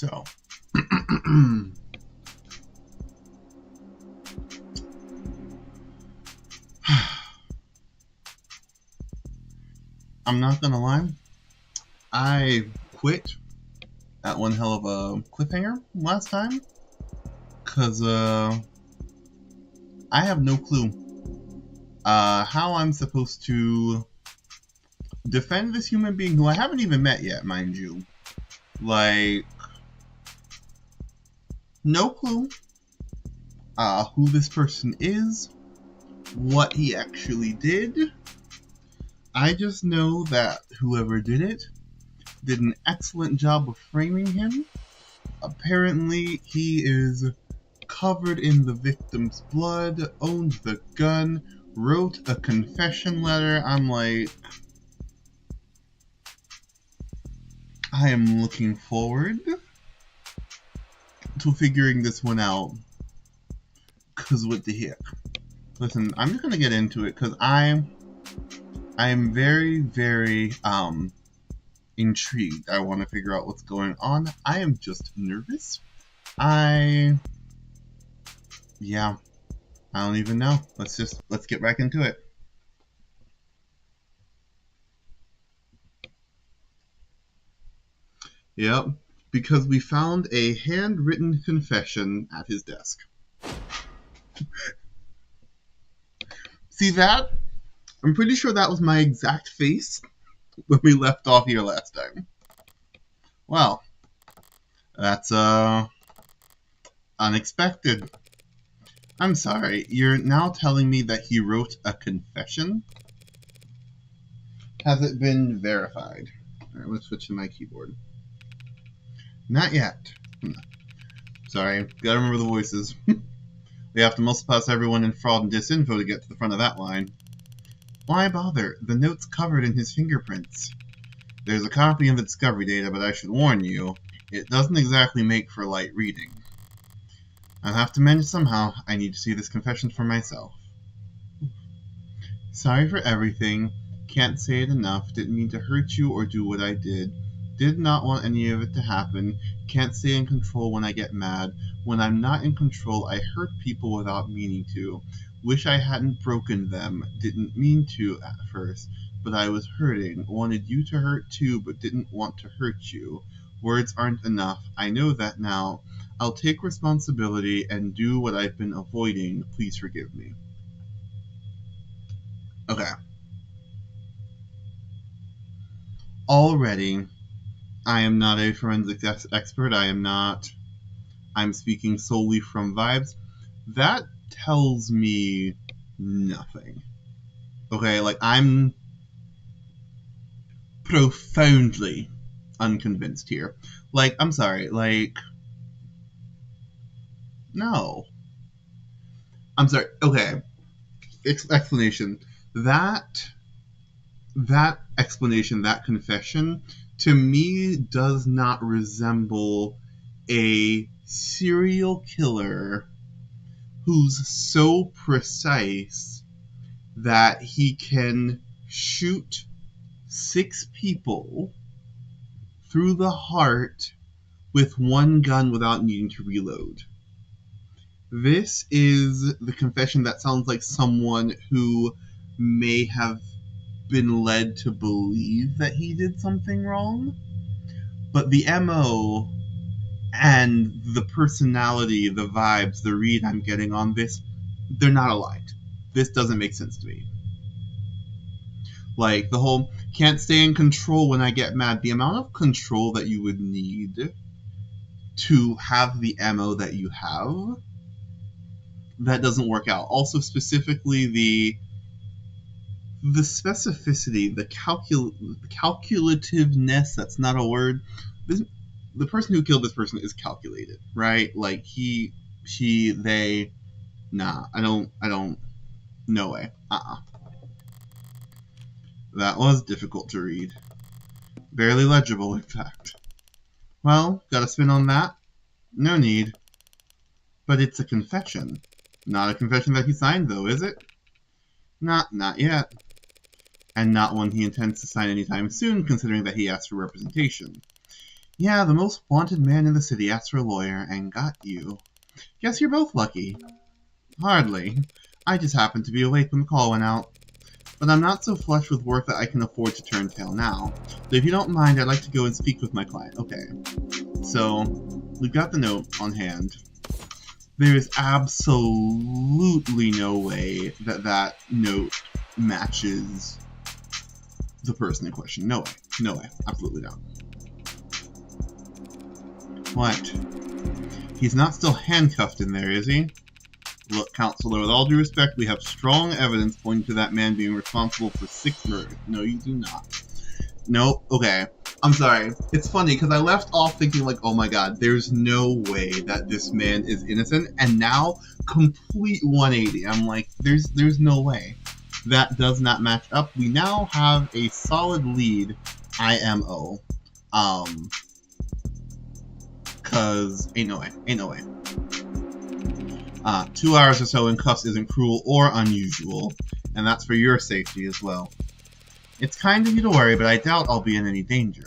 So, I'm not gonna lie, I quit at one hell of a cliffhanger last time, cause I have no clue how I'm supposed to defend this human being who I haven't even met yet, mind you. Like, no clue who this person is, what he actually did. I just know that whoever did it did an excellent job of framing him. Apparently, he is covered in the victim's blood, owned the gun, wrote a confession letter. I'm like, I am looking forward to figuring this one out. Cause what the heck? Listen, I'm just gonna get into it because I am very, very intrigued. I want to figure out what's going on. I am just nervous. Yeah, I don't even know. Let's get back into it. Yep, because we found a handwritten confession at his desk. See that? I'm pretty sure that was my exact face when we left off here last time. Well, that's unexpected. I'm sorry, you're now telling me that he wrote a confession? Has it been verified? Alright, let's switch to my keyboard. Not yet. Sorry, gotta remember the voices. We have to muscle past everyone in fraud and disinfo to get to the front of that line. Why bother? The note's covered in his fingerprints. There's a copy of the discovery data, but I should warn you, it doesn't exactly make for light reading. I'll have to manage somehow. I need to see this confession for myself. Sorry for everything. Can't say it enough. Didn't mean to hurt you or do what I did. Did not want any of it to happen. Can't stay in control when I get mad. When I'm not in control, I hurt people without meaning to. Wish I hadn't broken them. Didn't mean to at first, but I was hurting. Wanted you to hurt too, but didn't want to hurt you. Words aren't enough. I know that now. I'll take responsibility and do what I've been avoiding. Please forgive me. Okay. Already, I am not a forensics expert. I'm speaking solely from vibes. That tells me nothing. Okay, like, I'm profoundly unconvinced here. Like, I'm sorry, like, no. I'm sorry, okay. Explanation. That explanation, that confession, to me does not resemble a serial killer who's so precise that he can shoot 6 people through the heart with one gun without needing to reload. This is the confession that sounds like someone who may have been led to believe that he did something wrong, but the MO and the personality, the vibes, the read I'm getting on this, they're not aligned. This doesn't make sense to me. Like, the whole, can't stay in control when I get mad. The amount of control that you would need to have the MO that you have, that doesn't work out. Also, specifically, the specificity, the calculativeness, that's not a word. The person who killed this person is calculated, right? Like, he, she, they, nah, I don't, no way. That was difficult to read. Barely legible, in fact. Well, got a spin on that? No need. But it's a confession. Not a confession that he signed, though, is it? Not yet. And not one he intends to sign anytime soon, considering that he asked for representation. Yeah, the most wanted man in the city asked for a lawyer and got you. Guess you're both lucky. Hardly. I just happened to be awake when the call went out. But I'm not so flush with work that I can afford to turn tail now. So if you don't mind, I'd like to go and speak with my client. Okay. So, we've got the note on hand. There is absolutely no way that that note matches the person in question. No way. No way. Absolutely not. What? He's not still handcuffed in there, is he? Look, Counselor, with all due respect, we have strong evidence pointing to that man being responsible for 6 murders. No, you do not. Nope. Okay. I'm sorry. It's funny because I left off thinking like, oh my god, there's no way that this man is innocent, and now complete 180. I'm like, there's no way. That does not match up. We now have a solid lead IMO. Cause ain't no way. Ain't no way. 2 hours or so in cuffs isn't cruel or unusual, and that's for your safety as well. It's kind of you to worry, but I doubt I'll be in any danger.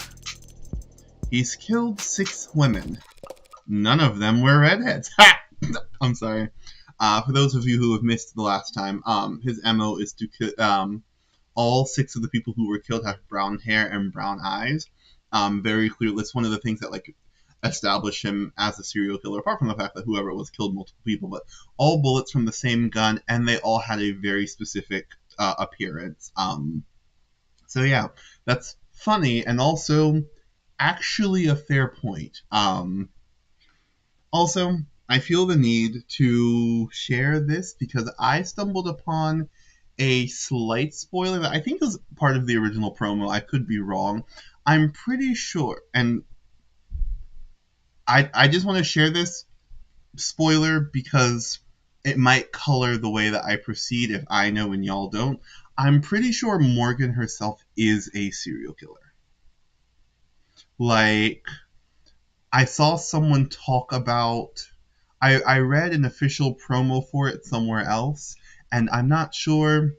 He's killed 6 women. None of them were redheads. Ha! I'm sorry. For those of you who have missed the last time, his MO is to all 6 of the people who were killed have brown hair and brown eyes. Very clearly, it's one of the things that like establish him as a serial killer, apart from the fact that whoever it was killed multiple people, but all bullets from the same gun, and they all had a very specific appearance. So yeah, that's funny, and also actually a fair point. Also, I feel the need to share this because I stumbled upon a slight spoiler that I think was part of the original promo. I could be wrong. I'm pretty sure, and I just want to share this spoiler because it might color the way that I proceed if I know and y'all don't. I'm pretty sure Morgan herself is a serial killer. Like, I saw someone talk about. I read an official promo for it somewhere else, and I'm not sure.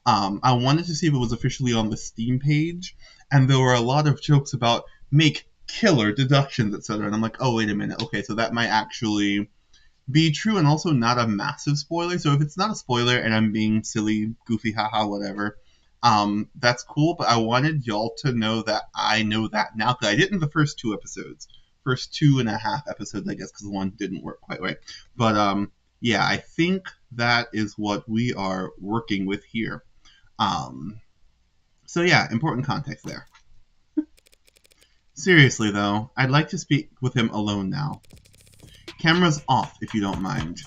I wanted to see if it was officially on the Steam page, and there were a lot of jokes about make killer deductions, etc. And I'm like, oh, wait a minute. Okay, so that might actually be true and also not a massive spoiler. So if it's not a spoiler and I'm being silly, goofy, haha, whatever, that's cool. But I wanted y'all to know that I know that now because I didn't the first 2 episodes, first 2.5 episodes, I guess, because the one didn't work quite right. But yeah, I think that is what we are working with here. So yeah, important context there. Seriously though, I'd like to speak with him alone now. Camera's off, if you don't mind.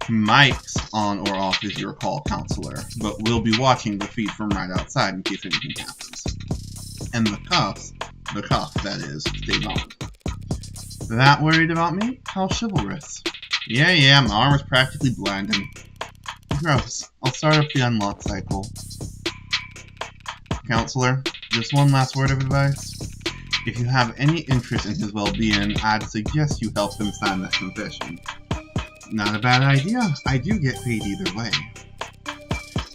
Mic's on or off is your call, Counselor, but we'll be watching the feed from right outside in case anything happens. And the cuff, that is, stays on. That worried about me? How chivalrous. Yeah, my armor's practically blinding. Gross. I'll start up the unlock cycle. Counselor, just one last word of advice. If you have any interest in his well-being, I'd suggest you help him sign that confession. Not a bad idea. I do get paid either way.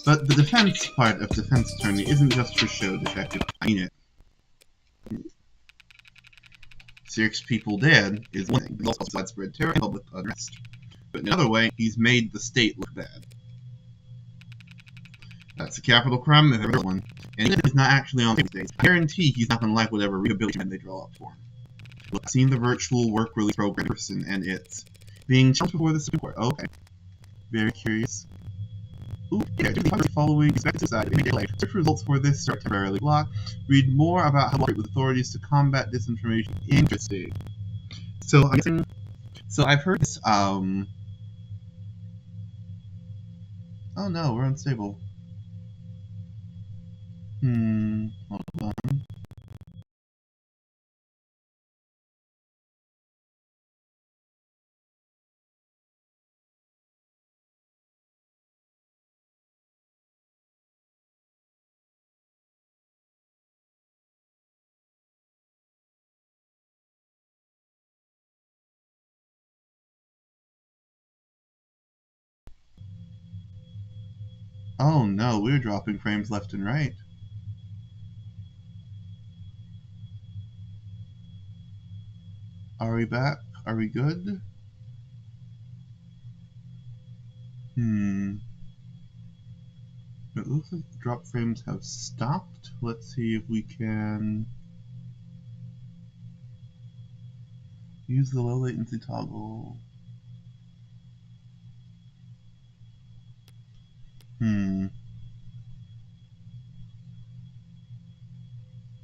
But the defense part of defense attorney isn't just for show, detective. I mean it. 6 people dead is one thing. There's also widespread terror and public unrest. But in another way, he's made the state look bad. That's a capital crime if ever one. And even if he's not actually on these days, I guarantee he's not going to like whatever rehabilitation they draw up for him. I've seen the virtual work release program person, and it's being challenged before the Supreme Court. Okay. Very curious. Ooh, yeah, the following expected society in life. Search results for this are temporarily blocked. Read more about how to work with authorities to combat disinformation. Interesting. So I've heard this. Oh no, we're unstable. Hold on. Oh no, we're dropping frames left and right. Are we back? Are we good? It looks like the drop frames have stopped. Let's see if we can use the low latency toggle.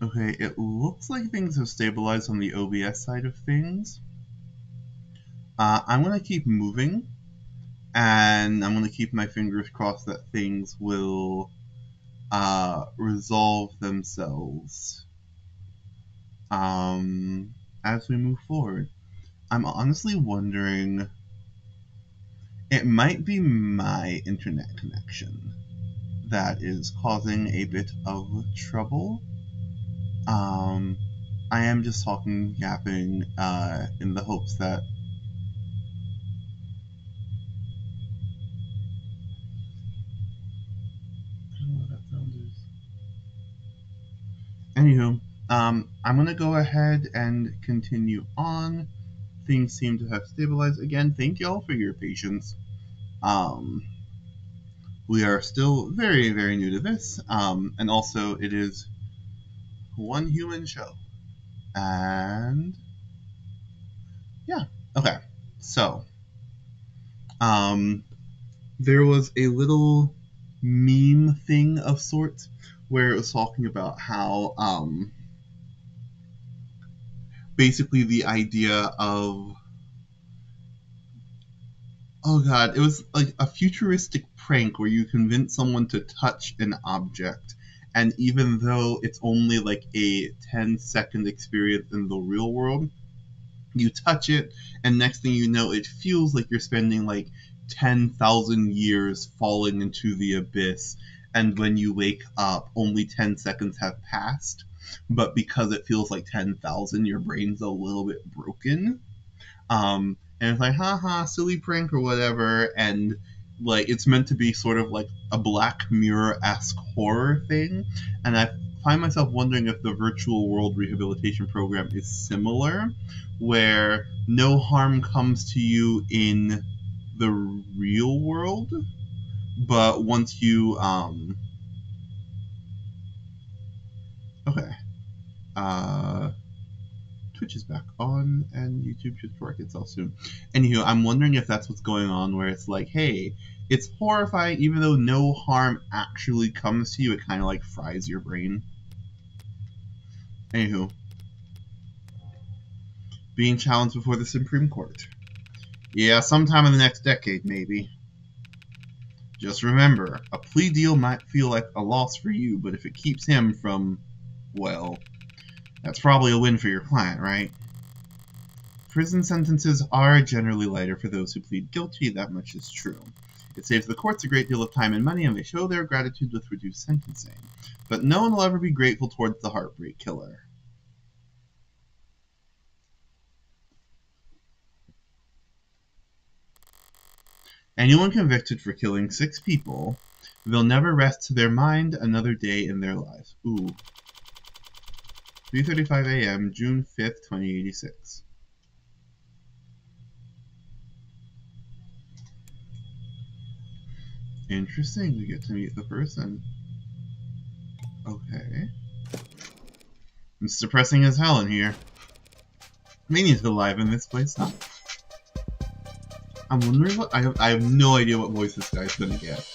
Okay, it looks like things have stabilized on the OBS side of things. I'm going to keep moving, and I'm going to keep my fingers crossed that things will resolve themselves as we move forward. I'm honestly wondering, it might be my internet connection that is causing a bit of trouble. I am just talking, yapping, in the hopes that I don't know what that sound is. Anywho, I'm gonna go ahead and continue on. Things seem to have stabilized again. Thank y'all for your patience. We are still very, very new to this, and also it is one human show. And yeah, okay. So, there was a little meme thing of sorts where it was talking about how basically the idea of, oh god, it was like a futuristic prank where you convince someone to touch an object, and even though it's only like a 10-second experience in the real world, you touch it, and next thing you know, it feels like you're spending like 10,000 years falling into the abyss, and when you wake up, only 10 seconds have passed, but because it feels like 10,000, your brain's a little bit broken. And it's like, haha, silly prank or whatever, and like it's meant to be sort of like a Black Mirror-esque horror thing, and I find myself wondering if the virtual world rehabilitation program is similar, where no harm comes to you in the real world, but once you okay, Twitch is back on, and YouTube should correct itself soon. Anywho, I'm wondering if that's what's going on, where it's like, hey, it's horrifying, even though no harm actually comes to you, it kind of like fries your brain. Anywho, being challenged before the Supreme Court. Yeah, sometime in the next decade, maybe. Just remember, a plea deal might feel like a loss for you, but if it keeps him from, well, that's probably a win for your client, right? Prison sentences are generally lighter for those who plead guilty, that much is true. It saves the courts a great deal of time and money, and they show their gratitude with reduced sentencing. But no one will ever be grateful towards the heartbreak killer. Anyone convicted for killing 6 people, they'll never rest to their mind another day in their lives. Ooh. 3:35 a.m., June 5th, 2086. Interesting, we get to meet the person. Okay. It's depressing as hell in here. We need to live in this place, huh? I'm wondering what... I have no idea what voice this guy's gonna get.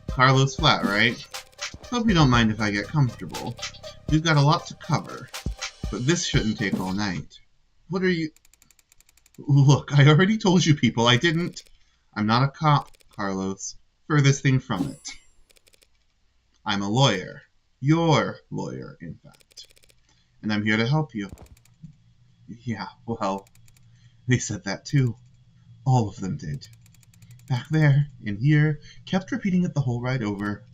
Carlos Flat, right? Hope you don't mind if I get comfortable. We've got a lot to cover. But this shouldn't take all night. What are you... Look, I already told you people, I didn't... I'm not a cop, Carlos. Furthest thing from it. I'm a lawyer. Your lawyer, in fact. And I'm here to help you. Yeah, well, they said that too. All of them did. Back there, in here, kept repeating it the whole ride over.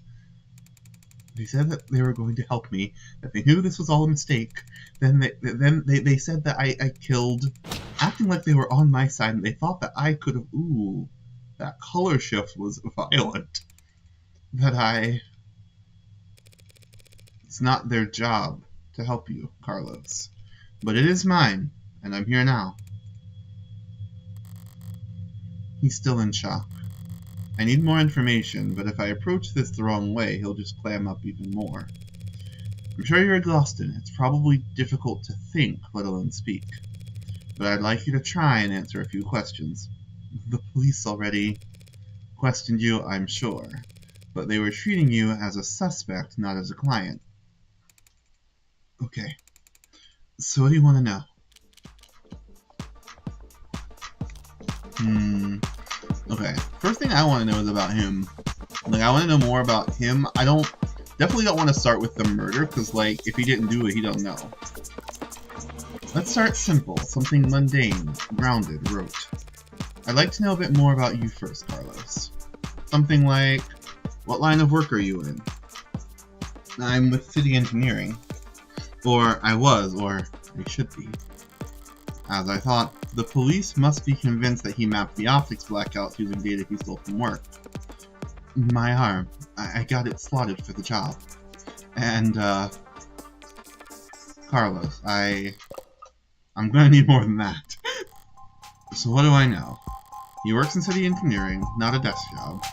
They said that they were going to help me, that they knew this was all a mistake. Then they said that I killed, acting like they were on my side, and they thought that I could have... Ooh, that color shift was violent. That I... It's not their job to help you, Carlos. But it is mine, and I'm here now. He's still in shock. I need more information, but if I approach this the wrong way, he'll just clam up even more. I'm sure you're exhausted. It's probably difficult to think, let alone speak. But I'd like you to try and answer a few questions. The police already questioned you, I'm sure, but they were treating you as a suspect, not as a client. Okay. So what do you want to know? Okay. First thing I want to know is about him. Like, I want to know more about him. Definitely don't want to start with the murder, because, like, if he didn't do it, he don't know. Let's start simple. Something mundane, grounded, rote. I'd like to know a bit more about you first, Carlos. Something like, what line of work are you in? I'm with city engineering. Or I was, or I should be. As I thought, the police must be convinced that he mapped the optics blackouts using data he stole from work. My arm. I got it slotted for the job. And, Carlos, I'm gonna need more than that. So what do I know? He works in city engineering, not a desk job.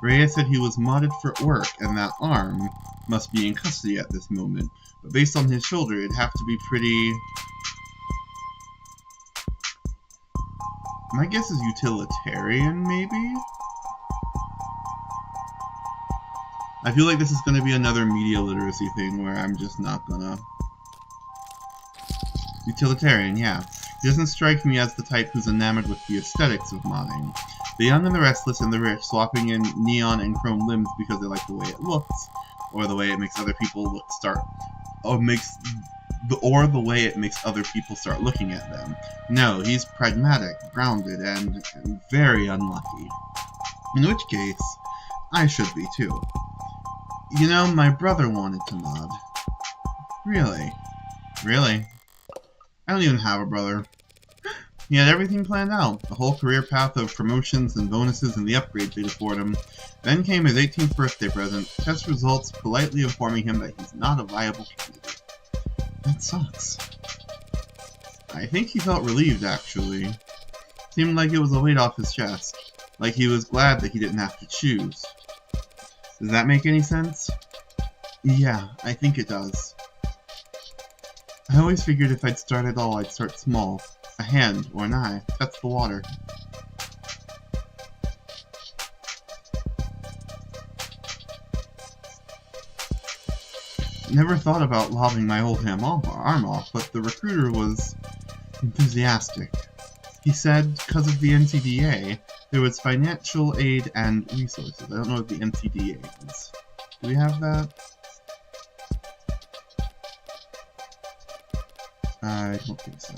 Reyes said he was modded for work, and that arm must be in custody at this moment. But based on his shoulder, it'd have to be pretty... My guess is utilitarian, maybe? I feel like this is going to be another media literacy thing where I'm just not gonna... Utilitarian, yeah. He doesn't strike me as the type who's enamored with the aesthetics of modding. The young and the restless and the rich swapping in neon and chrome limbs because they like the way it looks, or the way it makes other people the way it makes other people start looking at them. No, he's pragmatic, grounded, and very unlucky. In which case, I should be too. You know, my brother wanted to mod. Really? Really? I don't even have a brother. He had everything planned out, a whole career path of promotions and bonuses and the upgrades they'd afford him. Then came his 18th birthday present, test results politely informing him that he's not a viable candidate. That sucks. I think he felt relieved, actually. Seemed like it was a weight off his chest. Like he was glad that he didn't have to choose. Does that make any sense? Yeah, I think it does. I always figured if I'd start at all, I'd start small. A hand or an eye. Test the water. Never thought about lobbing my old arm off, but the recruiter was enthusiastic. He said because of the NCDA, there was financial aid and resources. I don't know what the NCDA is. Do we have that? I don't think so.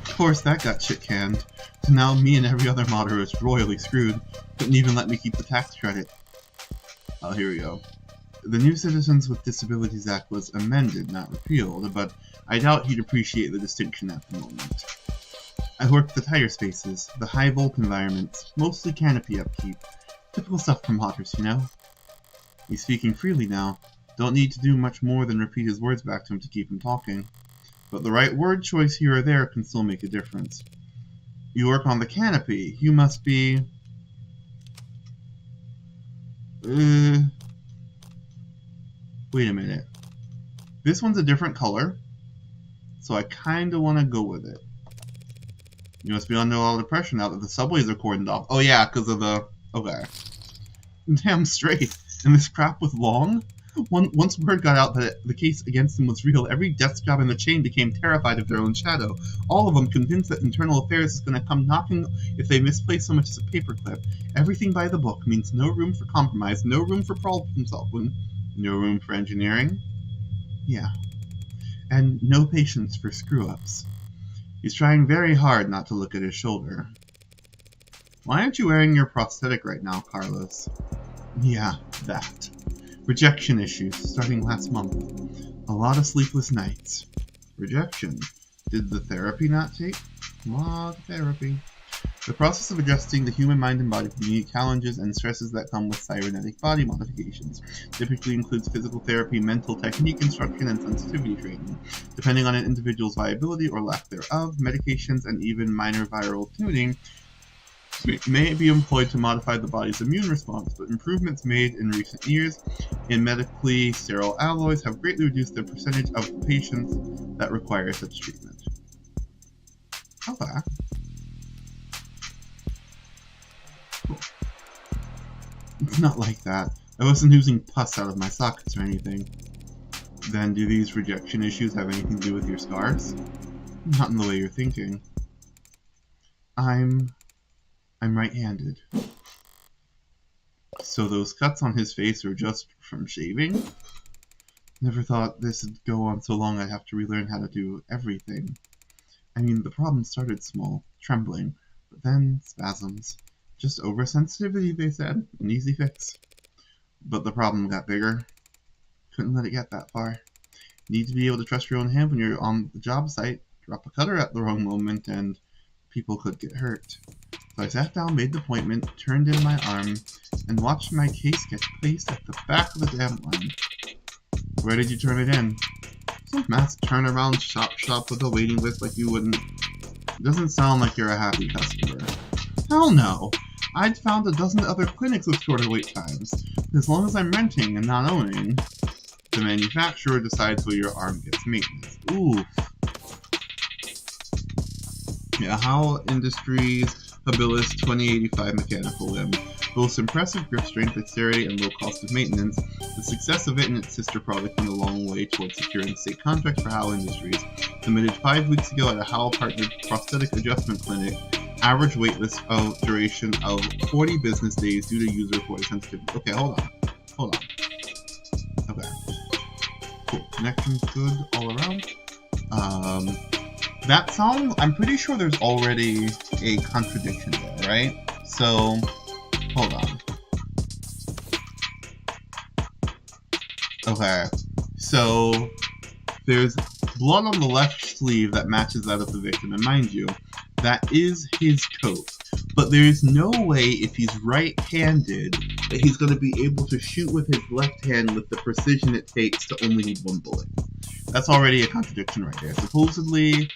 Of course, that got shit-canned. So now me and every other modder is royally screwed. Couldn't even let me keep the tax credit. Oh, here we go. The New Citizens with Disabilities Act was amended, not repealed, but I doubt he'd appreciate the distinction at the moment. I worked the tighter spaces, the high bulk environments, mostly canopy upkeep. Typical stuff for modders, you know? He's speaking freely now. Don't need to do much more than repeat his words back to him to keep him talking. But the right word choice here or there can still make a difference. You work on the canopy. You must be... Wait a minute. This one's a different color, so I kinda wanna go with it. You must be under a lot of pressure now that the subways are cordoned off. Oh yeah, because of the... Okay. Damn straight. And this crap with Long? Once word got out that the case against him was real, every desk job in the chain became terrified of their own shadow. All of them convinced that internal affairs is going to come knocking if they misplace so much as a paperclip. Everything by the book means no room for compromise, no room for problem solving, no room for engineering. Yeah. And no patience for screw-ups. He's trying very hard not to look at his shoulder. Why aren't you wearing your prosthetic right now, Carlos? Yeah, that. Rejection issues, starting last month. A lot of sleepless nights. Rejection? Did the therapy not take? Therapy. The process of adjusting the human mind and body to the unique challenges and stresses that come with cybernetic body modifications typically includes physical therapy, mental technique instruction, and sensitivity training. Depending on an individual's viability or lack thereof, medications and even minor viral tuning may be employed to modify the body's immune response, but improvements made in recent years in medically sterile alloys have greatly reduced the percentage of patients that require such treatment. Okay. Cool. It's not like that. I wasn't oozing pus out of my sockets or anything. Then do these rejection issues have anything to do with your scars? Not in the way you're thinking. I'm right-handed. So those cuts on his face are just from shaving? Never thought this would go on so long I'd have to relearn how to do everything. I mean, the problem started small, trembling, but then spasms. Just oversensitivity, they said. An easy fix. But the problem got bigger. Couldn't let it get that far. Need to be able to trust your own hand when you're on the job site. Drop a cutter at the wrong moment and people could get hurt. So I sat down, made the appointment, turned in my arm, and watched my case get placed at the back of the damn line. Where did you turn it in? Some mass turnaround shop with a waiting list like you wouldn't. It doesn't sound like you're a happy customer. Hell no! I'd found a dozen other clinics with shorter wait times. As long as I'm renting and not owning, the manufacturer decides where your arm gets maintenance. Oof. Yeah, HAL Industries Habilis 2085 mechanical limb. Boasts impressive grip strength, dexterity, and low cost of maintenance. The success of it and its sister product went a long way towards securing state contracts for HAL Industries. Submitted 5 weeks ago at a HAL-partnered prosthetic adjustment clinic. Average waitlist of duration of 40 business days due to user reported sensitivity. Okay, hold on. Okay. Cool. Connection's good all around. That sounds... I'm pretty sure there's already a contradiction there, right? So... hold on. Okay, so there's blood on the left sleeve that matches that of the victim, and mind you, that is his coat. But there's no way, if he's right-handed, that he's going to be able to shoot with his left hand with the precision it takes to only need one bullet. That's already a contradiction right there. Supposedly,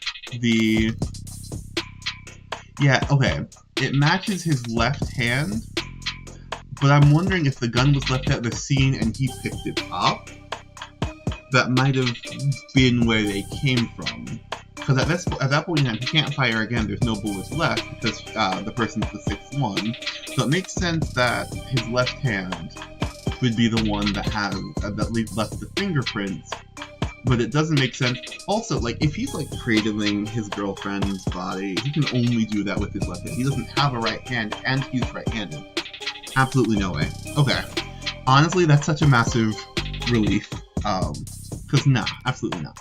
yeah, okay, it matches his left hand, but I'm wondering if the gun was left at the scene and he picked it up. That might have been where they came from. Because at that point in time, he can't fire again. There's no bullets left because the person's the 6'1". So it makes sense that his left hand would be the one that has that left the fingerprints. But it doesn't make sense. Also, like, if he's like cradling his girlfriend's body, he can only do that with his left hand. He doesn't have a right hand, and he's right-handed. Absolutely no way. Okay. Honestly, that's such a massive relief. Because nah, absolutely not.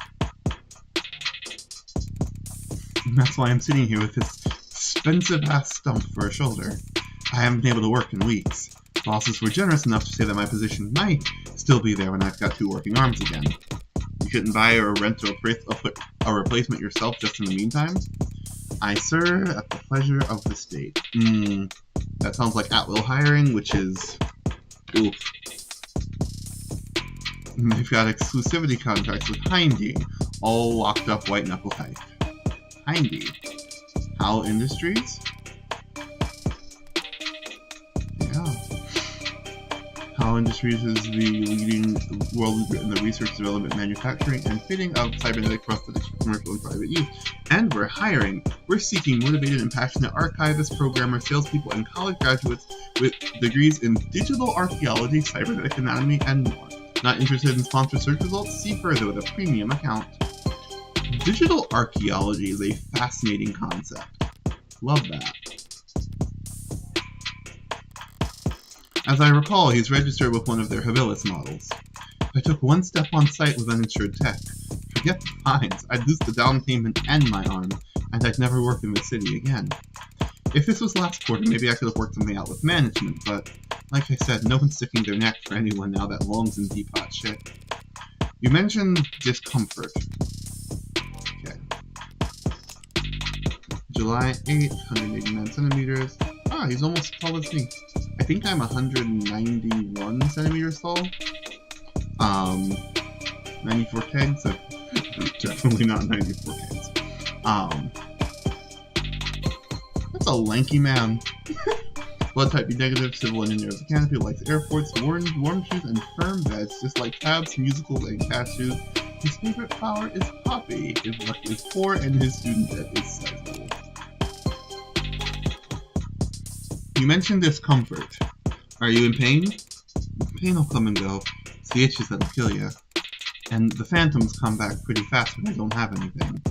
And that's why I'm sitting here with this expensive-ass stump for a shoulder. I haven't been able to work in weeks. Bosses were generous enough to say that my position might still be there when I've got 2 working arms again. You couldn't buy or rent or a replacement yourself just in the meantime? I serve at the pleasure of the state. That sounds like at-will hiring, which is... oof. They've got exclusivity contracts with Hindy, all locked up white-knuckle type. Hindy. HAL Industries? Yeah. HAL Industries is the world leader in the research, development, manufacturing, and fitting of cybernetic prosthetics for commercial and private use. And we're hiring. We're seeking motivated and passionate archivists, programmers, salespeople, and college graduates with degrees in digital archaeology, cybernetic anatomy, and more. Not interested in sponsored search results? See further with a premium account. Digital archaeology is a fascinating concept. Love that. As I recall, he's registered with one of their Habilis models. If I took one step on site with uninsured tech, forget the fines, I'd lose the down payment and my arm, and I'd never work in the city again. If this was last quarter, maybe I could have worked something out with management, but like I said, no one's sticking their neck for anyone now that Long's in deep hot shit. You mentioned discomfort. Okay. July 8th, 189 centimeters. Ah, he's almost as tall as me. I think I'm 191 centimeters tall. 94 kegs, so definitely not 94 kegs. That's a lanky man. Blood type B negative, civil engineer of the canopy, likes airports, warm shoes, and firm beds, just like tabs, musicals, and cashews. His favorite flower is poppy. His luck is 4, and his student debt is sizable. You mentioned discomfort. Are you in pain? Pain will come and go. It's the itches that'll kill you. And the phantoms come back pretty fast when I don't have anything.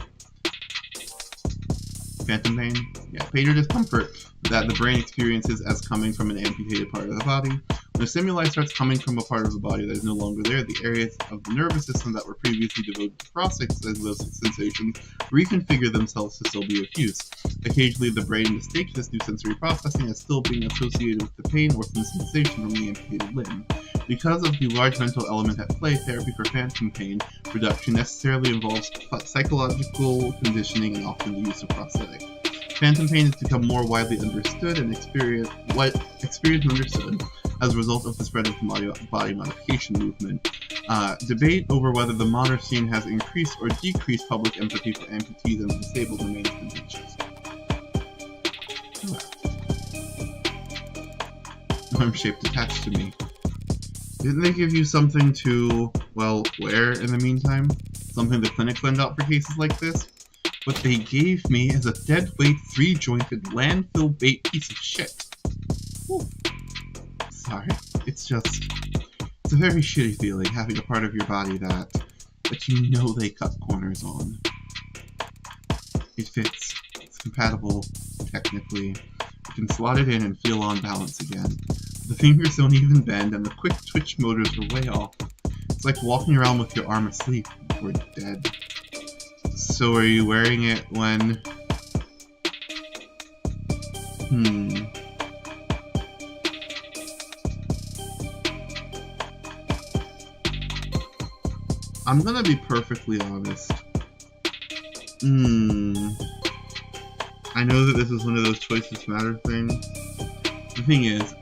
Phantom pain? Yeah, pain or discomfort that the brain experiences as coming from an amputated part of the body. When a stimuli starts coming from a part of the body that is no longer there, the areas of the nervous system that were previously devoted to processing those sensations reconfigure themselves to still be of use. Occasionally, the brain mistakes this new sensory processing as still being associated with the pain or some sensation from the amputated limb. Because of the large mental element at play, therapy for phantom pain reduction necessarily involves psychological conditioning and often the use of prosthetics. Phantom pain has become more widely understood and experienced and understood as a result of the spread of the body modification movement. Debate over whether the modern scene has increased or decreased public empathy for amputees and disabled remains contentious. Arm shaped attached to me. Didn't they give you something to, well, wear in the meantime? Something the clinic lend out for cases like this? What they gave me is a deadweight, 3-jointed, landfill bait piece of shit. Ooh. Sorry, it's a very shitty feeling having a part of your body that you know they cut corners on. It fits. It's compatible, technically. You can slot it in and feel on balance again. The fingers don't even bend, and the quick twitch motors are way off. It's like walking around with your arm asleep or dead. So are you wearing it when... I'm gonna be perfectly honest. I know that this is one of those choices matter things. The thing is,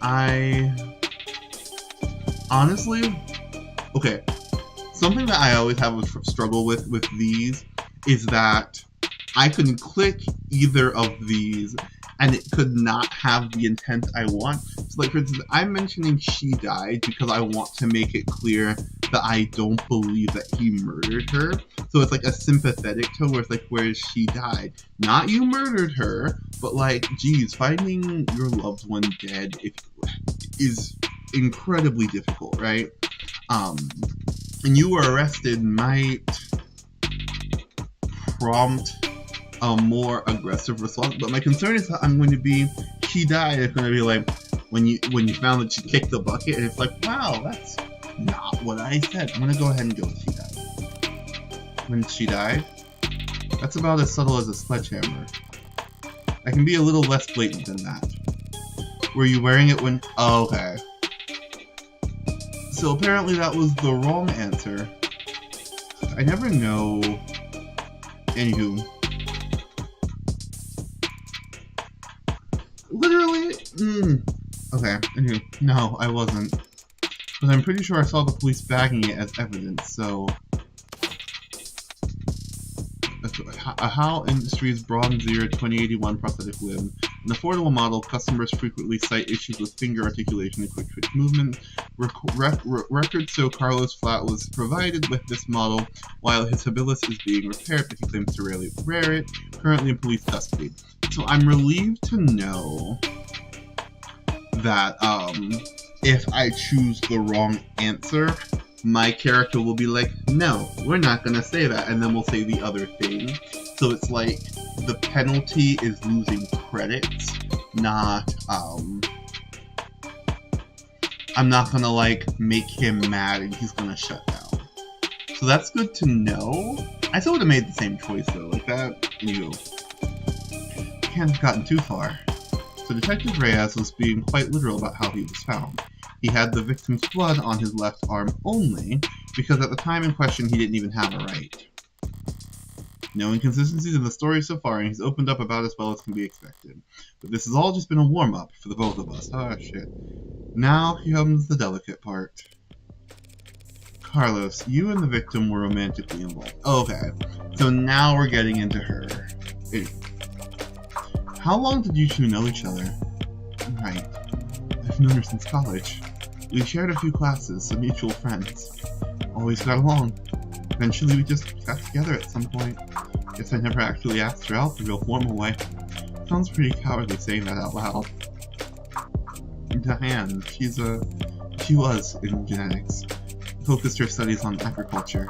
honestly, okay, something that I always have a struggle with these is that I can click either of these and it could not have the intent I want. So like, for instance, I'm mentioning she died because I want to make it clear that I don't believe that he murdered her. So it's like a sympathetic tone where it's like, where she died. Not you murdered her, but like, geez, finding your loved one dead is incredibly difficult, right? And you were arrested might prompt a more aggressive response, but my concern is that I'm going to be, she died, it's going to be like, when you found that she kicked the bucket, and it's like, wow, that's not what I said. I'm going to go ahead and go, she died. When she died, that's about as subtle as a sledgehammer. I can be a little less blatant than that. Were you wearing it when, oh, okay. So apparently that was the wrong answer. I never know. Anywho. Literally? Okay, anywho. No, I wasn't. But I'm pretty sure I saw the police bagging it as evidence, so... A HAL Industries Bronze Ear 2081 prosthetic limb. An affordable model, customers frequently cite issues with finger articulation and quick twitch movement. Records show Carlos Flat was provided with this model while his habilis is being repaired, but he claims to rarely wear it, currently in police custody. So I'm relieved to know that if I choose the wrong answer, my character will be like, no, we're not gonna say that, and then we'll say the other thing. So it's like, the penalty is losing credits, not, I'm not gonna, like, make him mad and he's gonna shut down. So that's good to know. I still would've made the same choice, though, like that, can't have gotten too far. So Detective Reyes was being quite literal about how he was found. He had the victim's blood on his left arm only, because at the time in question he didn't even have a right. No inconsistencies in the story so far, and he's opened up about as well as can be expected. But this has all just been a warm-up for the both of us. Oh, shit. Now comes the delicate part. Carlos, you and the victim were romantically involved. Okay, so now we're getting into her. How long did you two know each other? Right. I've known her since college. We shared a few classes, some mutual friends. Always got along. Eventually we just got together at some point. Guess I never actually asked her out the real formal way. Sounds pretty cowardly saying that out loud. Diane, she was in genetics. Focused her studies on agriculture.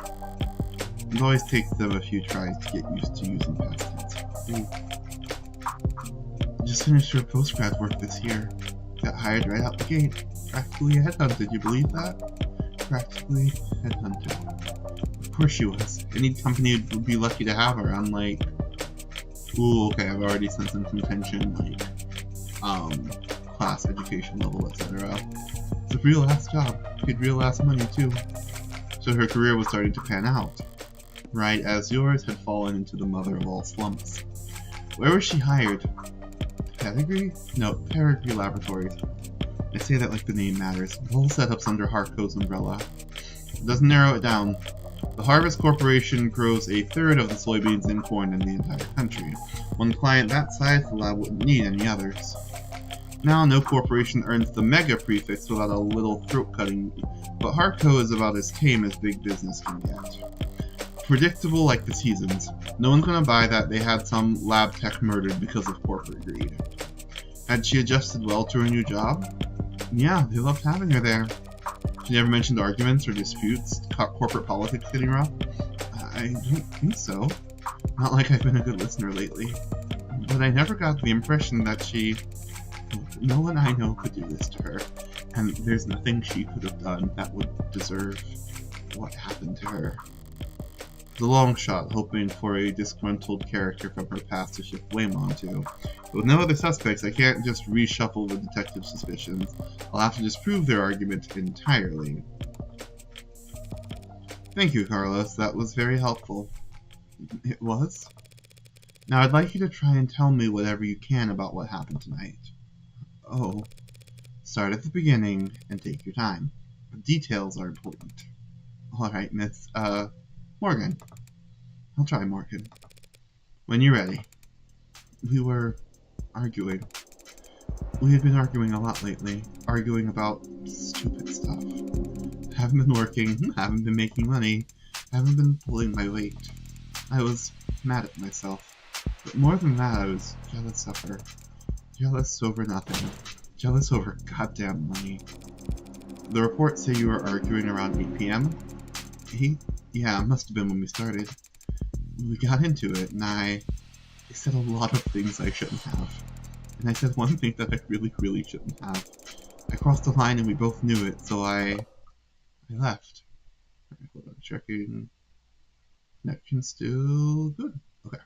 It always takes them a few tries to get used to using past tense. Just finished her postgrad work this year. Got hired right out the gate. Practically a headhunter, did you believe that? Practically headhunter. Of course she was. Any company would be lucky to have her, unlike... Ooh, okay, I've already sensed some tension, like, class, education level, etc. It's a real-ass job. Paid real-ass money, too. So her career was starting to pan out. Right as yours had fallen into the mother of all slumps. Where was she hired? Pedigree? No, Pedigree Laboratories. I say that like the name matters. The whole setup's under Harco's umbrella. It doesn't narrow it down. The Harvest Corporation grows a third of the soybeans and corn in the entire country. One client that size, the lab wouldn't need any others. Now, no corporation earns the mega prefix without a little throat-cutting, but Harco is about as tame as big business can get. Predictable like the seasons. No one's gonna buy that they had some lab tech murdered because of corporate greed. Had she adjusted well to her new job? Yeah, they loved having her there. She never mentioned arguments or disputes, corporate politics getting rough. I don't think so. Not like I've been a good listener lately. But I never got the impression that she... No one I know could do this to her, and there's nothing she could have done that would deserve what happened to her. It's a long shot, hoping for a disgruntled character from her past to shift blame onto. But with no other suspects, I can't just reshuffle the detective's suspicions. I'll have to disprove their argument entirely. Thank you, Carlos. That was very helpful. It was? Now I'd like you to try and tell me whatever you can about what happened tonight. Oh. Start at the beginning and take your time. The details are important. Alright, Miss, Morgan. I'll try Morgan. When you're ready. We were arguing. We had been arguing a lot lately. Arguing about stupid stuff. Haven't been working, haven't been making money, haven't been pulling my weight. I was mad at myself. But more than that, I was jealous of her. Jealous over nothing. Jealous over goddamn money. The reports say you were arguing around 8 p.m.? 8? Yeah, it must have been when we started. We got into it, and I said a lot of things I shouldn't have. And I said one thing that I really, really shouldn't have. I crossed the line and we both knew it, so I left. Alright, hold on, checking. Connection still good. Okay.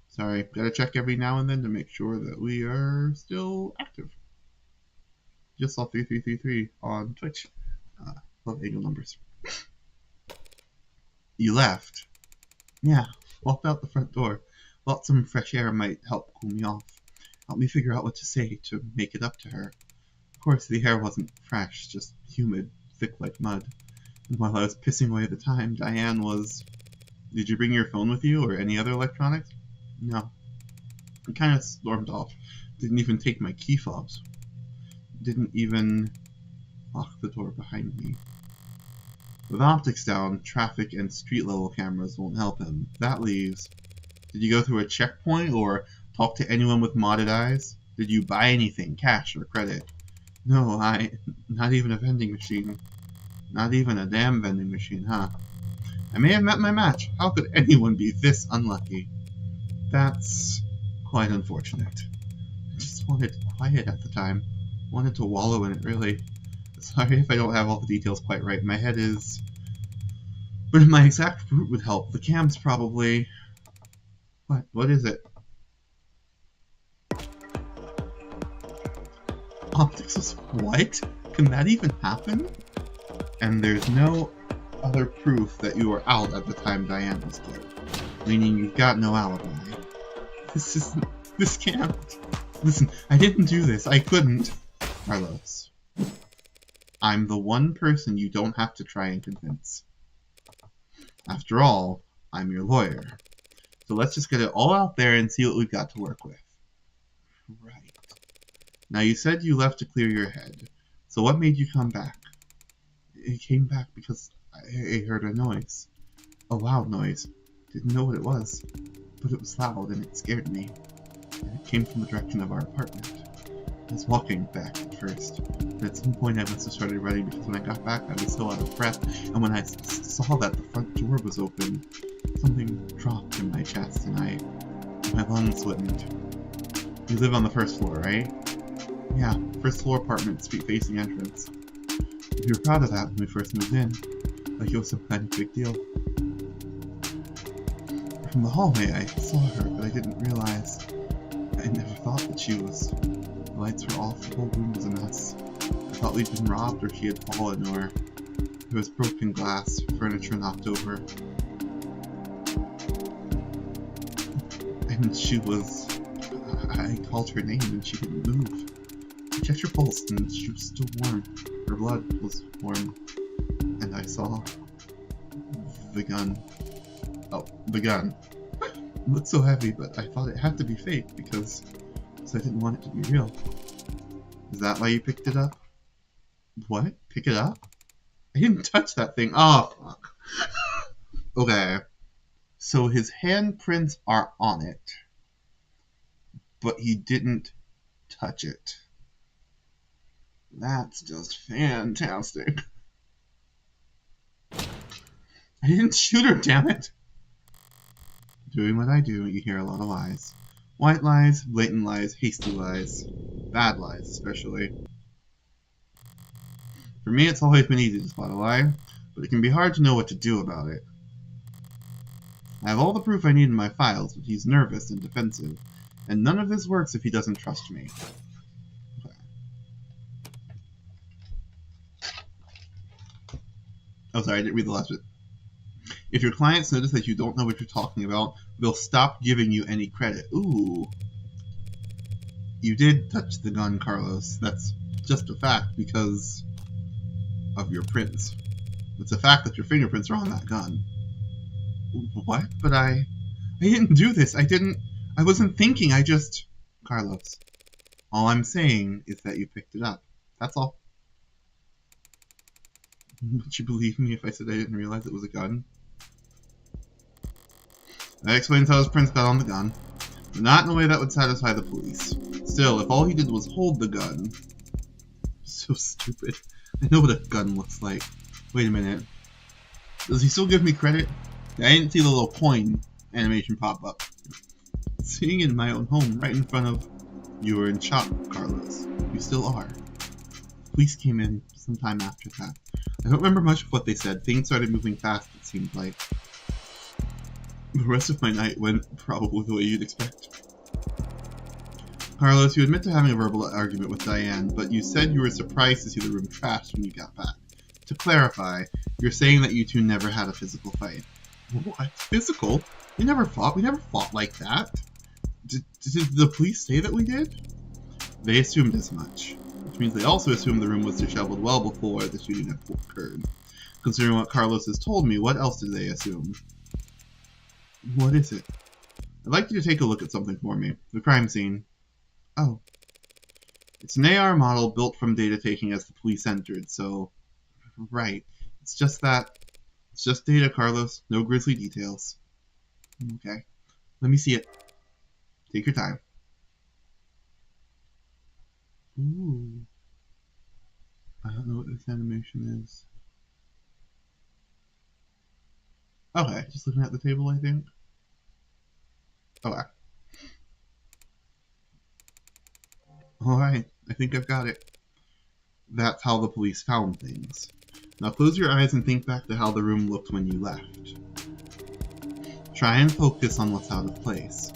Sorry, gotta check every now and then to make sure that we are still active. Just saw 3333 on Twitch. Love angle numbers. You left? Yeah, walked out the front door. Thought some fresh air might help cool me off. Help me figure out what to say to make it up to her. Of course, the air wasn't fresh, just humid, thick like mud. And while I was pissing away the time, Diane was... Did you bring your phone with you, or any other electronics? No. I kind of stormed off. Didn't even take my key fobs. Didn't even lock the door behind me. With optics down, traffic and street-level cameras won't help him. That leaves... Did you go through a checkpoint, or talk to anyone with modded eyes? Did you buy anything, cash or credit? No, not even a vending machine. Not even a damn vending machine, huh? I may have met my match. How could anyone be this unlucky? That's quite unfortunate. I just wanted quiet at the time. Wanted to wallow in it, really. Sorry if I don't have all the details quite right. My head is... But if my exact route would help. The cam's probably... What? What is it? Optics was... What? Can that even happen? And there's no... other proof that you were out at the time Diane was killed. Meaning you've got no alibi. This can't. Listen, I didn't do this. I couldn't. Carlos, I'm the one person you don't have to try and convince. After all, I'm your lawyer. So let's just get it all out there and see what we've got to work with. Right. Now you said you left to clear your head. So what made you come back? I came back because I heard a noise. A loud noise. Didn't know what it was, but it was loud and it scared me. And it came from the direction of our apartment. I was walking back at first, but at some point I must have started running because when I got back I was so out of breath, and when I saw that the front door was open, something dropped in my chest and my lungs wouldn't. You live on the first floor, right? Yeah, first floor apartment, street-facing entrance. We were proud of that when we first moved in, like it was some kind of big deal. From the hallway I saw her, but I didn't realize. I never thought that she was. The lights were off, the whole room was a mess. I thought we'd been robbed or she had fallen, or there was broken glass, furniture knocked over. And she was... I called her name and she didn't move. I checked her pulse and she was still warm. Her blood was warm. And I saw... the gun. Oh, the gun. It looked so heavy, but I thought it had to be fake because I didn't want it to be real. Is that why you picked it up? What? Pick it up? I didn't touch that thing. Oh, fuck. Okay. So his handprints are on it, but he didn't touch it. That's just fantastic. I didn't shoot her, damn it! Doing what I do, you hear a lot of lies. White lies, blatant lies, hasty lies. Bad lies, especially. For me, it's always been easy to spot a lie, but it can be hard to know what to do about it. I have all the proof I need in my files, but he's nervous and defensive, and none of this works if he doesn't trust me. Okay. Oh, sorry, I didn't read the last bit. If your clients notice that you don't know what you're talking about, they'll stop giving you any credit. Ooh. You did touch the gun, Carlos. That's just a fact because of your prints. It's a fact that your fingerprints are on that gun. What? But I didn't do this. I wasn't thinking. Carlos, all I'm saying is that you picked it up. That's all. Would you believe me if I said I didn't realize it was a gun? That explains how his prints got on the gun, but not in a way that would satisfy the police. Still, if all he did was hold the gun... So stupid. I know what a gun looks like. Wait a minute. Does he still give me credit? I didn't see the little coin animation pop up. Seeing it in my own home, right in front of... You were in shock, Carlos. You still are. Police came in sometime after that. I don't remember much of what they said. Things started moving fast, it seemed like. The rest of my night went probably the way you'd expect. Carlos, you admit to having a verbal argument with Diane, but you said you were surprised to see the room trashed when you got back. To clarify, you're saying that you two never had a physical fight. What? Physical? We never fought. We never fought like that. Did the police say that we did? They assumed as much. Which means they also assumed the room was disheveled well before the shooting had occurred. Considering what Carlos has told me, what else did they assume? What is it? I'd like you to take a look at something for me. The crime scene. Oh. It's an AR model built from data taking as the police entered, so... Right. It's just data, Carlos. No grisly details. Okay. Let me see it. Take your time. Ooh. I don't know what this animation is. Okay, just looking at the table, I think. Okay. Alright, I think I've got it. That's how the police found things. Now close your eyes and think back to how the room looked when you left. Try and focus on what's out of place.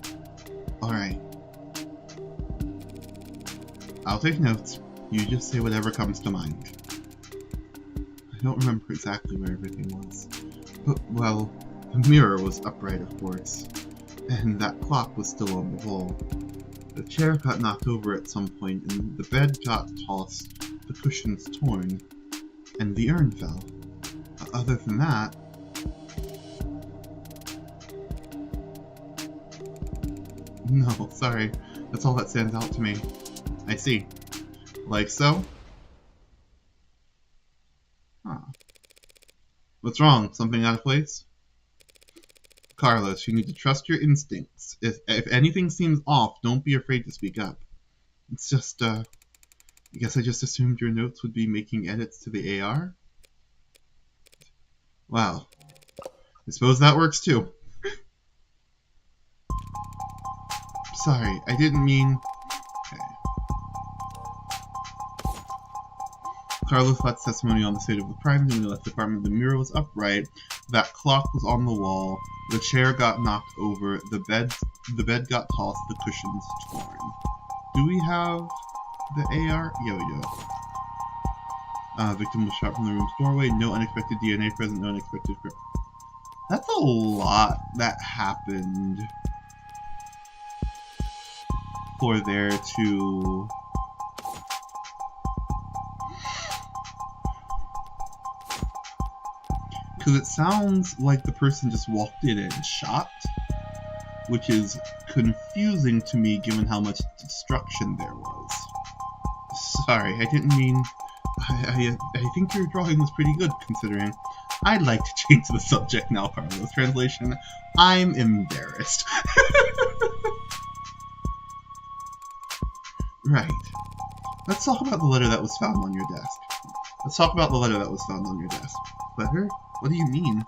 Alright. I'll take notes. You just say whatever comes to mind. don't remember exactly where everything was. But, well, the mirror was upright, of course. And that clock was still on the wall. The chair got knocked over at some point, and the bed got tossed, the cushions torn, and the urn fell. Other than that... No, sorry. That's all that stands out to me. I see. Like so? Huh. What's wrong? Something out of place? Carlos, you need to trust your instincts. If anything seems off, don't be afraid to speak up. It's just, I guess I just assumed your notes would be making edits to the AR? Wow. I suppose that works too. Sorry, I didn't mean... Okay. Carlos left testimony on the state of the crime in the left department. The mirror was upright. That clock was on the wall. The chair got knocked over. The bed got tossed. The cushions torn. Do we have the AR? Yeah, we do. Victim was shot from the room's doorway. No unexpected DNA present. No unexpected... That's a lot that happened for there to... Because it sounds like the person just walked in and shot, which is confusing to me given how much destruction there was. Sorry, I didn't mean... I think your drawing was pretty good, considering. I'd like to change the subject now, Carlos. Translation, I'm embarrassed. Right. Let's talk about the letter that was found on your desk. Letter? What do you mean?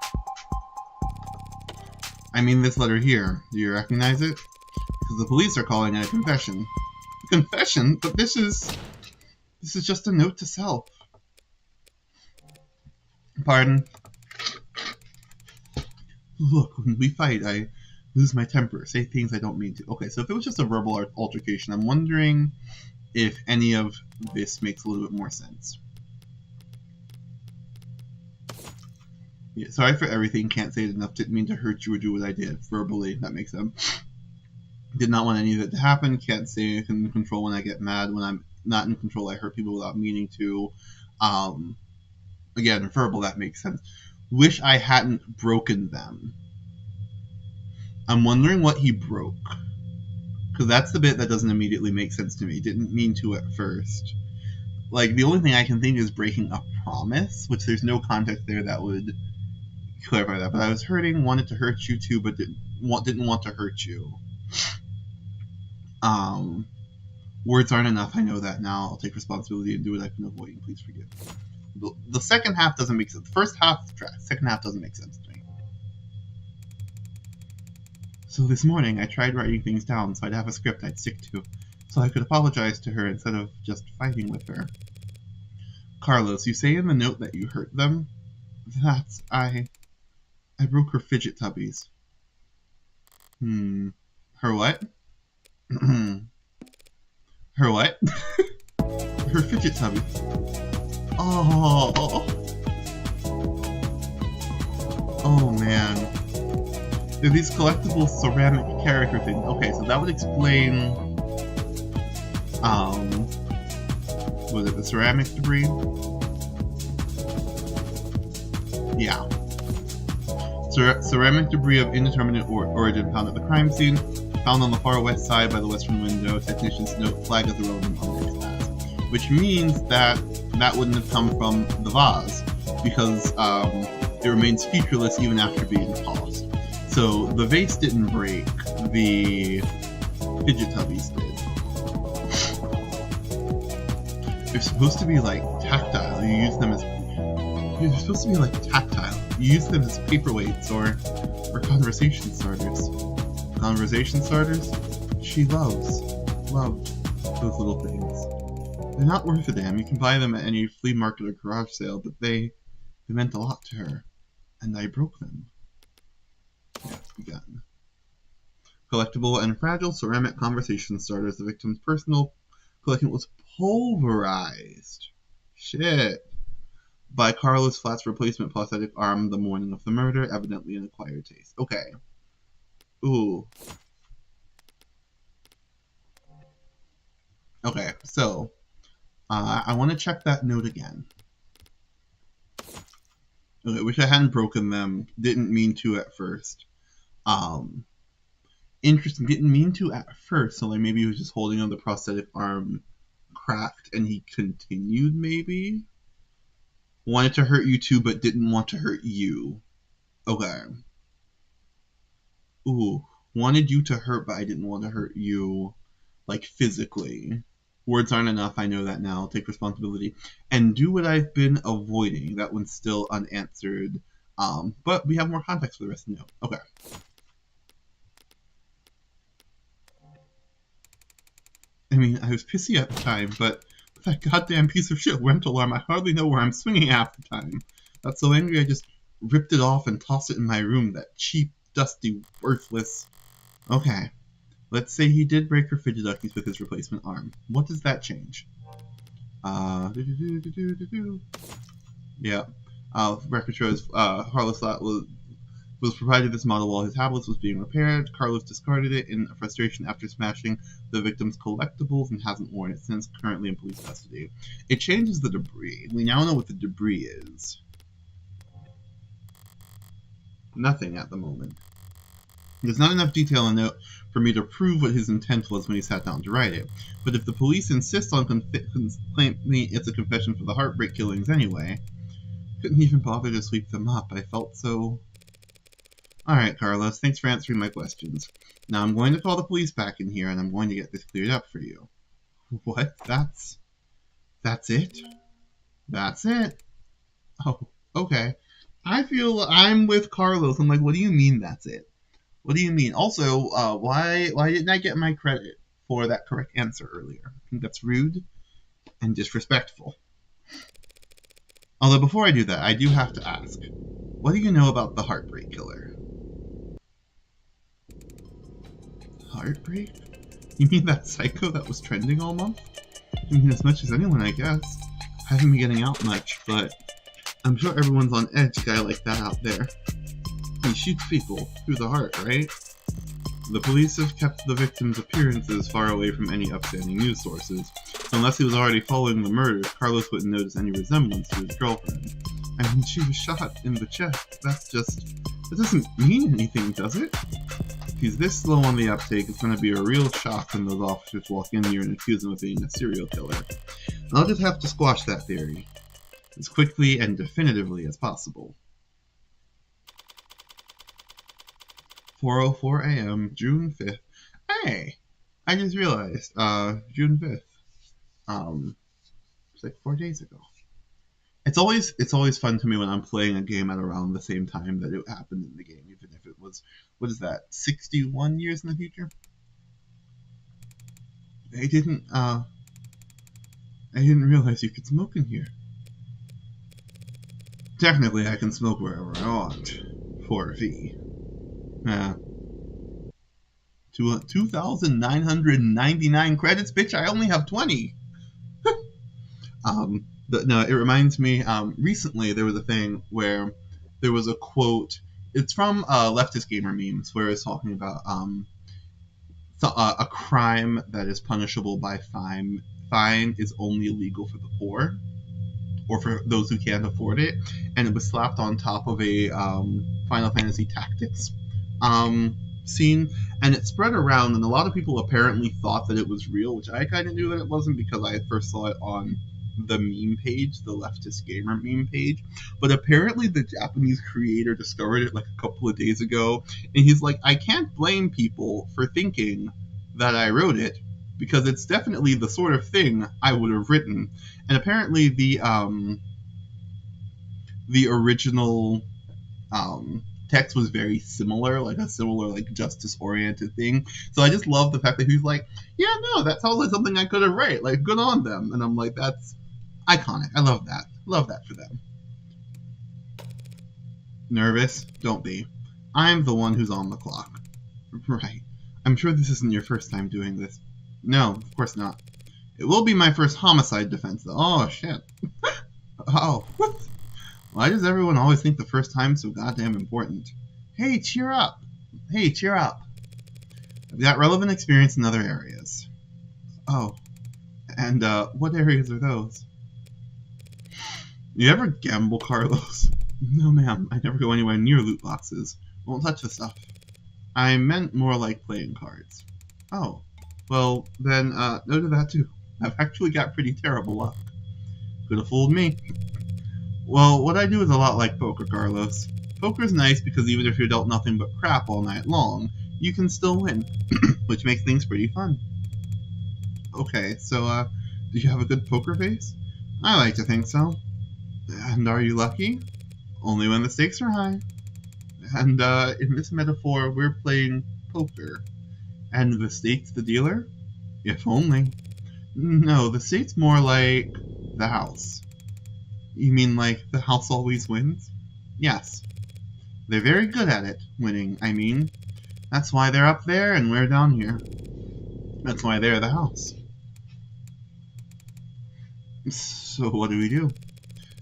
I mean this letter here. Do you recognize it? Because the police are calling it a confession. A confession? But this is just a note to self. Pardon? Look, when we fight, I lose my temper, say things I don't mean to. Okay, so if it was just a verbal altercation, I'm wondering if any of this makes a little bit more sense. Yeah, sorry for everything, can't say it enough, didn't mean to hurt you or do what I did. Verbally, that makes sense. Did not want any of it to happen, can't stay in control when I get mad. When I'm not in control, I hurt people without meaning to. Again, verbal, that makes sense. Wish I hadn't broken them. I'm wondering what he broke. Because that's the bit that doesn't immediately make sense to me. Didn't mean to at first. Like, the only thing I can think is breaking a promise, which there's no context there that would clarify that. But I was hurting, wanted to hurt you too, but didn't want to hurt you. Words aren't enough, I know that now. I'll take responsibility and do what I've been avoiding. Please forgive me. The second half doesn't make sense. The first half, second half doesn't make sense to me. So this morning, I tried writing things down so I'd have a script I'd stick to, so I could apologize to her instead of just fighting with her. Carlos, you say in the note that you hurt them? That's... I broke her fidget tubbies. Her what? Her what? Her fidget tubbies. Oh. Oh man. They're these collectible ceramic character things. Okay, so that would explain was it the ceramic debris? Yeah. Ceramic debris of indeterminate origin found at the crime scene, found on the far west side by the western window. Technicians note flag as a relevant object class. Which means that wouldn't have come from the vase, because it remains featureless even after being tossed. So the vase didn't break, the fidget tubbies did. They're supposed to be like tactile. You use them as... They're supposed to be like tactile. You use them as paperweights or conversation starters. Conversation starters? She loved those little things. They're not worth a damn. You can buy them at any flea market or garage sale, but they meant a lot to her. And I broke them. Yes, begun. Collectible and fragile ceramic conversation starters. The victim's personal collection was pulverized. Shit. Buy Carlos Flat's replacement prosthetic arm the morning of the murder, evidently an acquired taste. Okay. Ooh. Okay, so I want to check that note again. Okay, wish I hadn't broken them. Didn't mean to at first. Interesting. Didn't mean to at first. So like maybe he was just holding on the prosthetic arm cracked, and he continued. Maybe wanted to hurt you too, but didn't want to hurt you. Okay. Ooh, wanted you to hurt, but I didn't want to hurt you, like physically. Words aren't enough. I know that now. I'll take responsibility and do what I've been avoiding. That one's still unanswered. But we have more context for the rest of the note. Okay. I mean, I was pissy at the time, but with that goddamn piece of shit rental arm, I hardly know where I'm swinging half the time. Got so angry I just ripped it off and tossed it in my room. That cheap, dusty, worthless. Okay. Let's say he did break her fidget duckies with his replacement arm. What does that change? Yeah. Record shows Carlos Flat was provided this model while his habit was being repaired. Carlos discarded it in frustration after smashing the victim's collectibles and hasn't worn it since, currently in police custody. It changes the debris. We now know what the debris is. Nothing at the moment. There's not enough detail in the note for me to prove what his intent was when he sat down to write it. But if the police insist on claiming it's a confession for the heartbreak killings anyway, couldn't even bother to sweep them up. I felt so... Alright, Carlos, thanks for answering my questions. Now I'm going to call the police back in here and I'm going to get this cleared up for you. What? That's it? That's it? Oh, okay. I feel I'm with Carlos. I'm like, what do you mean that's it? What do you mean? Also, why didn't I get my credit for that correct answer earlier? I think that's rude and disrespectful. Although before I do that, I do have to ask, what do you know about the Heartbreak Killer? Heartbreak? You mean that psycho that was trending all month? I mean, as much as anyone, I guess. I haven't been getting out much, but I'm sure everyone's on edge, guy like that out there. He shoots people through the heart, right? The police have kept the victim's appearances far away from any upstanding news sources. Unless he was already following the murder, Carlos wouldn't notice any resemblance to his girlfriend. I mean, she was shot in the chest. That doesn't mean anything, does it? If he's this slow on the uptake, it's going to be a real shock when those officers walk in here and accuse him of being a serial killer. And I'll just have to squash that theory as quickly and definitively as possible. 4:04 a.m., June 5th. Hey! I just realized, June 5th. It's like 4 days ago. It's always fun to me when I'm playing a game at around the same time that it happened in the game, even if it was, what is that, 61 years in the future? I didn't realize you could smoke in here. Technically, I can smoke wherever I want. For a fee. 2,999 credits, bitch. I only have 20. But no, it reminds me. Recently, there was a thing where there was a quote. It's from leftist gamer memes, where it's talking about a crime that is punishable by fine. Fine is only illegal for the poor, or for those who can't afford it. And it was slapped on top of a Final Fantasy Tactics scene, and it spread around, and a lot of people apparently thought that it was real, which I kind of knew that it wasn't because I first saw it on the meme page, the leftist gamer meme page. But apparently the Japanese creator discovered it like a couple of days ago, and he's like, I can't blame people for thinking that I wrote it, because it's definitely the sort of thing I would have written. And apparently the original text was very similar, like a similar, like, justice-oriented thing. So I just love the fact that he's like, yeah, no, that sounds like something I could have written. Like, good on them. And I'm like, that's iconic. I love that. Love that for them. Nervous? Don't be. I'm the one who's on the clock. Right. I'm sure this isn't your first time doing this. No, of course not. It will be my first homicide defense, though. Oh, shit. Oh. Why does everyone always think the first time's so goddamn important? Hey, cheer up! Hey, cheer up! I've got relevant experience in other areas. Oh, and what areas are those? You ever gamble, Carlos? No, ma'am. I never go anywhere near loot boxes. Won't touch the stuff. I meant more like playing cards. Oh, well, then, no to that too. I've actually got pretty terrible luck. Could have fooled me. Well, what I do is a lot like poker, Carlos. Poker's nice because even if you're dealt nothing but crap all night long, you can still win, which makes things pretty fun. Okay, so, do you have a good poker face? I like to think so. And are you lucky? Only when the stakes are high. And, in this metaphor, we're playing poker. And the state's the dealer? If only. No, the state's more like the house. You mean like the house always wins? Yes. They're very good at it, winning, I mean. That's why they're up there and we're down here. That's why they're the house. So what do?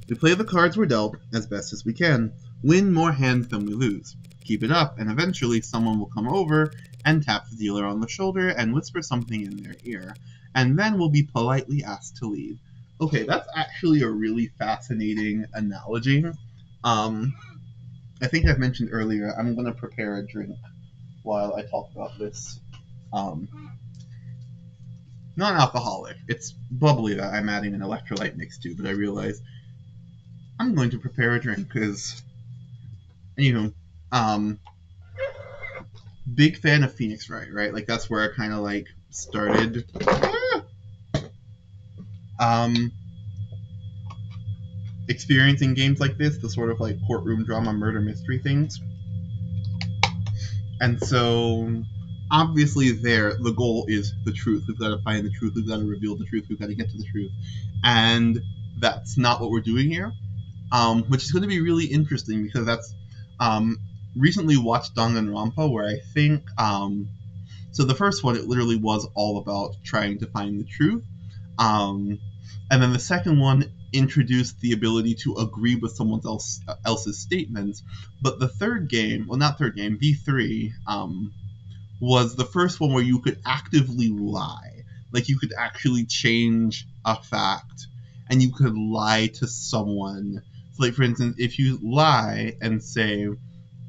We play the cards we're dealt as best as we can, win more hands than we lose. Keep it up, and eventually someone will come over and tap the dealer on the shoulder and whisper something in their ear, and then we'll be politely asked to leave. Okay, that's actually a really fascinating analogy. I think I've mentioned earlier, I'm going to prepare a drink while I talk about this. Non-alcoholic. It's bubbly that I'm adding an electrolyte mix to, but I realize I'm going to prepare a drink because, big fan of Phoenix Wright, right? Like, that's where I kind of, like, started. Experiencing games like this, the sort of, like, courtroom drama, murder mystery things. And so, obviously the goal is the truth. We've got to find the truth. We've got to reveal the truth. We've got to get to the truth. And that's not what we're doing here. Which is going to be really interesting because that's recently watched Danganronpa, where I think so the first one, it literally was all about trying to find the truth, and then the second one introduced the ability to agree with someone else's statements. But the third game, well, not third game, V3, was the first one where you could actively lie, like you could actually change a fact, and you could lie to someone. So, like, for instance, if you lie and say,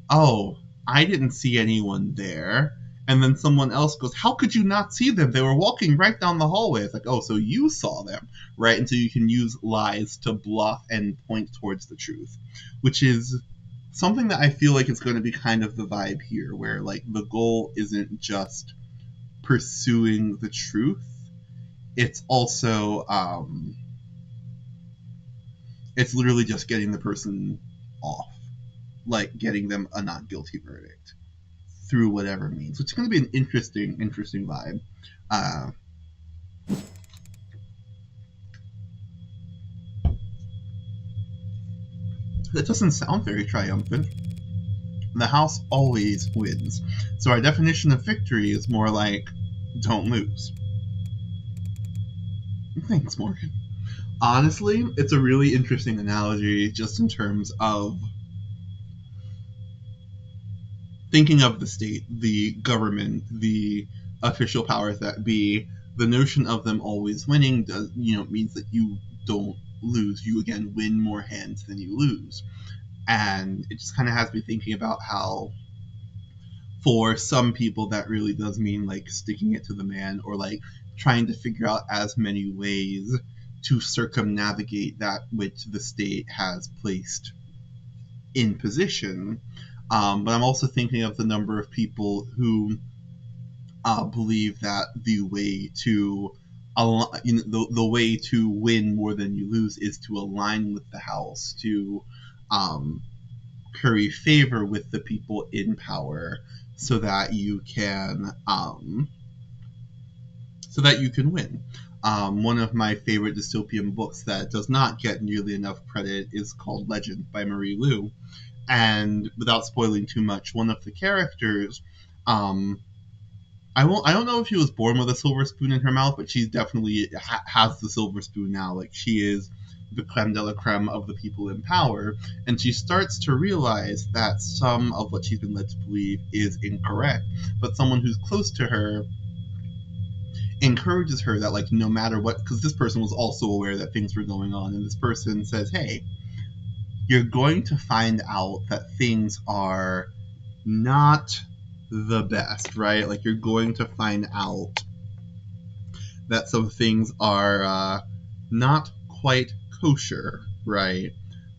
oh, I didn't see anyone there, and then someone else goes, how could you not see them? They were walking right down the hallway. It's like, oh, so you saw them, right? And so you can use lies to bluff and point towards the truth, which is something that I feel like is going to be kind of the vibe here, where, like, the goal isn't just pursuing the truth, it's also, it's literally just getting the person off, like getting them a not guilty verdict through whatever means, which is going to be an interesting vibe. That doesn't sound very triumphant. The house always wins. So our definition of victory is more like, don't lose. Thanks, Morgan. Honestly, it's a really interesting analogy just in terms of thinking of the state, the government, the official powers that be. The notion of them always winning does, means that you don't lose. You, again, win more hands than you lose. And it just kind of has me thinking about how for some people that really does mean, like, sticking it to the man, or, like, trying to figure out as many ways to circumnavigate that which the state has placed in position. But I'm also thinking of the number of people who believe that the way to the way to win more than you lose is to align with the house, to curry favor with the people in power, so that you can win. One of my favorite dystopian books that does not get nearly enough credit is called Legend by Marie Lu. And without spoiling too much, one of the characters, I don't know if she was born with a silver spoon in her mouth, but she definitely has the silver spoon now. Like, she is the creme de la creme of the people in power, and she starts to realize that some of what she's been led to believe is incorrect, but someone who's close to her encourages her that, like, no matter what, because this person was also aware that things were going on, and this person says, hey, you're going to find out that things are not the best, right? Like, you're going to find out that some things are not quite kosher, right,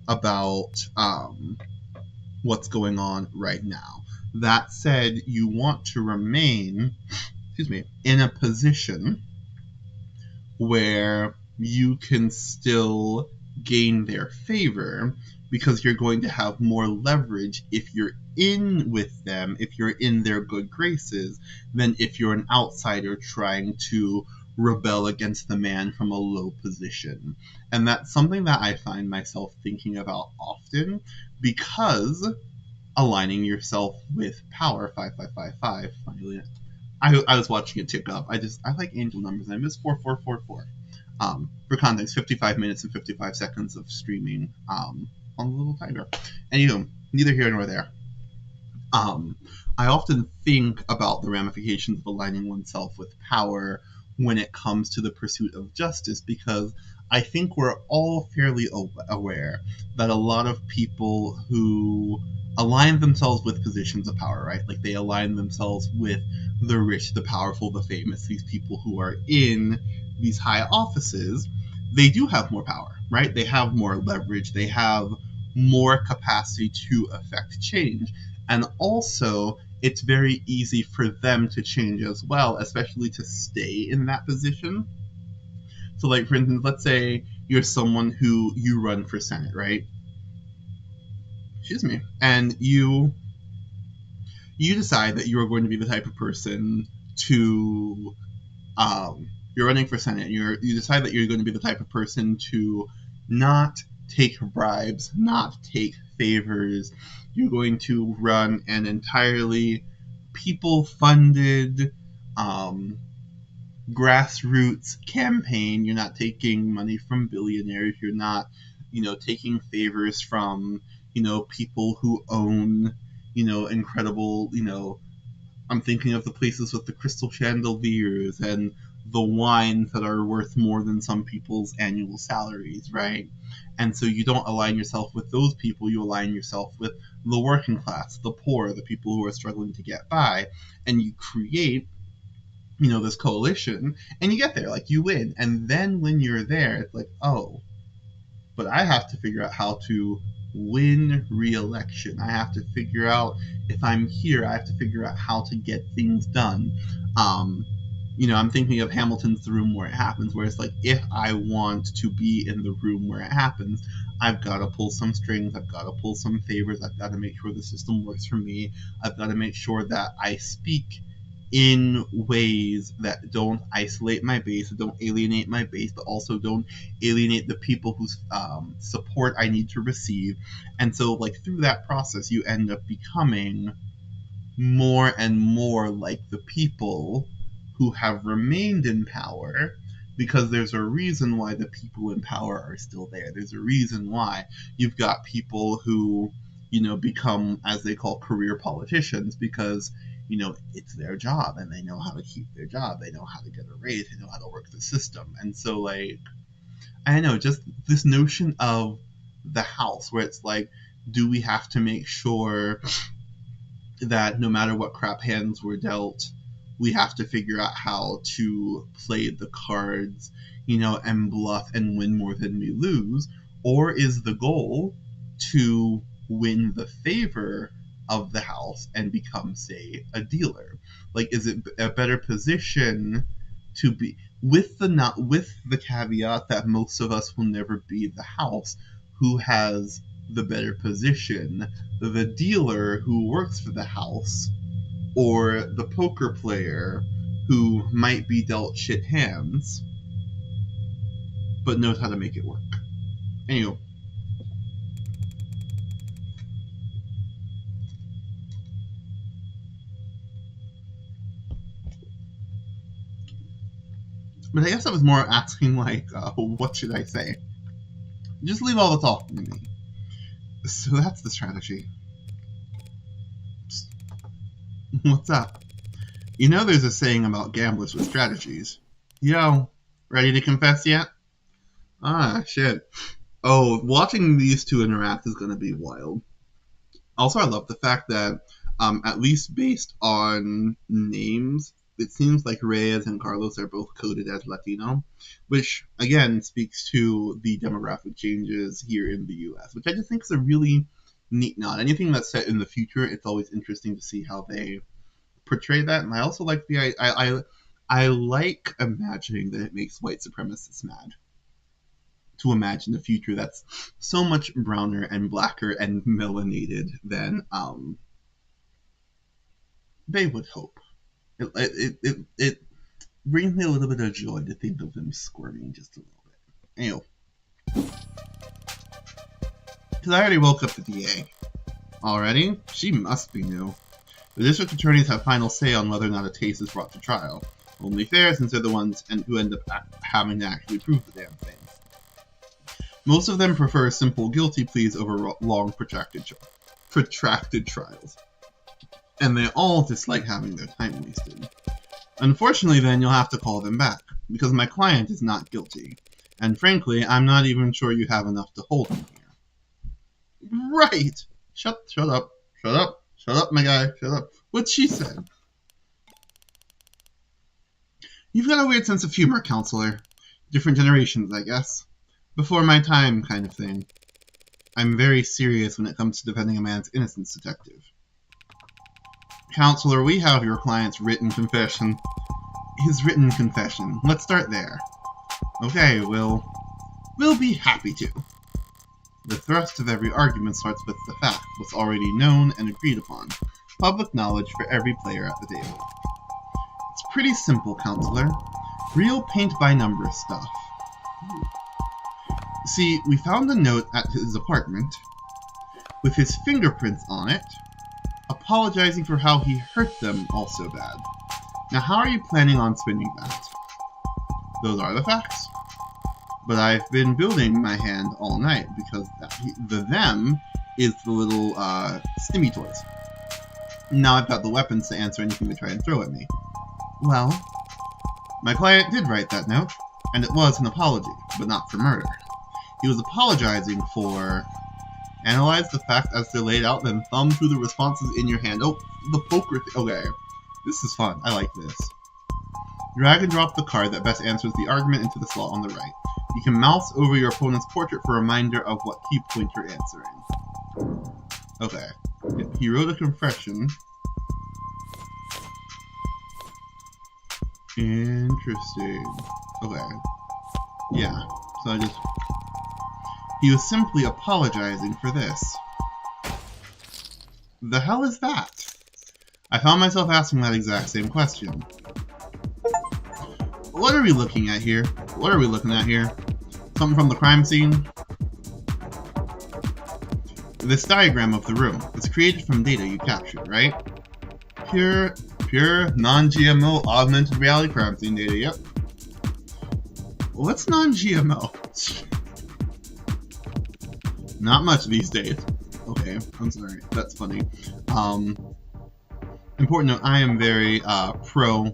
about what's going on right now. That said, you want to remain, in a position where you can still gain their favor, because you're going to have more leverage if you're in with them, if you're in their good graces, than if you're an outsider trying to rebel against the man from a low position. And that's something that I find myself thinking about often, because aligning yourself with power, 5555, finally. I was watching it tick up. I like angel numbers, and I miss 4444. For context, 55 minutes and 55 seconds of streaming on the little timer. Anywho, neither here nor there. I often think about the ramifications of aligning oneself with power when it comes to the pursuit of justice, because I think we're all fairly aware that a lot of people who align themselves with positions of power, right? Like, they align themselves with the rich, the powerful, the famous, these people who are in these high offices, they do have more power, right? They have more leverage, they have more capacity to affect change. And also, it's very easy for them to change as well, especially to stay in that position. So, like, for instance, let's say you're someone who you run for Senate, right? And you decide that you are going to be the type of person to you're running for Senate. You decide that you're going to be the type of person to not take bribes, not take favors. You're going to run an entirely people-funded grassroots campaign. You're not taking money from billionaires. You're not, taking favors from, people who own, incredible, I'm thinking of the places with the crystal chandeliers and the wines that are worth more than some people's annual salaries, right? And so you don't align yourself with those people, you align yourself with the working class, the poor, the people who are struggling to get by, and you create, this coalition, and you get there, like, you win. And then when you're there, it's like, oh, but I have to figure out how to win re-election. I have to figure out, if I'm here, I have to figure out how to get things done. I'm thinking of Hamilton's The Room Where It Happens, where it's like, if I want to be in the room where it happens, I've got to pull some strings, I've got to pull some favors, I've got to make sure the system works for me, I've got to make sure that I speak in ways that don't isolate my base, that don't alienate my base, but also don't alienate the people whose support I need to receive. And so, like, through that process, you end up becoming more and more like the people who have remained in power, because there's a reason why the people in power are still there. There's a reason why you've got people who, become, as they call, career politicians, because it's their job, and they know how to keep their job, they know how to get a raise, they know how to work the system. And so, like, I don't know, just this notion of the house, where it's like, do we have to make sure that no matter what crap hands we're dealt, we have to figure out how to play the cards, and bluff and win more than we lose? Or is the goal to win the favor of the house and become, say, a dealer? Like, is it a better position to be, with the caveat that most of us will never be the house, who has the better position, the dealer who works for the house, or the poker player who might be dealt shit hands but knows how to make it work? Anyway, but I guess I was more asking, like, what should I say? Just leave all the talking to me. So that's the strategy. What's up? You know there's a saying about gamblers with strategies. Yo, ready to confess yet? Ah, shit. Oh, watching these two interact is gonna be wild. Also, I love the fact that, at least based on names, it seems like Reyes and Carlos are both coded as Latino, which, again, speaks to the demographic changes here in the US, which I just think is a really neat nod. Anything that's set in the future, it's always interesting to see how they portray that, and I also like I like imagining that it makes white supremacists mad. To imagine a future that's so much browner and blacker and melanated than they would hope. It brings me a little bit of joy to think of them squirming just a little bit. Anyway, because I already woke up the DA. Already? She must be new. The district attorneys have final say on whether or not a case is brought to trial. Only fair, since they're the ones who end up having to actually prove the damn thing. Most of them prefer simple guilty pleas over long, protracted trials. And they all dislike having their time wasted. Unfortunately, then, you'll have to call them back, because my client is not guilty. And frankly, I'm not even sure you have enough to hold him here. Right! Shut up, my guy, shut up. What's she said? You've got a weird sense of humor, counselor. Different generations, I guess. Before my time, kind of thing. I'm very serious when it comes to defending a man's innocence, detective. Counselor, we have your client's written confession. His written confession. Let's start there. Okay, we'll be happy to. The thrust of every argument starts with the fact, what's already known and agreed upon. Public knowledge for every player at the table. It's pretty simple, counselor. Real paint-by-number stuff. See, we found a note at his apartment, with his fingerprints on it, apologizing for how he hurt them all so bad. Now how are you planning on spinning that? Those are the facts. But I've been building my hand all night, because the them is the little, stimmy toys. Now I've got the weapons to answer anything they try and throw at me. Well, my client did write that note, and it was an apology, but not for murder. He was apologizing for... Analyze the facts as they're laid out, then thumb through the responses in your hand. Oh, the poker thing. Okay. This is fun. I like this. Drag and drop the card that best answers the argument into the slot on the right. You can mouse over your opponent's portrait for a reminder of what key point you're answering. Okay. He wrote a confession. Interesting. Okay. Yeah. So he was simply apologizing for this. The hell is that? I found myself asking that exact same question. What are we looking at here? Something from the crime scene? This diagram of the room is created from data you captured, right? Pure, non-GMO augmented reality crime scene data, yep. What's non-GMO? Not much these days. Okay, I'm sorry. That's funny. Important note, I am very pro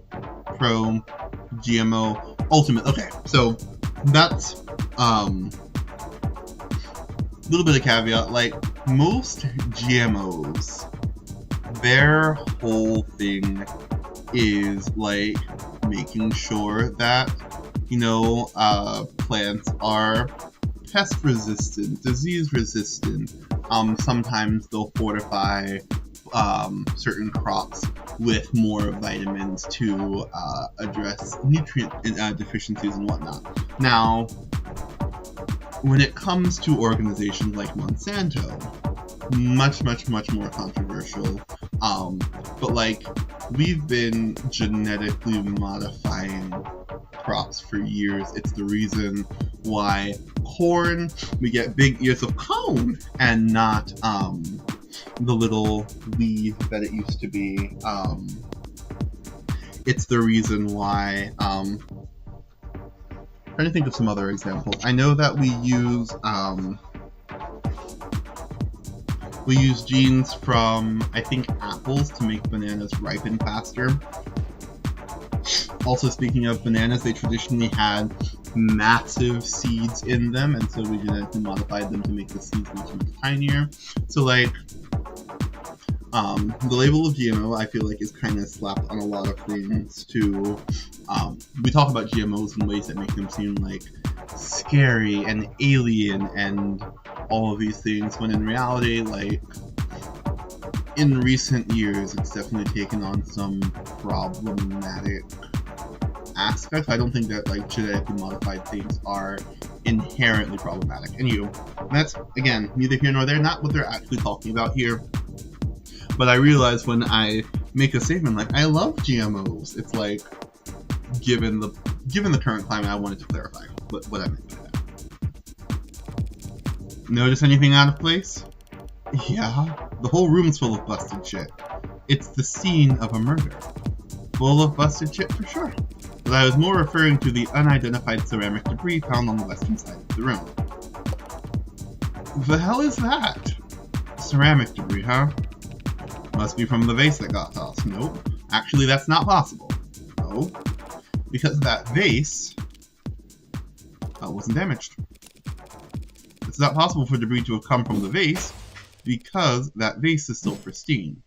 GMO ultimate. Okay, so that's little bit of caveat, like most GMOs, their whole thing is like making sure that, you know, plants are pest resistant, disease resistant. Sometimes they'll fortify certain crops with more vitamins to address nutrient deficiencies and whatnot. Now, when it comes to organizations like Monsanto, much more controversial. But like, we've been genetically modifying crops for years. It's the reason why corn, we get big ears of cone and not the little leaf that it used to be. It's the reason why trying to think of some other examples. I know that we use genes from, I think, apples to make bananas ripen faster. Also, speaking of bananas, they traditionally had massive seeds in them, and so we genetically modified them to make the seeds much tinier. So, like, the label of GMO, I feel like, is kind of slapped on a lot of things to, we talk about GMOs in ways that make them seem like scary and alien and all of these things, when in reality, like, in recent years, it's definitely taken on some problematic aspects. I don't think that, like, genetically modified things are inherently problematic. And that's, again, neither here nor there, not what they're actually talking about here. But I realize when I make a statement like, I love GMOs, it's like, given the current climate, I wanted to clarify what I meant by that. Notice anything out of place? Yeah, the whole room's full of busted shit. It's the scene of a murder. Full of busted shit for sure. But I was more referring to the unidentified ceramic debris found on the western side of the room. The hell is that? Ceramic debris, huh? Must be from the vase that got tossed. Nope. Actually, that's not possible. No. Because that vase wasn't damaged. It's not possible for debris to have come from the vase because that vase is still pristine.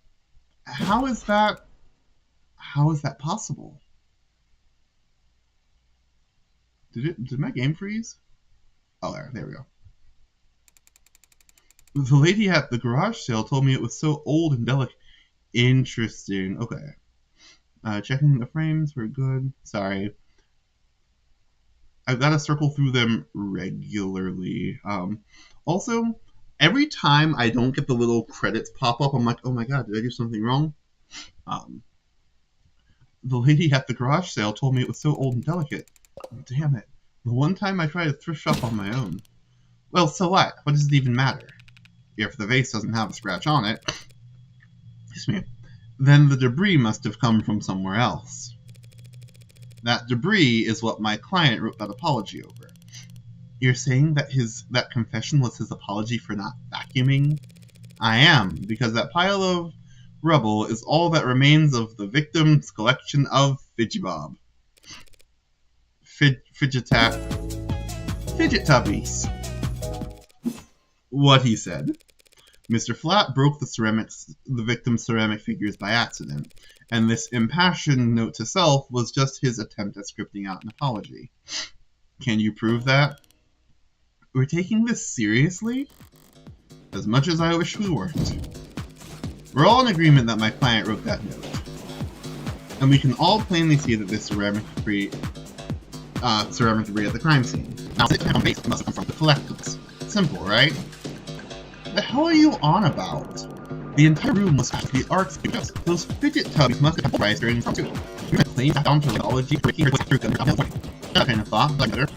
How is that possible? Did my game freeze? Oh, there we go. The lady at the garage sale told me it was so old and delicate. Interesting. Okay. Checking the frames. We're good. Sorry. I've got to circle through them regularly. Also, every time I don't get the little credits pop up, I'm like, oh my god, did I do something wrong? The lady at the garage sale told me it was so old and delicate. Damn it. The one time I tried to thrift shop on my own. Well, so what? What does it even matter? If the vase doesn't have a scratch on it, excuse me, then the debris must have come from somewhere else. That debris is what my client wrote that apology over. You're saying that that confession was his apology for not vacuuming? I am, because that pile of rubble is all that remains of the victim's collection of Fidget tubbies. What he said. Mr. Flat broke the victim's ceramic figures by accident, and this impassioned note to self was just his attempt at scripting out an apology. Can you prove that? We're taking this seriously? As much as I wish we weren't. We're all in agreement that my client wrote that note. And we can all plainly see that this ceramic debris at the crime scene. Now, it must come from the collectibles. Simple, right? The hell are you on about? The entire room was packed with the art studios. Those fidget tubbies must have been during some too. You're gonna claim that down to mythology, that kind of thought, like better.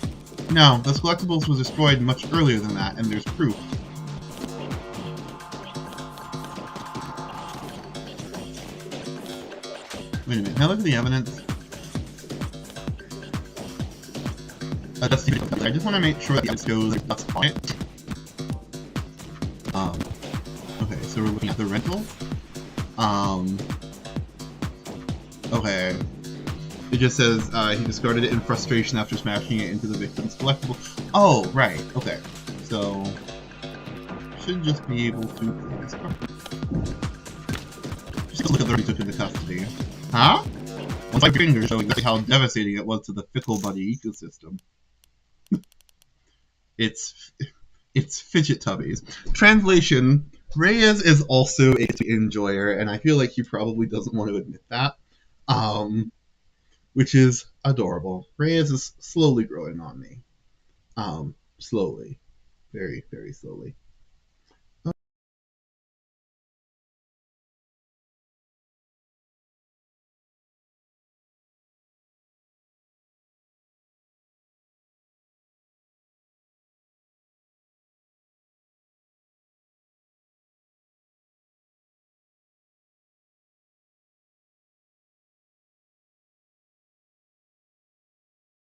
No, those collectibles was destroyed much earlier than that, and there's proof. Wait a minute, can I look at the evidence? I just want to make sure that the evidence goes that's quiet. Okay, so we're looking at the rental. Okay. It just says he discarded it in frustration after smashing it into the victim's collectible. Oh, right. Okay. So should just be able to play this card. Just look at the he took into custody. Huh? Once my fingers show exactly how devastating it was to the fickle buddy ecosystem. It's fidget tubbies. Translation: Reyes is also a enjoyer, and I feel like he probably doesn't want to admit that. Which is adorable. Reyes is slowly growing on me. Slowly. Very, very slowly.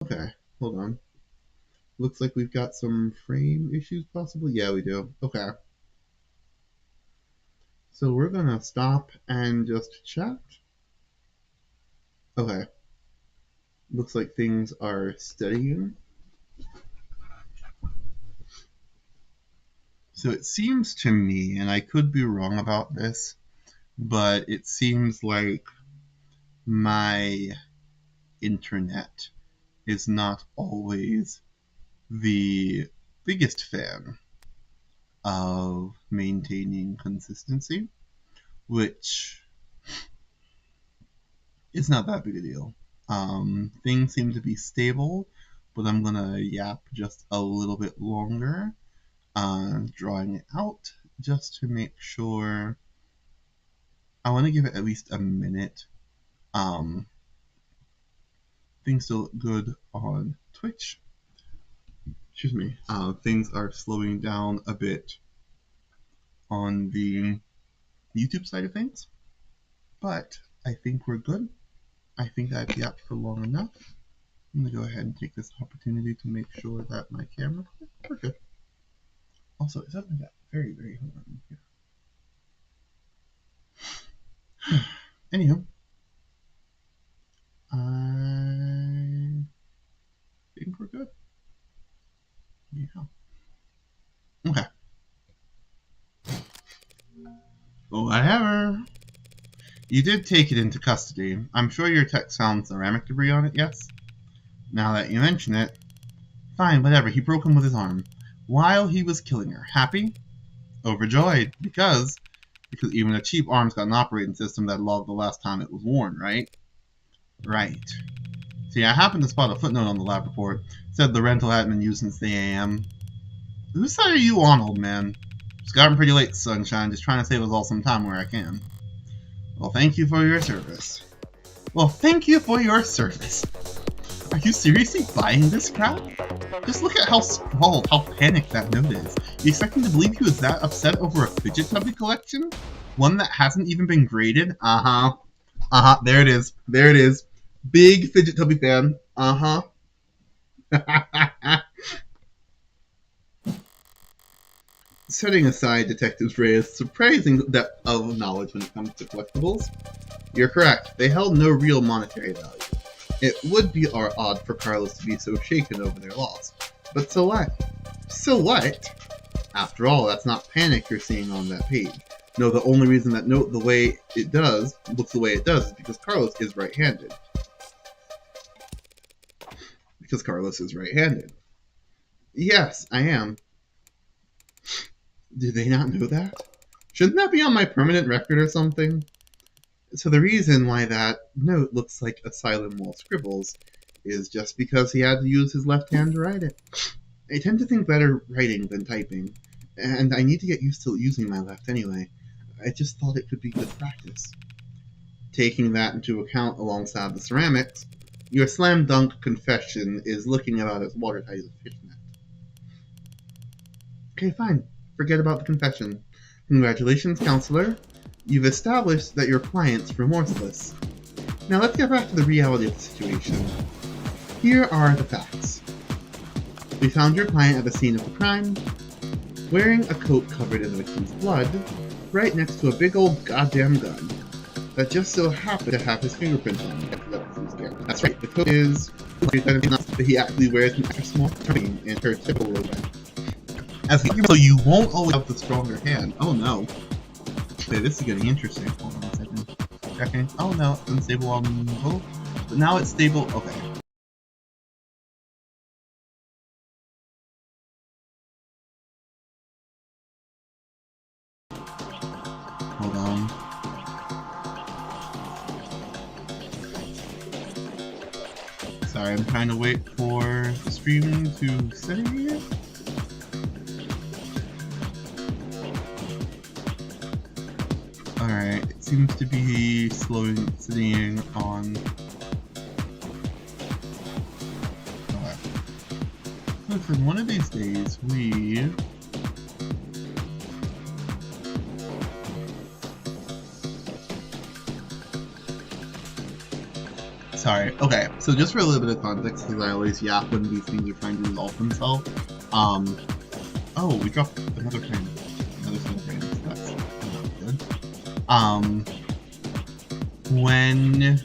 Okay, hold on. Looks like we've got some frame issues possibly. Yeah, we do. Okay. So we're gonna stop and just chat. Okay. Looks like things are steadying. So it seems to me, and I could be wrong about this, but it seems like my internet is not always the biggest fan of maintaining consistency, which is not that big a deal. Things seem to be stable, but I'm gonna yap just a little bit longer, drawing it out just to make sure. I want to give it at least a minute. Things still look good on Twitch. Excuse me. Things are slowing down a bit on the YouTube side of things, but I think we're good. I think I've yapped for long enough. I'm going to go ahead and take this opportunity to make sure that my camera... We're good. Also, it doesn't get very, very warm here. Anywho, I think we're good. Yeah. Okay. Whatever. You did take it into custody. I'm sure your text found ceramic debris on it, yes? Now that you mention it, fine, whatever. He broke him with his arm while he was killing her. Happy? Overjoyed. Because even a cheap arm's got an operating system that logged the last time it was worn, right? Right. See, I happened to spot a footnote on the lab report. It said the rental hadn't been used since the AM. Whose side are you on, old man? Just got him pretty late, sunshine. Just trying to save us all some time where I can. Well, thank you for your service. Are you seriously buying this crap? Just look at how scrawled, how panicked that note is. You expect me to believe he was that upset over a fidget tubby collection? One that hasn't even been graded? There it is. Big fidget tubby fan. Setting aside Detective Reyes' surprising depth of knowledge when it comes to collectibles, you're correct. They held no real monetary value. It would be odd for Carlos to be so shaken over their loss. But so what? After all, that's not panic you're seeing on that page. No, the only reason that note looks the way it does is because Carlos is right-handed. Yes, I am. Did they not know that? Shouldn't that be on my permanent record or something? So the reason why that note looks like Asylum Wall scribbles is just because he had to use his left hand to write it. I tend to think better writing than typing, and I need to get used to using my left anyway. I just thought it could be good practice. Taking that into account alongside the ceramics, your slam dunk confession is looking about as watertight as a fishnet. Okay, fine. Forget about the confession. Congratulations, counselor. You've established that your client's remorseless. Now let's get back to the reality of the situation. Here are the facts. We found your client at the scene of the crime, wearing a coat covered in the victim's blood, right next to a big old goddamn gun that just so happened to have his fingerprint on it. That's right, the coat is... but he actually wears an extra small turning in her typical robot. So you won't always have the stronger hand. Oh no. Okay, this is getting interesting. Hold on a second. Checking. Oh no, it's unstable on both. But now it's stable. Okay. Hold on. Sorry, I'm trying to wait for the stream to steady here. Alright, it seems to be sitting on... Okay. Listen, one of these days, we... Sorry. Okay, so just for a little bit of context, because I always yap when these things are trying to resolve themselves. Oh, we dropped another frame. Another set of frames. That's not good. When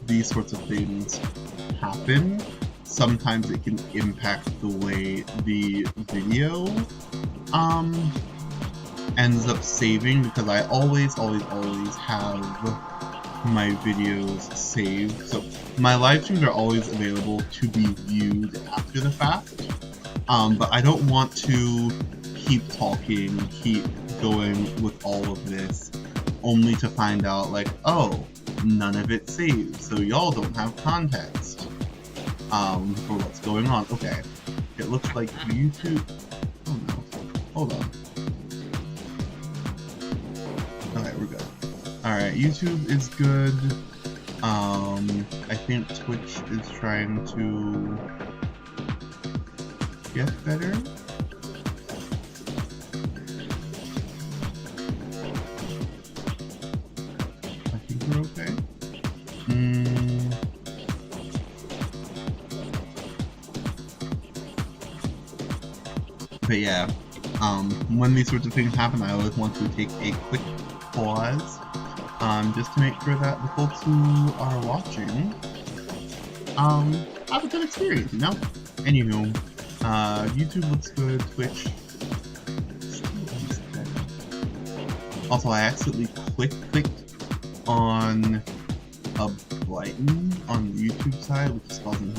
these sorts of things happen, sometimes it can impact the way the video ends up saving, because I always have my videos saved. So my live streams are always available to be viewed after the fact, but I don't want to keep talking, keep going with all of this, only to find out like, oh, none of it saves, so y'all don't have context for what's going on. Okay, it looks like YouTube. Oh no, hold on. Okay, we're good. Alright, YouTube is good. I think Twitch is trying to get better. I think we're okay. But yeah, when these sorts of things happen, I always want to take a quick pause, just to make sure that the folks who are watching, have a good experience, you know? Anywho, YouTube looks good, Twitch still looks better. Also, I accidentally clicked on a button on the YouTube side, which is causing me.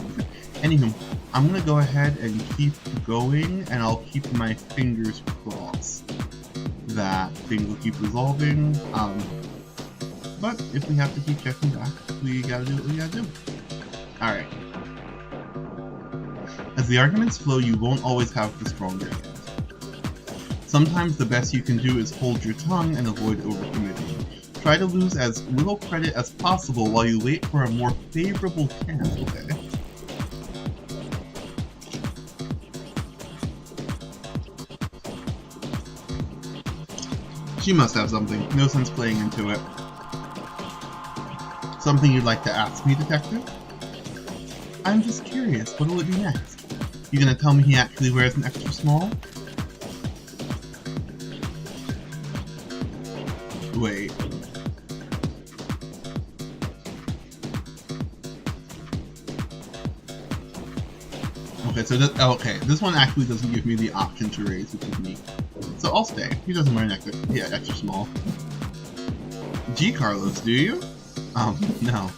Anywho, I'm gonna go ahead and keep going, and I'll keep my fingers crossed that things will keep resolving. But if we have to keep checking back, we gotta do what we gotta do. Alright. As the arguments flow, you won't always have the stronger hand. Sometimes the best you can do is hold your tongue and avoid overcommitting. Try to lose as little credit as possible while you wait for a more favorable chance. Okay. She must have something. No sense playing into it. Something you'd like to ask me, Detective? I'm just curious. What will it be next? You gonna tell me he actually wears an extra small? Wait. Okay, so this one actually doesn't give me the option to raise, which is neat. So I'll stay. He doesn't wear an extra small. Gee, Carlos, do you? No.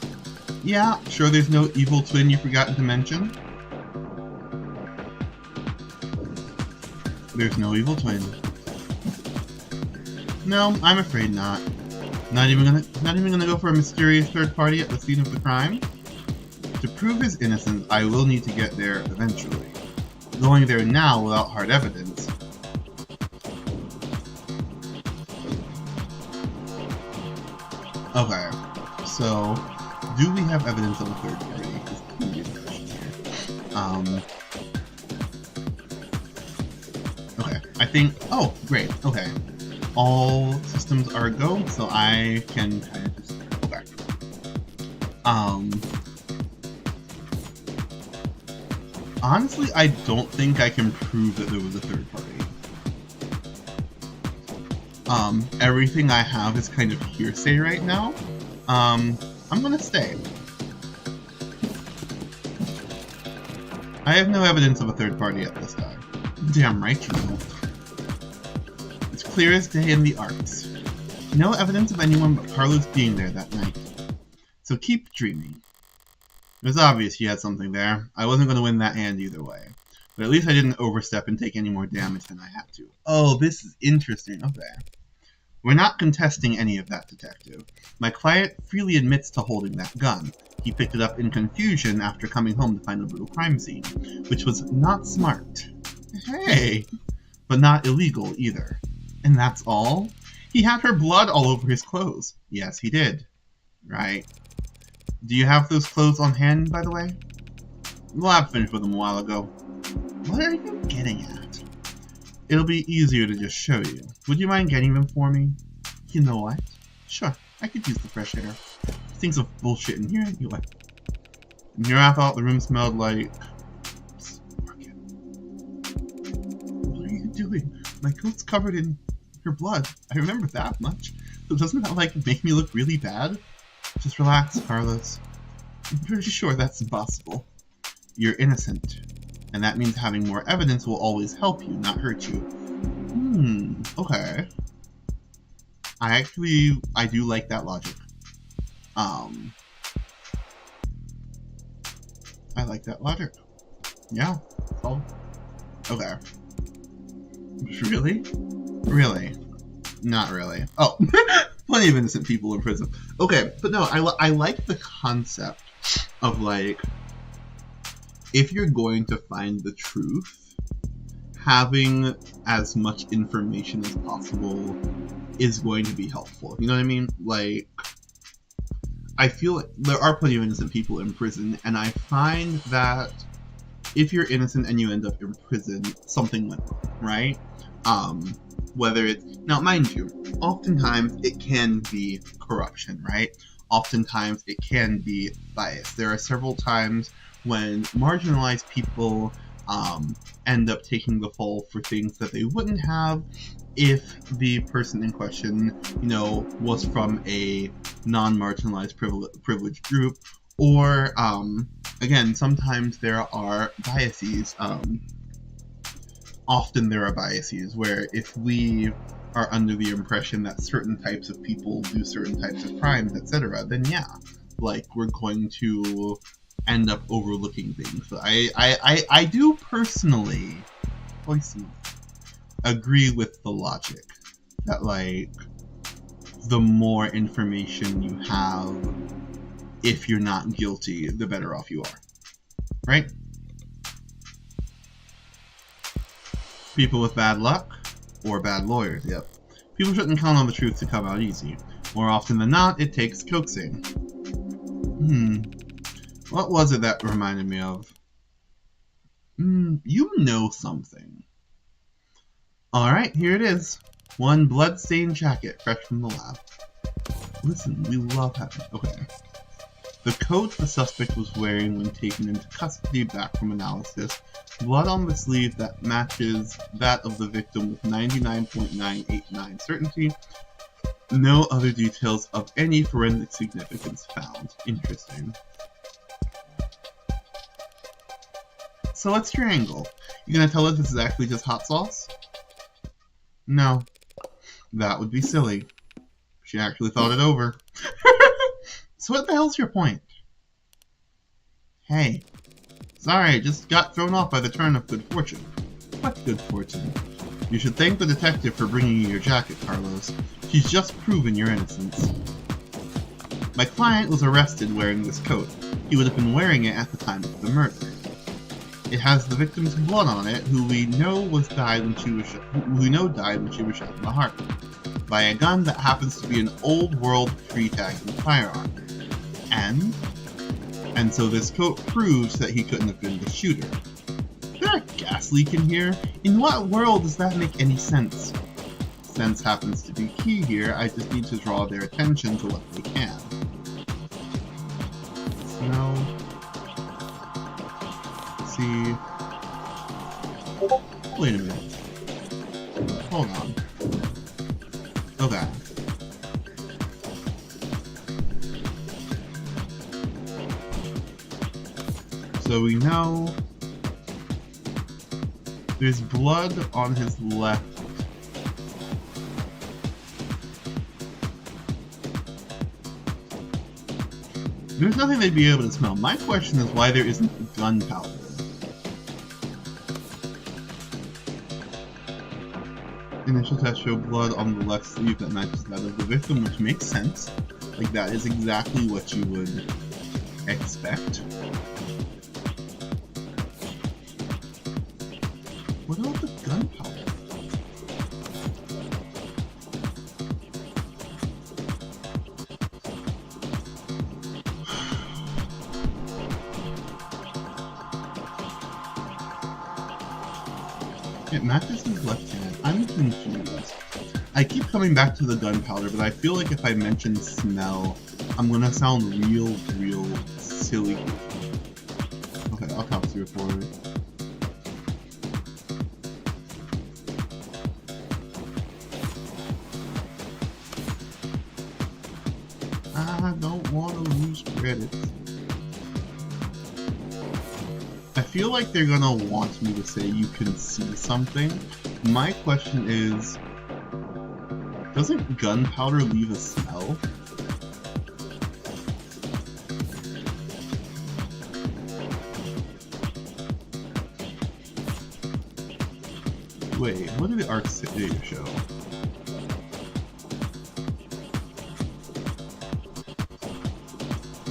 Yeah, sure there's no evil twin you forgot to mention? There's no evil twin. No, I'm afraid not. Not even gonna go for a mysterious third party at the scene of the crime? To prove his innocence, I will need to get there eventually. Going there now without hard evidence. Okay, so do we have evidence of a third party? Is the question here. Okay, I think. Oh, great. Okay, all systems are go, so I can kind of just okay. Honestly, I don't think I can prove that there was a third party. Everything I have is kind of hearsay right now. I'm gonna stay. I have no evidence of a third party at this time. Damn right you don't. It's clear as day in the arcs. No evidence of anyone but Carlos being there that night. So keep dreaming. It was obvious he had something there. I wasn't going to win that hand either way. But at least I didn't overstep and take any more damage than I had to. Oh, this is interesting. Okay. We're not contesting any of that, Detective. My client freely admits to holding that gun. He picked it up in confusion after coming home to find a brutal crime scene, which was not smart. Hey! But not illegal either. And that's all? He had her blood all over his clothes. Yes, he did. Right. Do you have those clothes on hand, by the way? The lab finished with them a while ago. What are you getting at? It'll be easier to just show you. Would you mind getting them for me? You know what? Sure, I could use the fresh air. Things of bullshit in here anyway. And here I thought the room smelled like... What are you doing? My coat's covered in your blood. I remember that much. So doesn't that, like, make me look really bad? Just relax, Carlos. I'm pretty sure that's impossible. You're innocent. And that means having more evidence will always help you, not hurt you. Okay. I do like that logic. I like that logic. Yeah. Oh. Okay. Really? Really? Not really. Oh. Plenty of innocent people in prison. Okay, but no, I like the concept of, like, if you're going to find the truth, having as much information as possible is going to be helpful. You know what I mean? Like, I feel like there are plenty of innocent people in prison, and I find that if you're innocent and you end up in prison, something went wrong, right? Whether it's... Now, mind you, oftentimes it can be corruption, right? Oftentimes it can be bias. There are several times when marginalized people end up taking the fall for things that they wouldn't have if the person in question, you know, was from a non-marginalized privileged group, or, again, sometimes there are biases. Often there are biases where if we are under the impression that certain types of people do certain types of crimes, etc., then yeah, like, we're going to end up overlooking things. But I do personally agree with the logic that, like, the more information you have, if you're not guilty, the better off you are. Right? People with bad luck, or bad lawyers, yep. People shouldn't count on the truth to come out easy. More often than not, it takes coaxing. What was it that reminded me of? You know something. Alright, here it is. One blood-stained jacket, fresh from the lab. Listen, we love having... Okay. The coat the suspect was wearing when taken into custody back from analysis. Blood on the sleeve that matches that of the victim with 99.989 certainty. No other details of any forensic significance found. Interesting. So what's your angle? You gonna tell us this is actually just hot sauce? No. That would be silly. She actually thought it over. So what the hell's your point? Hey. Sorry, just got thrown off by the turn of good fortune. What good fortune? You should thank the detective for bringing you your jacket, Carlos. She's just proven your innocence. My client was arrested wearing this coat. He would have been wearing it at the time of the murder. It has the victim's blood on it, who we know died when she was shot in the heart by a gun that happens to be an old world pre-tagging firearm. And so this coat proves that he couldn't have been the shooter. Is there a gas leak in here? In what world does that make any sense? Sense happens to be key here. I just need to draw their attention to what they can. Smell. See. Wait a minute. Hold on. Okay. So we know there's blood on his left. There's nothing they'd be able to smell. My question is why there isn't gunpowder. Initial tests show blood on the left sleeve that matches that of the victim, which makes sense. Like, that is exactly what you would expect. What about the gunpowder? It matches his left hand. I'm confused. I keep coming back to the gunpowder, but I feel like if I mention smell, I'm gonna sound real silly. I'll talk to you for it. I don't want to lose credits. I feel like they're gonna want me to say you can see something. My question is, doesn't gunpowder leave a smell? Wait, what did the arysn0w show?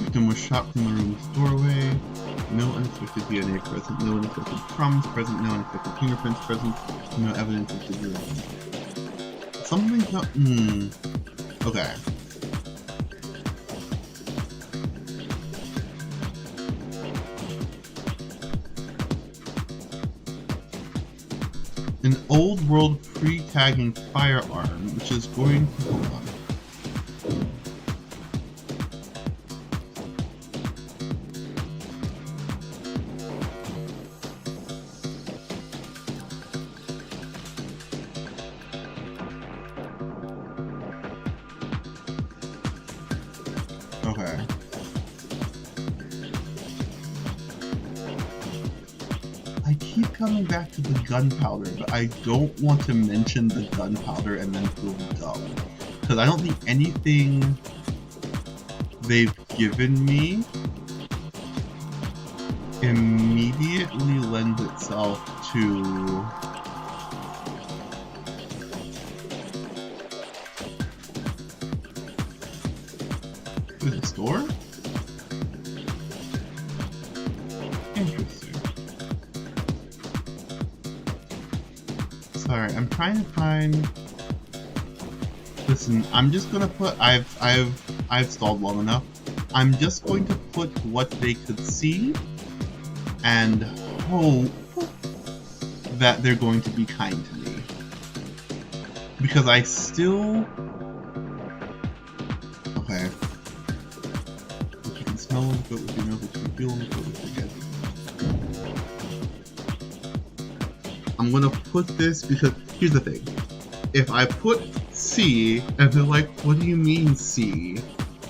Victim was shot from the room's doorway. No unexpected DNA present. No unexpected crumbs present. No unexpected fingerprints present. No evidence of the room. Something's not. Okay. An old world pre-tagging firearm, which is going to hold on. Okay. I keep coming back to the gunpowder, but I don't want to mention the gunpowder and then feel dumb. Because I don't think anything they've given me immediately lends itself to the store? Interesting. Sorry, I'm trying to find. Listen, I'm just gonna put. I've stalled long enough. I'm just going to put what they could see, and hope that they're going to be kind to me. Because I still. Okay. What you can smell on the goat, what you know, what you can feel on the goat, what you get. I'm gonna put this because here's the thing. If I put C and they're like, what do you mean C?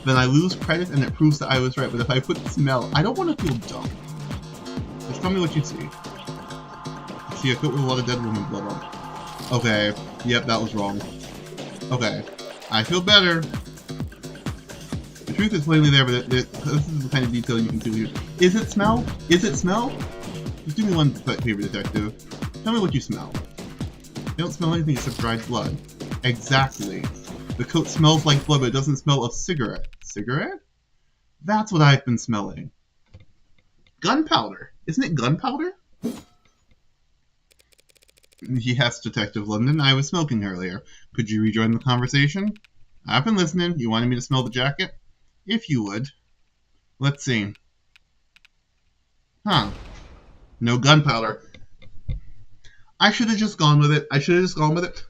Then I lose credit and it proves that I was right. But if I put smell, I don't want to feel dumb. Just tell me what you see. I see a coat with a lot of dead woman blood on it. Okay. Yep, that was wrong. Okay. I feel better. The truth is plainly there, but this is the kind of detail you can do here. Is it smell? Is it smell? Just do me one favor, detective. Tell me what you smell. You don't smell anything except dried blood. Exactly. The coat smells like blood, but it doesn't smell of cigarette. Cigarette? That's what I've been smelling. Gunpowder. Isn't it gunpowder? Yes, Detective London. I was smoking earlier. Could you rejoin the conversation? I've been listening. You wanted me to smell the jacket? If you would. Let's see. Huh. No gunpowder. I should have just gone with it.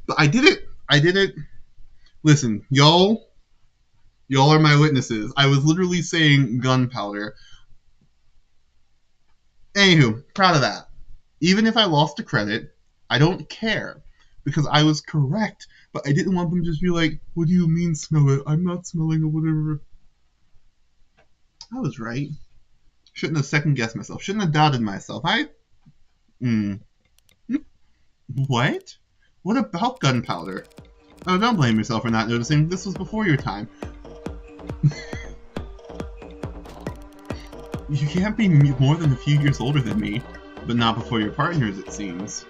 But I did it. Listen, y'all are my witnesses. I was literally saying gunpowder. Anywho, proud of that. Even if I lost a credit, I don't care. Because I was correct. But I didn't want them to just be like, what do you mean smell it? I'm not smelling or whatever. I was right. Shouldn't have second-guessed myself. Shouldn't have doubted myself. What? What about gunpowder? Oh, don't blame yourself for not noticing. This was before your time. You can't be more than a few years older than me, but not before your partners, it seems.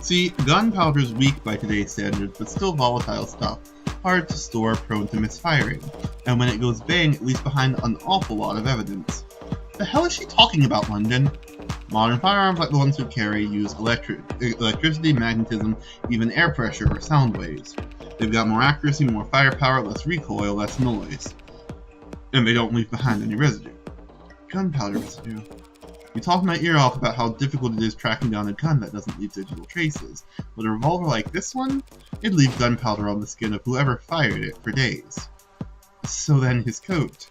See, gunpowder's weak by today's standards, but still volatile stuff. Hard to store, prone to misfiring. And when it goes bang, it leaves behind an awful lot of evidence. The hell is she talking about, London? Modern firearms like the ones we carry use electricity, magnetism, even air pressure or sound waves. They've got more accuracy, more firepower, less recoil, less noise. And they don't leave behind any residue. Gunpowder residue. You talk my ear off about how difficult it is tracking down a gun that doesn't leave digital traces, but a revolver like this one, it'd leave gunpowder on the skin of whoever fired it for days. So then his coat.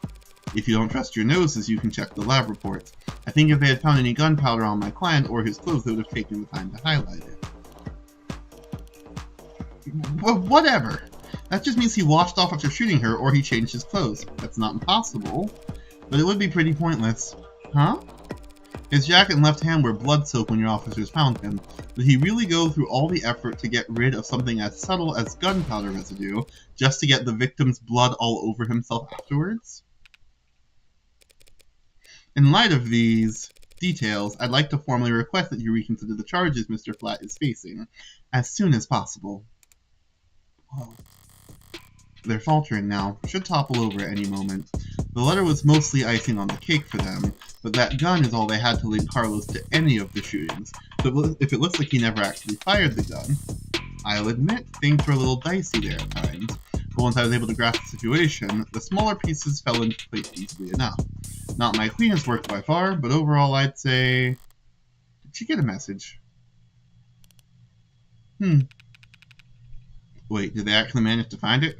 If you don't trust your noses, you can check the lab reports. I think if they had found any gunpowder on my client or his clothes, they would have taken the time to highlight it. Well, whatever. That just means he washed off after shooting her, or he changed his clothes. That's not impossible, but it would be pretty pointless. Huh? His jacket and left hand were blood-soaked when your officers found him. Did he really go through all the effort to get rid of something as subtle as gunpowder residue, just to get the victim's blood all over himself afterwards? In light of these details, I'd like to formally request that you reconsider the charges Mr. Flat is facing, as soon as possible. Whoa. They're faltering now. Should topple over at any moment. The letter was mostly icing on the cake for them, but that gun is all they had to link Carlos to any of the shootings. So if it looks like he never actually fired the gun, I'll admit things were a little dicey there at times. But once I was able to grasp the situation, the smaller pieces fell into place easily enough. Not my cleanest work by far, but overall I'd say... Did she get a message? Wait, did they actually manage to find it?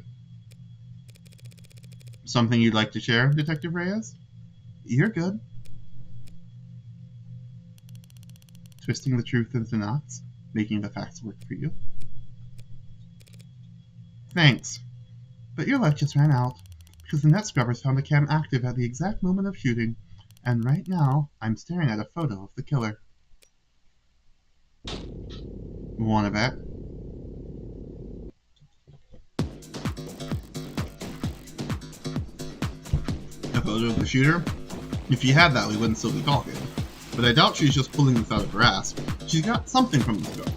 Something you'd like to share, Detective Reyes? You're good. Twisting the truth into knots, making the facts work for you. Thanks. But your luck just ran out, because the net scrubbers found the cam active at the exact moment of shooting, and right now, I'm staring at a photo of the killer. Wanna bet? A photo of the shooter? If she had that, we wouldn't still be talking. But I doubt she's just pulling this out of her ass. She's got something from the scrubbers.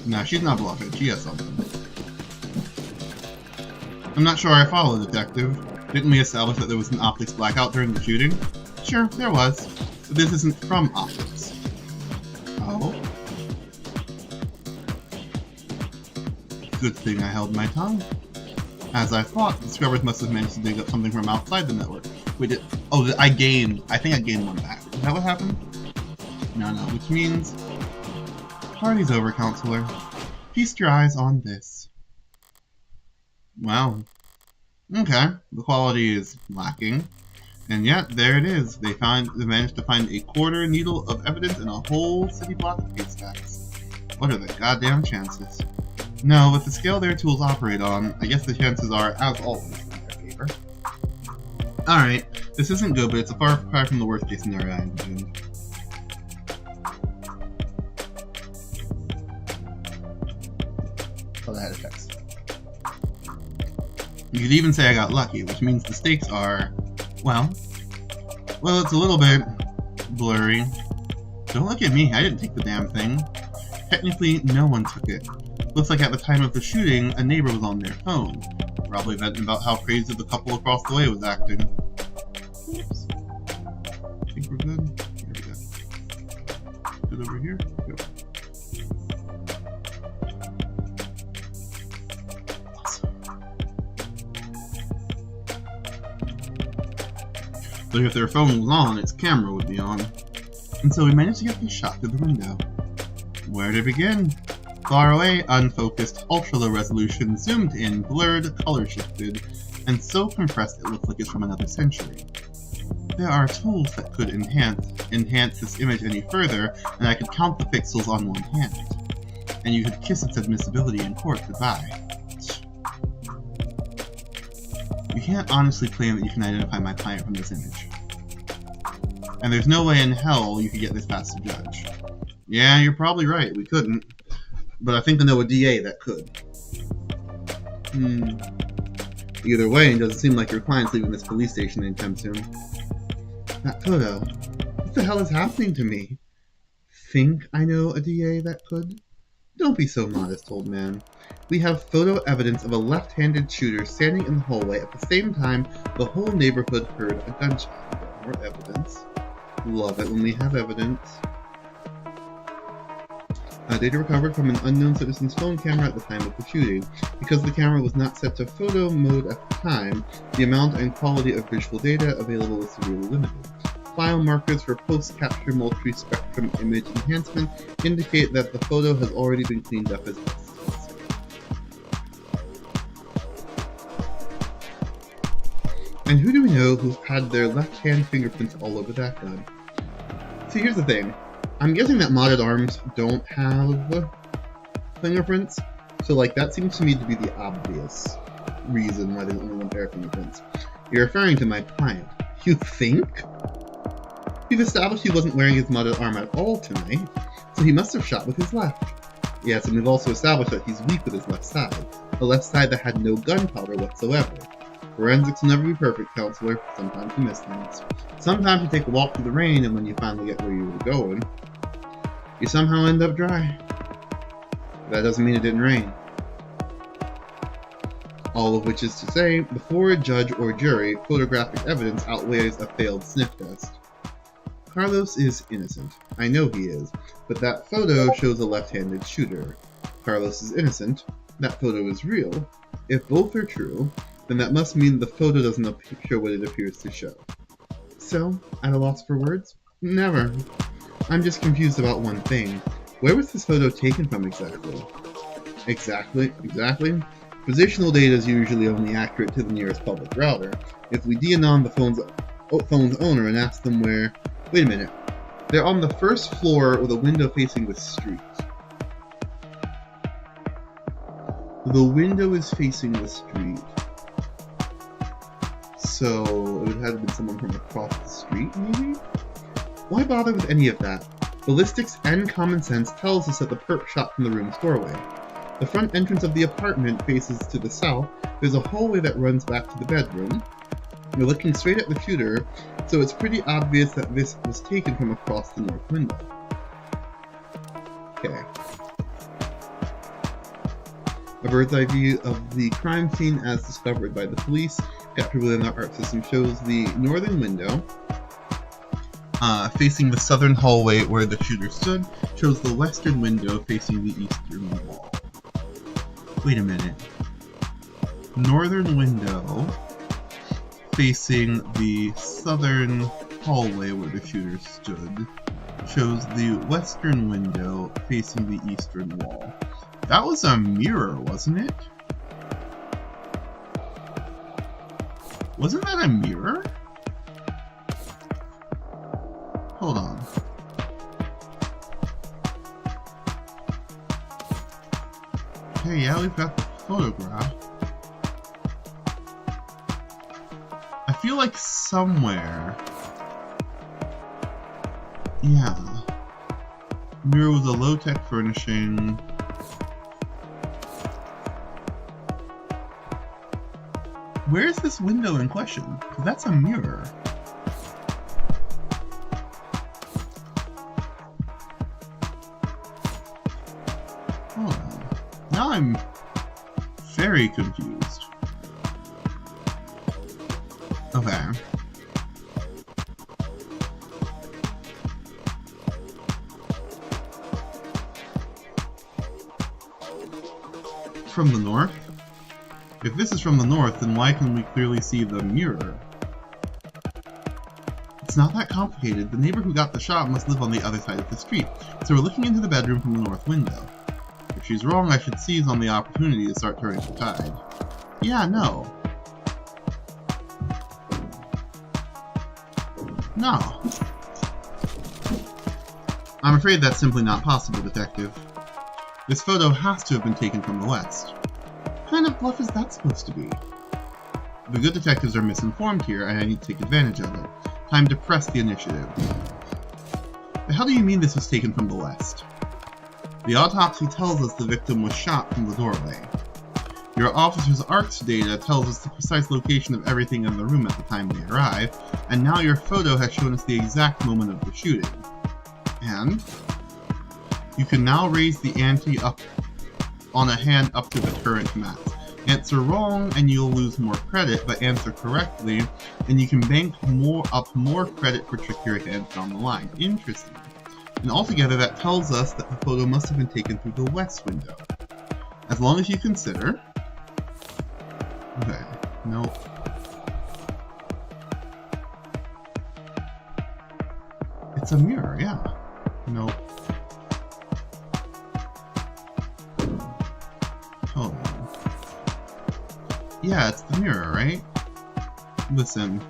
Nah, she's not bluffing. She has something. I'm not sure I follow, Detective. Didn't we establish that there was an optics blackout during the shooting? Sure, there was. But this isn't from optics. Oh? Good thing I held my tongue. As I thought, the scrubbers must have managed to dig up something from outside the network. We did. Oh, I think I gained one back. Is that what happened? No, which means... Party's over, Counselor. Feast your eyes on this. Wow. Okay, the quality is lacking. And yet, there it is. They managed to find a quarter needle of evidence in a whole city block of haystacks. What are the goddamn chances? No, with the scale their tools operate on, I guess the chances are, as always, in their favor. Alright, this isn't good, but it's a far cry from the worst case scenario I envisioned. Oh, that had a text. You could even say I got lucky, which means the stakes are, well, it's a little bit blurry. Don't look at me, I didn't take the damn thing. Technically, no one took it. Looks like at the time of the shooting, a neighbor was on their phone, probably venting about how crazy the couple across the way was acting. Oops. I think we're good. Here we go. Good over here. Go. So if their phone was on, its camera would be on. And so we managed to get this shot through the window. Where to begin? Far away, unfocused, ultra-low resolution, zoomed in, blurred, color shifted, and so compressed it looks like it's from another century. There are tools that could enhance this image any further, and I could count the pixels on one hand. And you could kiss its admissibility in court goodbye. You can't honestly claim that you can identify my client from this image. And there's no way in hell you could get this past the judge. Yeah, you're probably right, we couldn't. But I think I know a DA that could. Either way, it doesn't seem like your client's leaving this police station anytime soon. That photo. What the hell is happening to me? Think I know a DA that could? Don't be so modest, old man. We have photo evidence of a left-handed shooter standing in the hallway at the same time the whole neighborhood heard a gunshot. More evidence. Love it when we have evidence. Data recovered from an unknown citizen's phone camera at the time of the shooting. Because the camera was not set to photo mode at the time, the amount and quality of visual data available is severely limited. File markers for post-capture multi-spectrum image enhancement indicate that the photo has already been cleaned up as necessary. And who do we know who had their left-hand fingerprints all over that gun? See, here's the thing. I'm guessing that modded arms don't have fingerprints, so like that seems to me to be the obvious reason why there's only one pair of fingerprints. You're referring to my client. You think? We've established he wasn't wearing his modded arm at all tonight, so he must have shot with his left. Yes, and we've also established that he's weak with his left side, a left side that had no gunpowder whatsoever. Forensics will never be perfect, counselor. Sometimes you miss things. Sometimes you take a walk through the rain, and when you finally get where you were going, you somehow end up dry. That doesn't mean it didn't rain. All of which is to say, before a judge or jury, photographic evidence outweighs a failed sniff test. Carlos is innocent. I know he is, but that photo shows a left-handed shooter. Carlos is innocent. That photo is real. If both are true, then that must mean the photo doesn't show what it appears to show. So, at a loss for words? Never. I'm just confused about one thing. Where was this photo taken from exactly? Exactly? Positional data is usually only accurate to the nearest public router. If we deanon the phone's owner and ask them where... Wait a minute. They're on the first floor with a window facing the street. The window is facing the street. So, it would have been someone from across the street, maybe? Why bother with any of that? Ballistics and common sense tells us that the perp shot from the room's doorway. The front entrance of the apartment faces to the south. There's a hallway that runs back to the bedroom. You're looking straight at the shooter, so it's pretty obvious that this was taken from across the north window. Okay. A bird's eye view of the crime scene as discovered by the police, captured within our art system, shows the northern window facing the southern hallway where the shooter stood, shows the western window facing the eastern wall. Wait a minute. Northern window facing the southern hallway where the shooter stood, shows the western window facing the eastern wall. That was a mirror, wasn't it? Wasn't that a mirror? Hold on. Okay, yeah, we've got the photograph. I feel like somewhere... Yeah. Mirror with a low-tech furnishing. Where's this window in question? Because that's a mirror. Hold on. Now I'm very confused. Okay. From the north? If this is from the north, then why can we clearly see the mirror? It's not that complicated. The neighbor who got the shot must live on the other side of the street, so we're looking into the bedroom from the north window. If she's wrong, I should seize on the opportunity to start turning the tide. Yeah, no. No. I'm afraid that's simply not possible, Detective. This photo has to have been taken from the west. What kind of bluff is that supposed to be? The good detectives are misinformed here, and I need to take advantage of it. Time to press the initiative. The hell do you mean this was taken from the west? The autopsy tells us the victim was shot from the doorway. Your officer's ARCS data tells us the precise location of everything in the room at the time they arrived, and now your photo has shown us the exact moment of the shooting. And you can now raise the ante up on a hand up to the current max. Answer wrong and you'll lose more credit, but answer correctly and you can bank more credit for trickier hands down the line. Interesting. And altogether that tells us that the photo must have been taken through the west window. As long as you consider... Okay, nope. It's a mirror, yeah. Nope. Hold on. Yeah, it's the mirror, right? Listen.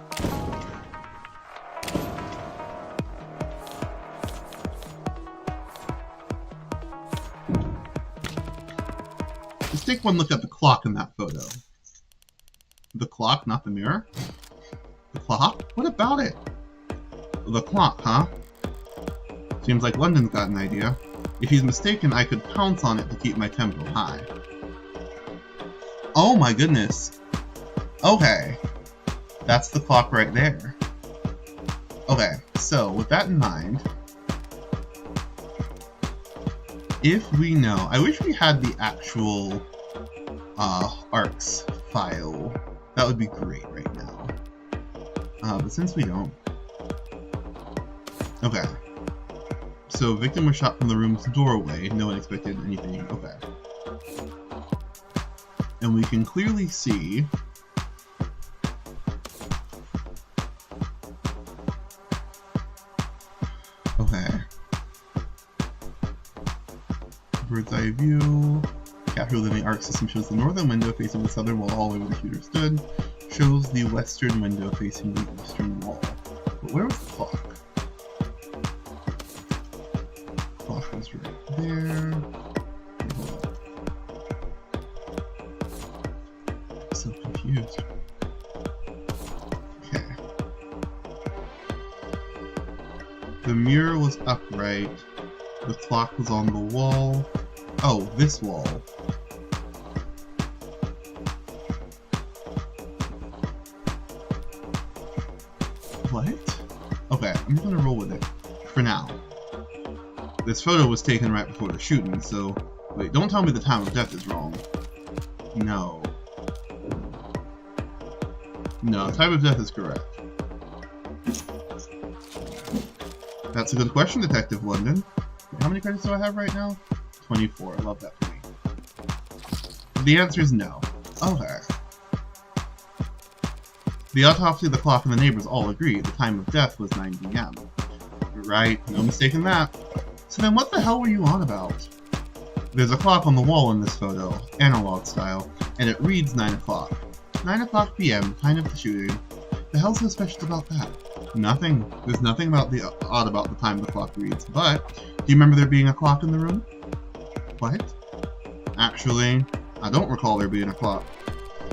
Let's take one look at the clock in that photo. The clock, not the mirror? The clock? What about it? The clock, huh? Seems like London's got an idea. If he's mistaken, I could pounce on it to keep my tempo high. Oh my goodness. Okay. That's the clock right there. Okay, so with that in mind, if we know... I wish we had the actual ARCS file. That would be great right now. But since we don't... Okay. So, victim was shot from the room's doorway. No one expected anything. Okay. And we can clearly see... Okay. Bird's eye view. Capture within the ARC system shows the northern window facing the southern wall all the way where the shooter stood. Shows the western window facing the eastern wall. But where was the clock? Clock was right there. I'm so confused. Okay. The mirror was upright. The clock was on the wall. Oh, this wall. What? Okay, I'm just gonna roll with it. For now. This photo was taken right before the shooting, so... Wait, don't tell me the time of death is wrong. No. No, time of death is correct. That's a good question, Detective London. How many credits do I have right now? 24. I love that for me. The answer is no. Okay. The autopsy, the clock, and the neighbors all agree the time of death was 9 p.m. Right, no mistake in that. So then what the hell were you on about? There's a clock on the wall in this photo, analog style, and it reads 9 o'clock. 9 o'clock p.m., time of the shooting. The hell's so special about that? Nothing. There's nothing about the odd about the time the clock reads, but do you remember there being a clock in the room? What? Actually, I don't recall there being a clock.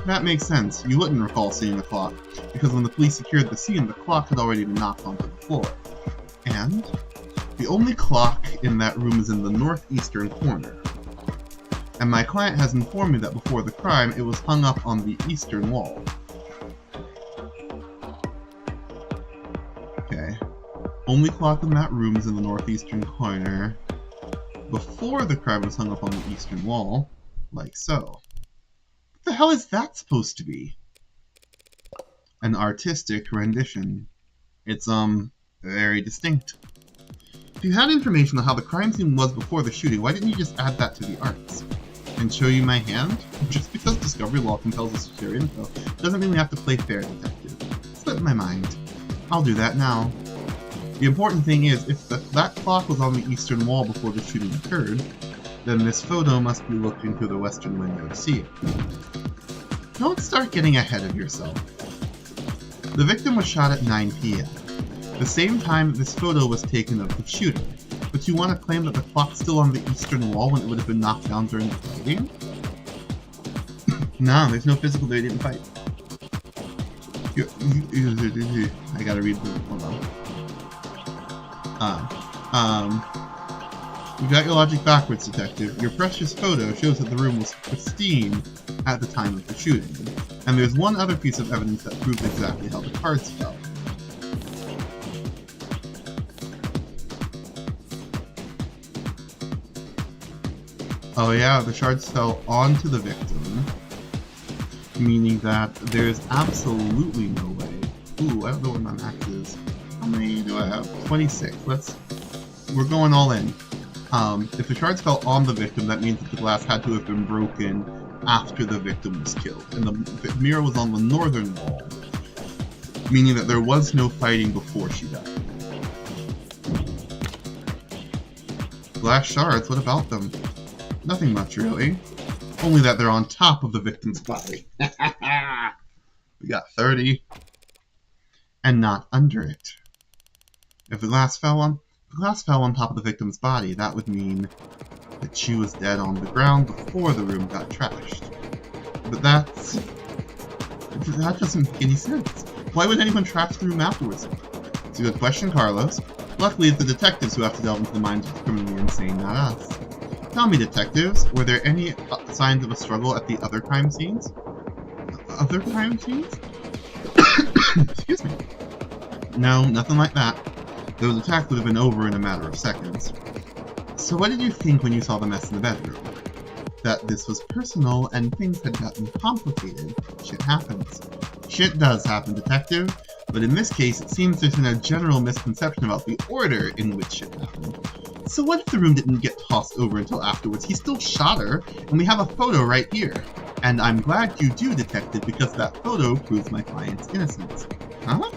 That makes sense. You wouldn't recall seeing the clock, because when the police secured the scene, the clock had already been knocked onto the floor. And the only clock in that room is in the northeastern corner. And my client has informed me that before the crime, it was hung up on the eastern wall. Okay. Only clock in that room is in the northeastern corner. Before the crime was hung up on the eastern wall, like so. What the hell is that supposed to be? An artistic rendition. It's, very distinct. If you had information on how the crime scene was before the shooting, why didn't you just add that to the ARCS? And show you my hand? Just because Discovery Law compels us to share info, doesn't mean we have to play fair detective. Slipped my mind. I'll do that now. The important thing is, if that clock was on the eastern wall before the shooting occurred, then this photo must be looking through the western window to see it. Don't start getting ahead of yourself. The victim was shot at 9 p.m., the same time this photo was taken of the shooter, but you want to claim that the clock's still on the eastern wall when it would have been knocked down during the fighting? No, there's no physical they didn't fight. I gotta read the... Hold on. You got your logic backwards, Detective. Your precious photo shows that the room was pristine at the time of the shooting. And there's one other piece of evidence that proves exactly how the cards fell. Oh yeah, the shards fell onto the victim, meaning that there's absolutely no way. Ooh, I don't know what my max is. How many do I have? 26. We're going all in. If the shards fell on the victim, that means that the glass had to have been broken after the victim was killed. And the mirror was on the northern wall, meaning that there was no fighting before she died. Glass shards, what about them? Nothing much, really. Only that they're on top of the victim's body. We got 30. and not under it. If the glass fell on top of the victim's body, that would mean that she was dead on the ground before the room got trashed. But that doesn't make any sense. Why would anyone trash the room afterwards? It's a good question, Carlos. Luckily, it's the detectives who have to delve into the minds of the criminally insane, not us. Tell me, detectives, were there any signs of a struggle at the other crime scenes? Other crime scenes? Excuse me. No, nothing like that. Those attacks would have been over in a matter of seconds. So what did you think when you saw the mess in the bedroom? That this was personal and things had gotten complicated. Shit happens. Shit does happen, detective. But in this case, it seems there's been a general misconception about the order in which shit happened. So what if the room didn't get tossed over until afterwards? He still shot her, and we have a photo right here. And I'm glad you do, detective, because that photo proves my client's innocence. Huh?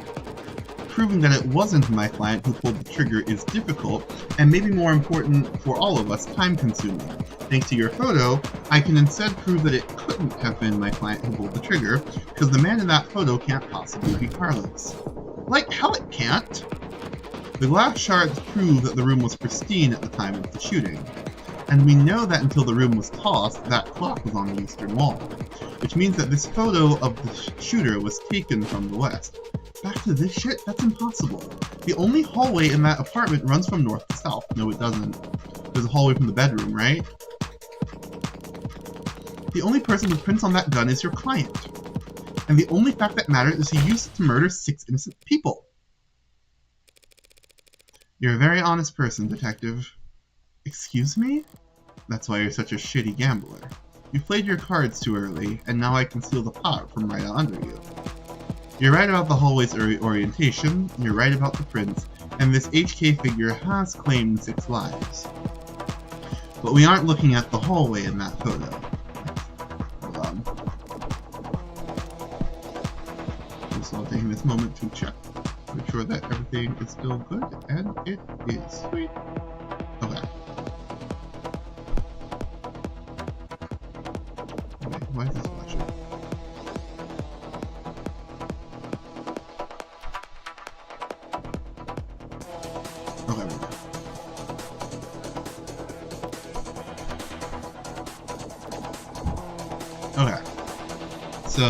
Proving that it wasn't my client who pulled the trigger is difficult, and maybe more important for all of us, time-consuming. Thanks to your photo, I can instead prove that it couldn't have been my client who pulled the trigger, because the man in that photo can't possibly be Carlos. Like, hell it can't! The glass shards prove that the room was pristine at the time of the shooting. And we know that until the room was tossed, that clock was on the eastern wall. Which means that this photo of the shooter was taken from the west. Back to this shit? That's impossible. The only hallway in that apartment runs from north to south. No, it doesn't. There's a hallway from the bedroom, right? The only person with prints on that gun is your client. And the only fact that matters is he used it to murder 6 innocent people. You're a very honest person, detective. Excuse me? That's why you're such a shitty gambler. You played your cards too early, and now I can steal the pot from right under you. You're right about the hallway's orientation, you're right about the prints, and this HK figure has claimed 6 lives. But we aren't looking at the hallway in that photo. Hold on. Just taking this moment to check. Make sure that everything is still good, and it is. Sweet. Okay. Wait, why is this flashing? Okay, we go. Okay. So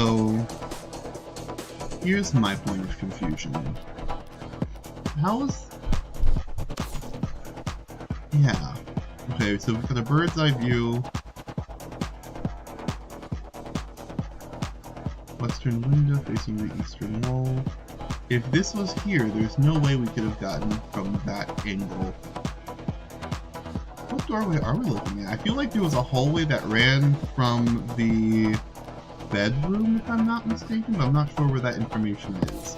here's my point of confusion. How is... Yeah. Okay, so we've got a bird's eye view. Western window facing the eastern wall. If this was here, there's no way we could have gotten from that angle. What doorway are we looking at? I feel like there was a hallway that ran from the bedroom, if I'm not mistaken, but I'm not sure where that information is.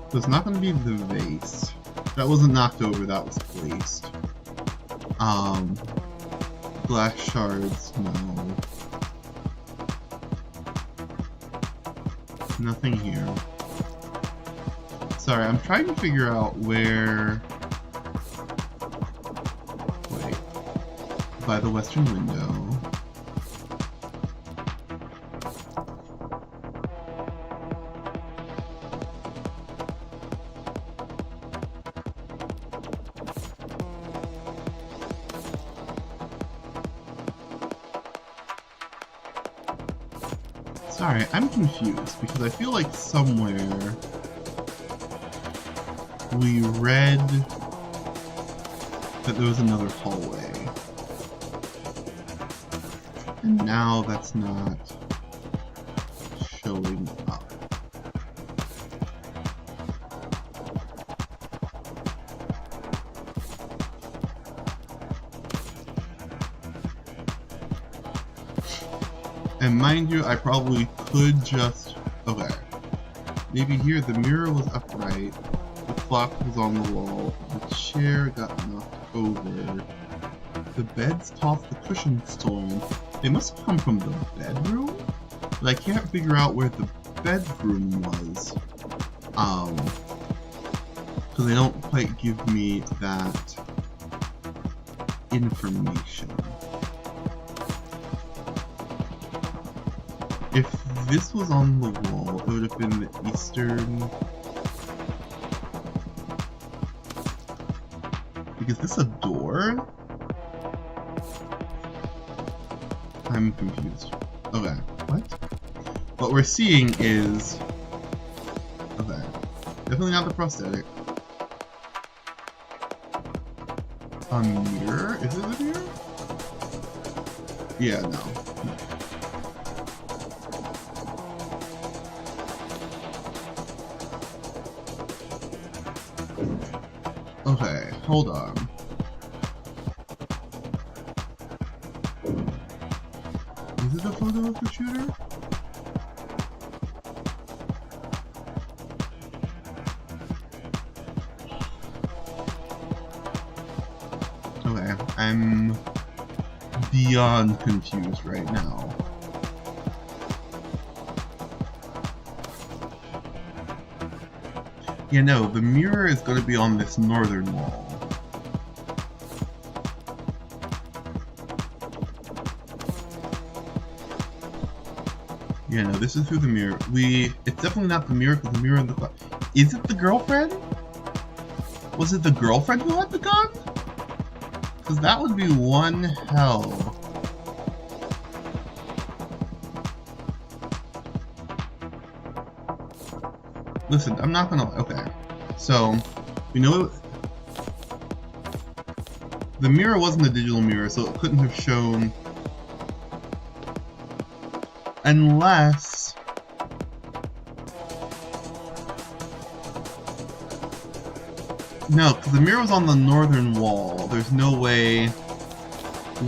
So it's not going to be the vase. That wasn't knocked over, that was placed. Glass shards, no. Nothing here. Sorry, I'm trying to figure out where... Wait. By the western window. Sorry, I'm confused because I feel like somewhere we read that there was another hallway. And now that's not showing up. And mind you, I probably could just... Okay. Maybe here the mirror was upright, the clock was on the wall, the chair got knocked over, the bed's tossed, the cushion's stolen. They must have come from the bedroom? But I can't figure out where the bedroom was. Because they don't quite give me that information. If this was on the wall, it would have been the eastern is this a door? I'm confused. Okay, what? What we're seeing is... Okay, definitely not the prosthetic. A mirror? Is it a mirror? Yeah, no. Okay, hold on. Is it a photo of the shooter? Okay, I'm beyond confused right now. Yeah, no, the mirror is going to be on this northern wall. Yeah, no, this is through the mirror. It's definitely not the mirror, because the mirror in the... Is it the girlfriend? Was it the girlfriend who had the gun? Because that would be one hell. Listen, I'm not gonna... Okay. So, we know... The mirror wasn't a digital mirror, so it couldn't have shown... Unless... No, because the mirror was on the northern wall. There's no way...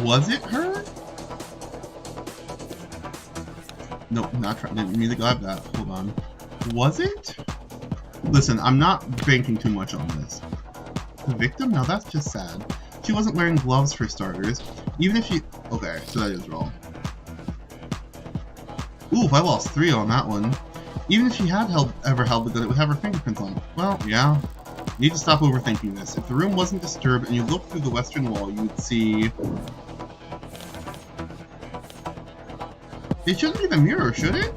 Was it her? Nope, not trying to music live that. Hold on. Was it? Listen, I'm not banking too much on this. The victim? Now that's just sad. She wasn't wearing gloves for starters. Even if she... Okay, so that is wrong. Ooh, if I lost 3 on that one. Even if she had ever held the gun, it would have her fingerprints on it. Well, yeah. You need to stop overthinking this. If the room wasn't disturbed and you looked through the western wall, you would see... It shouldn't be the mirror, should it?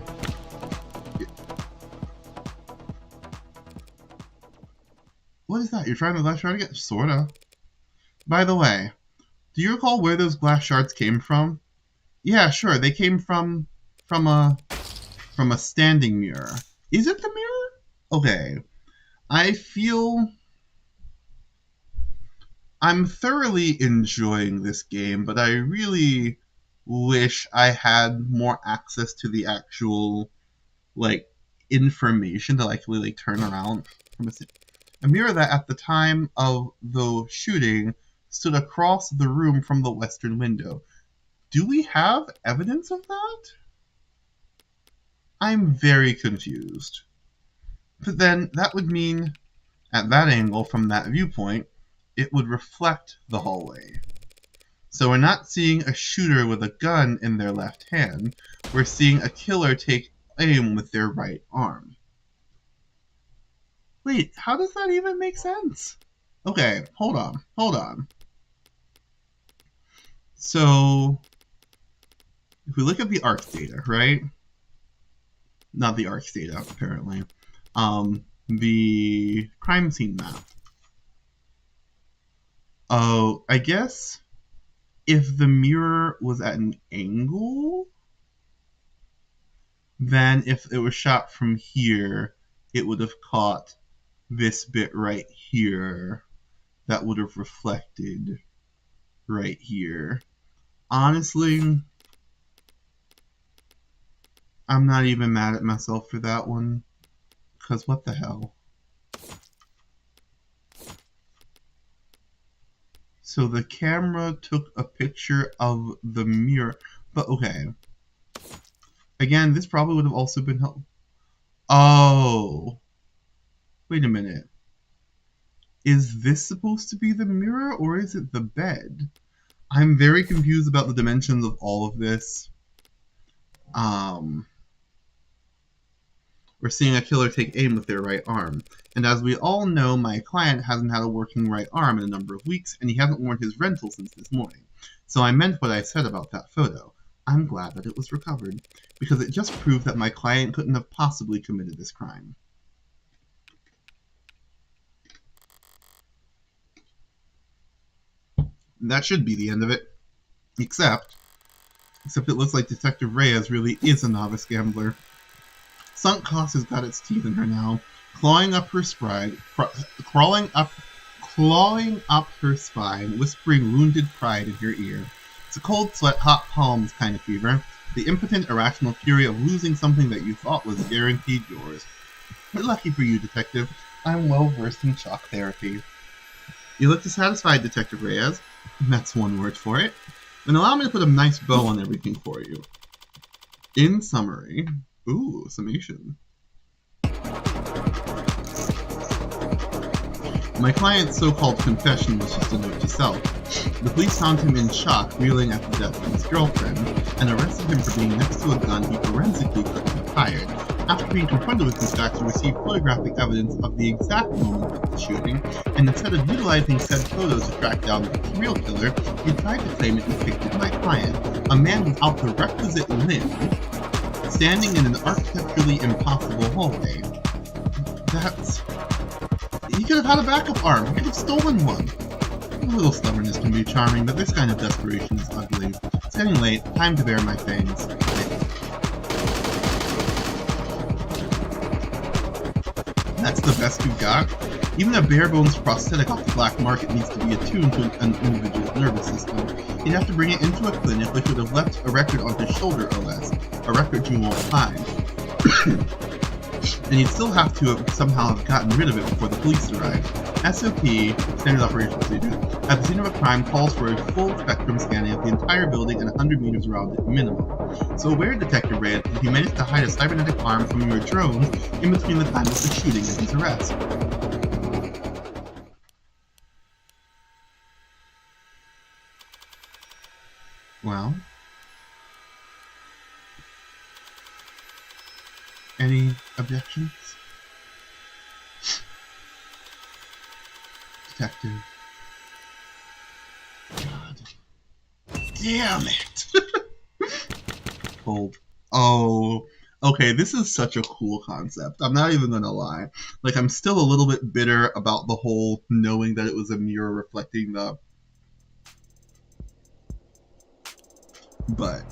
What is that? You're trying to get... Sorta. By the way, do you recall where those glass shards came from? Yeah, sure. They came from a standing mirror. Is it the mirror? Okay. I feel I'm thoroughly enjoying this game, but I really wish I had more access to the actual, like, information to actually, like, turn around from a mirror that at the time of the shooting stood across the room from the western window. Do we have evidence of that? I'm very confused. But then that would mean, at that angle, from that viewpoint, it would reflect the hallway. So we're not seeing a shooter with a gun in their left hand, we're seeing a killer take aim with their right arm. Wait, how does that even make sense? Okay, hold on. So, if we look at the ARC data, right? Not the ARC data, apparently. The crime scene map. Oh, I guess if the mirror was at an angle, then if it was shot from here, it would have caught this bit right here that would have reflected right here. Honestly, I'm not even mad at myself for that one, because what the hell. So the camera took a picture of the mirror, but okay. Again, this probably would have also been helpful. Oh. Wait a minute. Is this supposed to be the mirror, or is it the bed? I'm very confused about the dimensions of all of this. We're seeing a killer take aim with their right arm. And as we all know, my client hasn't had a working right arm in a number of weeks, and he hasn't worn his rental since this morning. So I meant what I said about that photo. I'm glad that it was recovered, because it just proved that my client couldn't have possibly committed this crime. That should be the end of it. Except it looks like Detective Reyes really is a novice gambler. Sunk cost has got its teeth in her now, clawing up her spine, whispering wounded pride in her ear. It's a cold sweat, hot palms kind of fever, the impotent, irrational fury of losing something that you thought was guaranteed yours. But lucky for you, Detective, I'm well versed in shock therapy. You look dissatisfied, Detective Reyes. That's one word for it. And allow me to put a nice bow on everything for you. In summary, summation. My client's so-called confession was just a note to self. The police found him in shock, reeling at the death of his girlfriend, and arrested him for being next to a gun he forensically couldn't have fired. After being confronted with these facts, he received photographic evidence of the exact moment of the shooting, and instead of utilizing said photos to track down the serial killer, he tried to claim it depicted my client, a man without the requisite limb, standing in an architecturally impossible hallway. He could have had a backup arm. He could have stolen one. A little stubbornness can be charming, but this kind of desperation is ugly. It's getting late. Time to bare my fangs. That's the best you've got? Even a bare-bones prosthetic off the black market needs to be attuned to an individual's nervous system. He'd have to bring it into a clinic which would have left a record on his shoulder OS, a record you won't find. And you'd still have to somehow have gotten rid of it before the police arrived. SOP, Standard Operations Procedure, at the scene of a crime calls for a full spectrum scanning of the entire building and 100 meters around it minimum. So where, Detective Reyes, did you manage to hide a cybernetic arm from your drone in between the time of the shooting and his arrest? Well, any objections? Detective. God. Damn it! Cold. Oh. Okay, this is such a cool concept. I'm not even gonna lie. Like, I'm still a little bit bitter about the whole knowing that it was a mirror reflecting the... But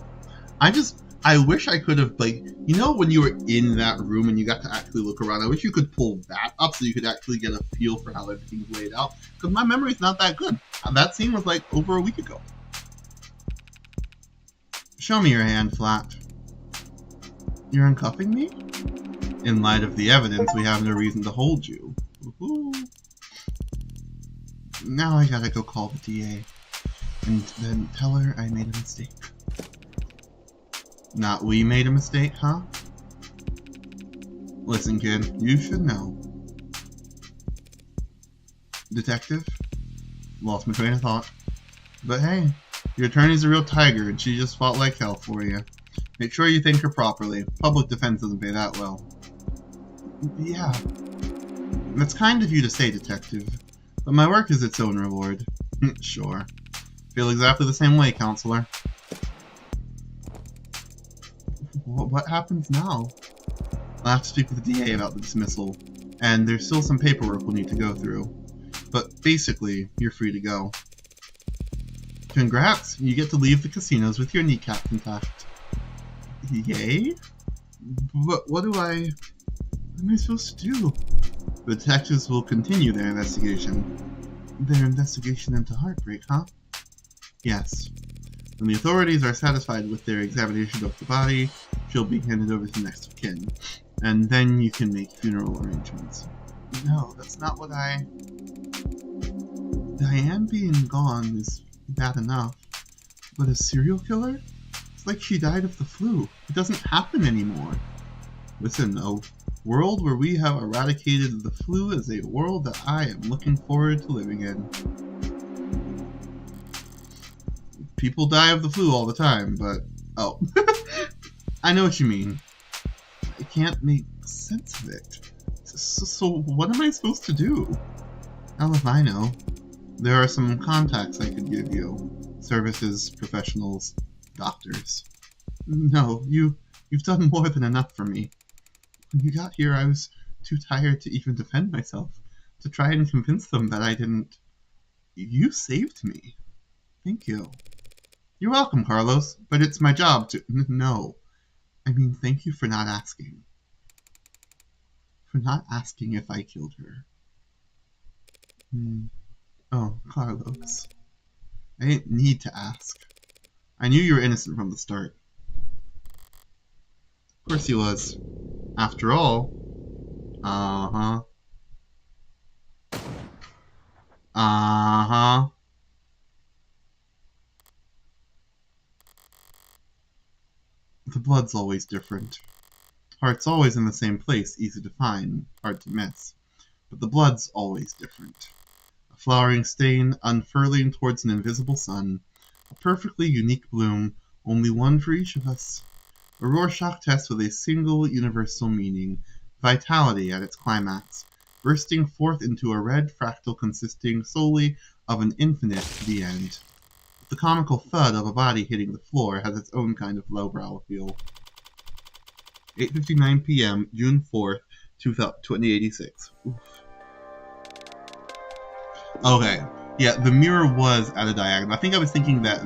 I wish I could have, like, you know when you were in that room and you got to actually look around, I wish you could pull that up so you could actually get a feel for how everything's laid out, because my memory's not that good. That scene was like over a week ago. Show me your hand, Flat. You're uncuffing me? In light of the evidence, we have no reason to hold you. Woohoo. Now I gotta go call the DA, and then tell her I made a mistake. Not we made a mistake, huh? Listen, kid, you should know. Detective? Lost my train of thought. But hey, your attorney's a real tiger, and she just fought like hell for you. Make sure you thank her properly. Public defense doesn't pay that well. Yeah. That's kind of you to say, Detective. But my work is its own reward. Sure. Feel exactly the same way, Counselor. What happens now? I'll have to speak with the DA about the dismissal, and there's still some paperwork we'll need to go through. But basically, you're free to go. Congrats! You get to leave the casinos with your kneecap intact. Yay? But what am I supposed to do? The detectives will continue their investigation. Their investigation into heartbreak, huh? Yes. When the authorities are satisfied with their examination of the body, she'll be handed over to next of kin. And then you can make funeral arrangements. No, that's not what Diane being gone is bad enough. But a serial killer? It's like she died of the flu. It doesn't happen anymore. Listen, a world where we have eradicated the flu is a world that I am looking forward to living in. People die of the flu all the time, but... Oh. I know what you mean. I can't make sense of it. So what am I supposed to do? Hell if I know. There are some contacts I could give you. Services, professionals, doctors. No, you've done more than enough for me. When you got here, I was too tired to even defend myself. To try and convince them that I didn't... You saved me. Thank you. You're welcome, Carlos, but it's my job to... No. I mean, thank you for not asking. For not asking if I killed her. Oh, Carlos. I didn't need to ask. I knew you were innocent from the start. Of course he was. After all... Uh-huh. Uh-huh. The blood's always different. Heart's always in the same place, easy to find, hard to miss. But the blood's always different. A flowering stain unfurling towards an invisible sun. A perfectly unique bloom, only one for each of us. A Rorschach test with a single universal meaning, vitality at its climax, bursting forth into a red fractal consisting solely of an infinite to the end. The comical thud of a body hitting the floor has its own kind of lowbrow feel. 8:59 p.m., June 4th, 2086. Oof. Okay, yeah, the mirror was at a diagonal. I think I was thinking that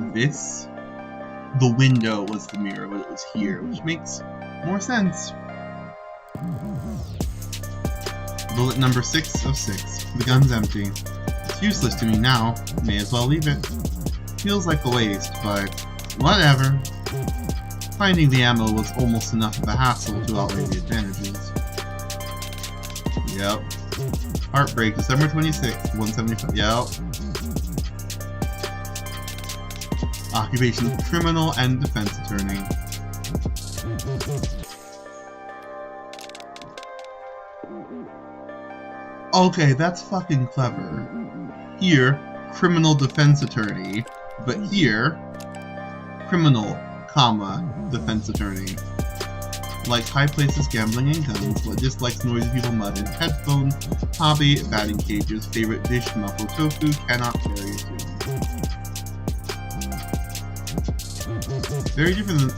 the window was the mirror, but it was here, which makes more sense. Bullet number 6 of 6. The gun's empty. It's useless to me now. May as well leave it. Feels like a waste, but whatever. Finding the ammo was almost enough of a hassle to outweigh the advantages. Yep. Heartbreak, December 26th, 175. Yep. Occupation, criminal and defense attorney. Okay, that's fucking clever. Here, criminal defense attorney, but here, criminal, comma, defense attorney. Likes high places, gambling, and guns, but dislikes noisy people, mud, and headphones. Hobby, batting cages. Favorite dish, mapo tofu. Cannot carry a tune. Very different than...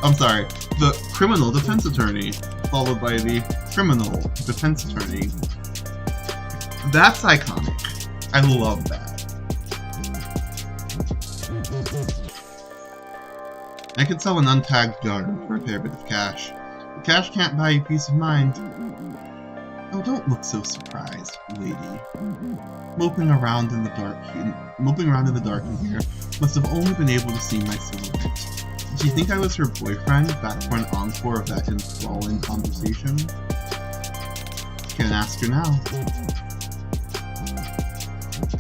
I'm sorry. The criminal defense attorney, followed by the criminal defense attorney. That's iconic. I love that. I could sell an untagged gun for a fair bit of cash. But cash can't buy you peace of mind. Oh, don't look so surprised, lady. Moping around in the dark in here, must have only been able to see my silhouette. Did she think I was her boyfriend back for an encore of that enthralling conversation? Can't ask her now.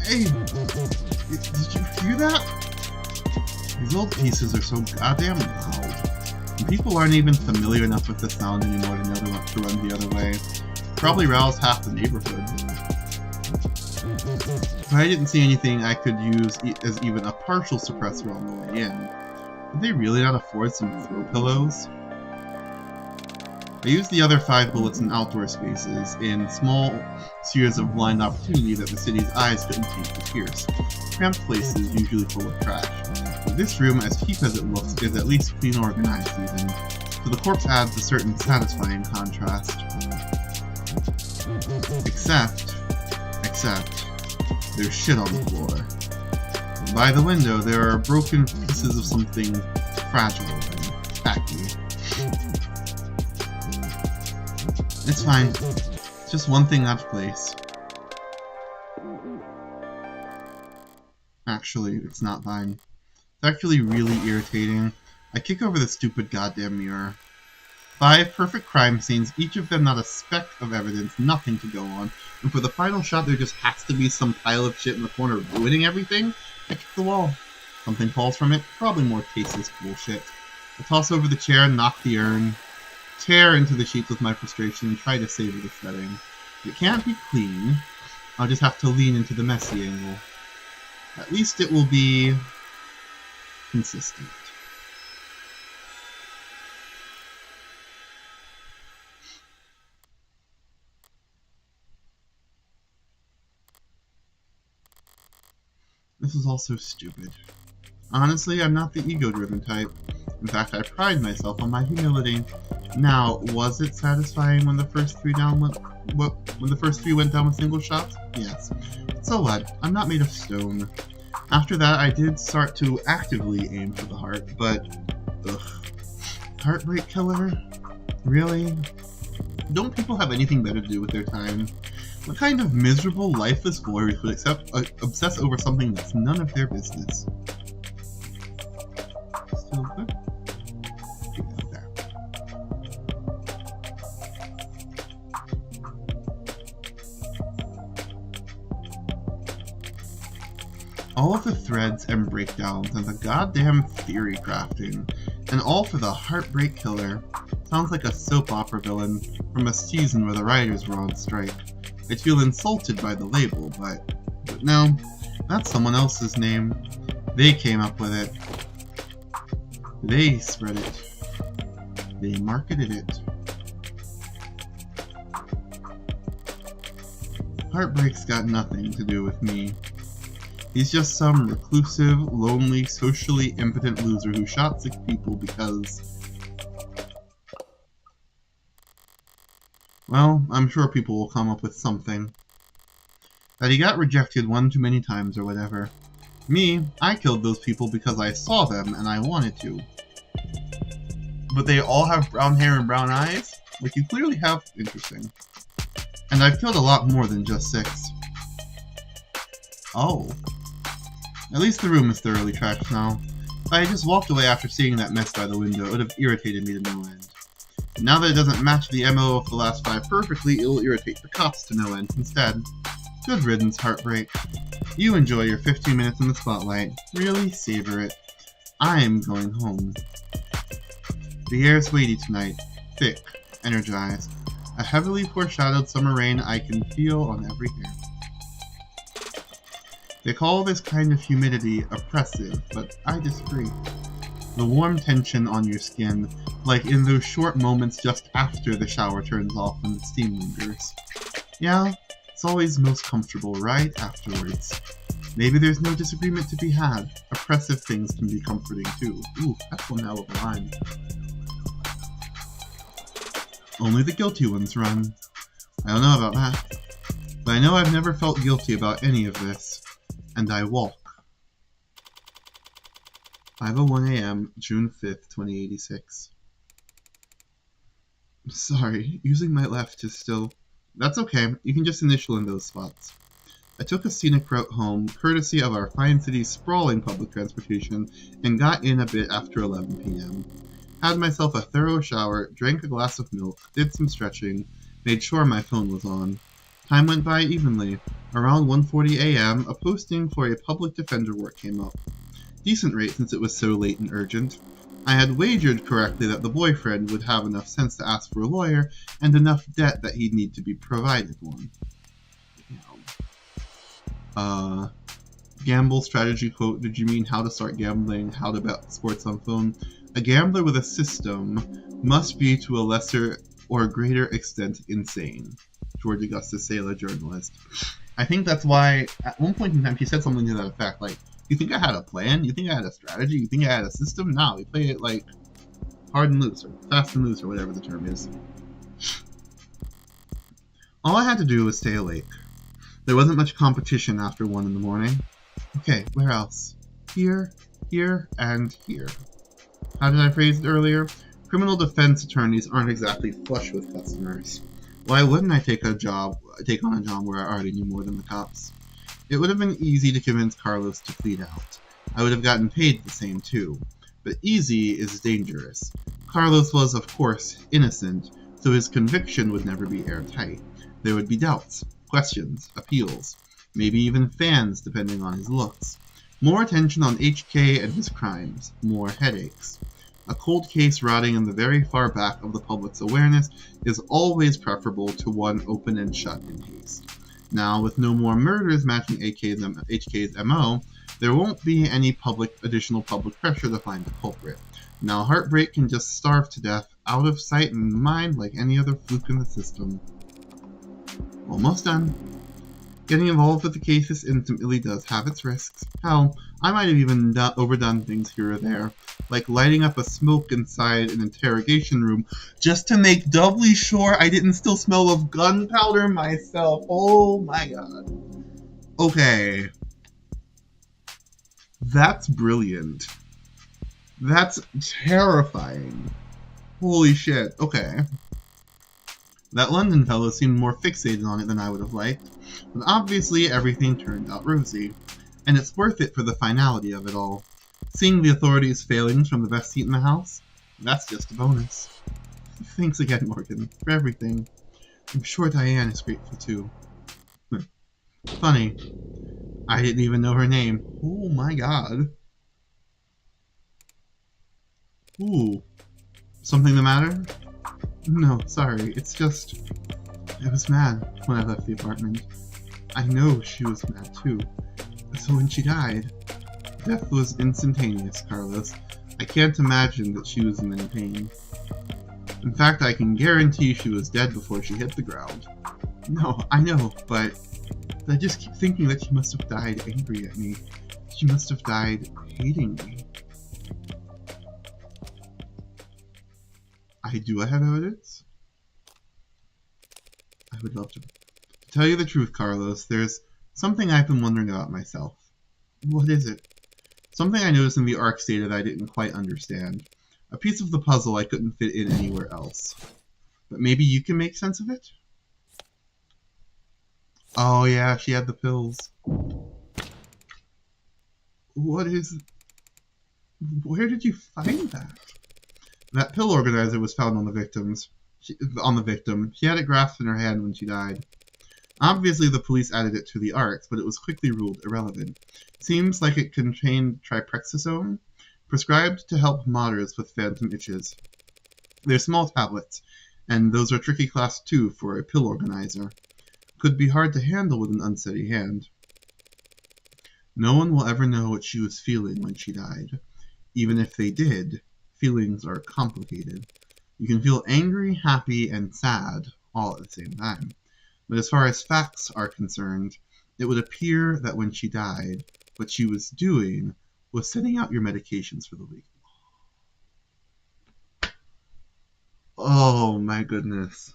Hey! Did you hear that? These old pieces are so goddamn loud. And people aren't even familiar enough with the sound anymore to know they want to run the other way. Probably roused half the neighborhood. But I didn't see anything I could use as even a partial suppressor on the way in. Did they really not afford some throw pillows? I used the other 5 bullets in outdoor spaces, in small spheres of blind opportunity that the city's eyes couldn't seem to pierce. Cramped places usually full of trash. But this room, as cheap as it looks, is at least clean organized even, so the corpse adds a certain satisfying contrast. Except, there's shit on the floor. By the window, there are broken pieces of something fragile and tacky. It's fine. Just one thing out of place. Actually, it's not fine. It's actually really irritating. I kick over the stupid goddamn mirror. 5 perfect crime scenes, each of them not a speck of evidence, nothing to go on. And for the final shot, there just has to be some pile of shit in the corner ruining everything? I kick the wall. Something falls from it, probably more tasteless bullshit. I toss over the chair and knock the urn. Tear into the sheets with my frustration and try to savor the setting. It can't be clean. I'll just have to lean into the messy angle. At least it will be consistent. This is all so stupid. Honestly, I'm not the ego-driven type. In fact, I pride myself on my humility. Now, was it satisfying when the first 3 went down with single shots? Yes. So what? I'm not made of stone. After that, I did start to actively aim for the heart, but ugh. Heartbreak killer? Really? Don't people have anything better to do with their time? What kind of miserable, lifeless glorious would obsess over something that's none of their business? Still good? Okay. All of the threads and breakdowns and the goddamn theory crafting, and all for the heartbreak killer. Sounds like a soap opera villain from a season where the writers were on strike. I'd feel insulted by the label, but no, that's someone else's name. They came up with it. They spread it. They marketed it. Heartbreak's got nothing to do with me. He's just some reclusive, lonely, socially impotent loser who shot 6 people because... Well, I'm sure people will come up with something. That he got rejected one too many times or whatever. Me, I killed those people because I saw them and I wanted to. But they all have brown hair and brown eyes? Like you clearly have. Interesting. And I've killed a lot more than just 6. Oh. At least the room is thoroughly trashed now. If I had just walked away after seeing that mess by the window, it would have irritated me to no end. And now that it doesn't match the MO of the last 5 perfectly, it will irritate the cops to no end instead. Good riddance, Heartbreak. You enjoy your 15 minutes in the spotlight. Really savor it. I'm going home. The air is weighty tonight. Thick. Energized. A heavily foreshadowed summer rain I can feel on every hair. They call this kind of humidity oppressive, but I disagree. The warm tension on your skin, like in those short moments just after the shower turns off and the steam lingers. Yeah, it's always most comfortable right afterwards. Maybe there's no disagreement to be had. Oppressive things can be comforting too. Ooh, that's one hell of a line. Only the guilty ones run. I don't know about that. But I know I've never felt guilty about any of this. And I walk. 5:01 a.m., June 5th, 2086. Sorry, using my left is still... That's okay, you can just initial in those spots. I took a scenic route home, courtesy of our fine city's sprawling public transportation, and got in a bit after 11 p.m. Had myself a thorough shower, drank a glass of milk, did some stretching, made sure my phone was on. Time went by evenly. Around 1:40 a.m., a posting for a public defender work came up. Decent rate since it was so late and urgent. I had wagered correctly that the boyfriend would have enough sense to ask for a lawyer, and enough debt that he'd need to be provided one. Gamble strategy quote, did you mean how to start gambling, how to bet sports on phone? A gambler with a system must be to a lesser or greater extent insane. George Augustus Sala, journalist. I think that's why, at one point in time, he said something to that effect, like, you think I had a plan? You think I had a strategy? You think I had a system? No, we play it, like, hard and loose, or fast and loose, or whatever the term is. All I had to do was stay awake. There wasn't much competition after 1 in the morning. Okay, where else? Here, here, and here. How did I phrase it earlier? Criminal defense attorneys aren't exactly flush with customers. Why wouldn't I take on a job where I already knew more than the cops? It would have been easy to convince Carlos to plead out. I would have gotten paid the same too. But easy is dangerous. Carlos was, of course, innocent, so his conviction would never be airtight. There would be doubts, questions, appeals, maybe even fans depending on his looks. More attention on HK and his crimes, more headaches. A cold case rotting in the very far back of the public's awareness is always preferable to one open and shut in haste. Now, with no more murders matching HK's MO, there won't be any additional public pressure to find the culprit. Now, Heartbreak can just starve to death, out of sight and mind like any other fluke in the system. Almost done. Getting involved with the cases intimately does have its risks. Hell, I might have even overdone things here or there, like lighting up a smoke inside an interrogation room just to make doubly sure I didn't still smell of gunpowder myself. Oh my god. Okay. That's brilliant. That's terrifying. Holy shit. Okay. That London fellow seemed more fixated on it than I would have liked, but obviously everything turned out rosy. And it's worth it for the finality of it all. Seeing the authorities' failings from the best seat in the house, that's just a bonus. Thanks again, Morgan, for everything. I'm sure Diane is grateful too. Funny, I didn't even know her name. Oh my god. Ooh. Something the matter? No, sorry, it's just... I was mad when I left the apartment. I know she was mad too. So when she died, death was instantaneous, Carlos. I can't imagine that she was in any pain. In fact, I can guarantee she was dead before she hit the ground. No, I know, but I just keep thinking that she must have died angry at me. She must have died hating me. Do I have evidence? I would love to. To tell you the truth, Carlos, there's something I've been wondering about myself. What is it? Something I noticed in the ARC data that I didn't quite understand. A piece of the puzzle I couldn't fit in anywhere else. But maybe you can make sense of it? Oh yeah, she had the pills. What is... Where did you find that? That pill organizer was found on the victim. She had it grasped in her hand when she died. Obviously, the police added it to the ARCs, but it was quickly ruled irrelevant. Seems like it contained triprexazone, prescribed to help moderate with phantom itches. They're small tablets, and those are tricky class 2 for a pill organizer. Could be hard to handle with an unsteady hand. No one will ever know what she was feeling when she died. Even if they did, feelings are complicated. You can feel angry, happy, and sad all at the same time. But as far as facts are concerned, it would appear that when she died, what she was doing was setting out your medications for the week. Oh my goodness.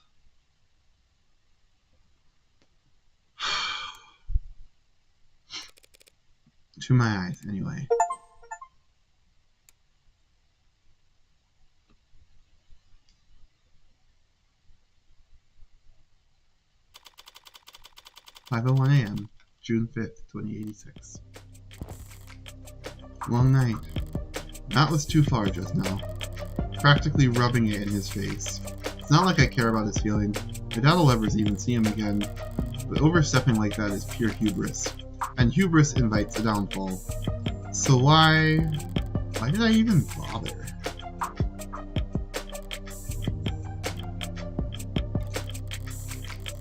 To my eyes, anyway. (5:01 a.m., June 5th, 2086). Long night. That was too far just now. Practically rubbing it in his face. It's not like I care about his feelings. I doubt I'll ever even see him again. But overstepping like that is pure hubris. And hubris invites a downfall. So why did I even bother?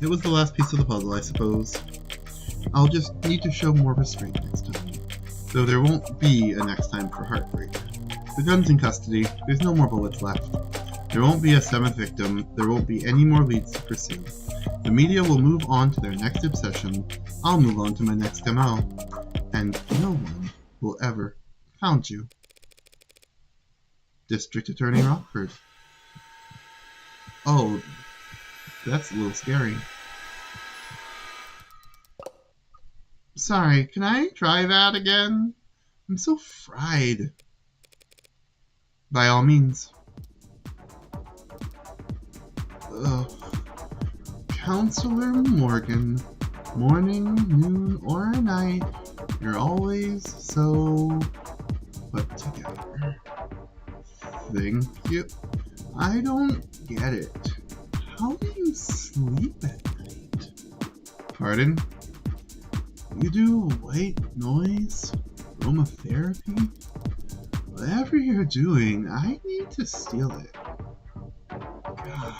It was the last piece of the puzzle, I suppose. I'll just need to show more restraint next time. Though there won't be a next time for heartbreak. The gun's in custody, there's no more bullets left. There won't be a 7th victim, there won't be any more leads to pursue. The media will move on to their next obsession, I'll move on to my next MO. And no one will ever found you. District Attorney Rockford. Oh, that's a little scary. Sorry, can I try that again? I'm so fried. By all means. Ugh. Counselor Morgan, morning, noon, or night, you're always so put together. Thank you. I don't get it. How do you sleep at night? Pardon? You do white noise? Aromatherapy? Whatever you're doing, I need to steal it. God,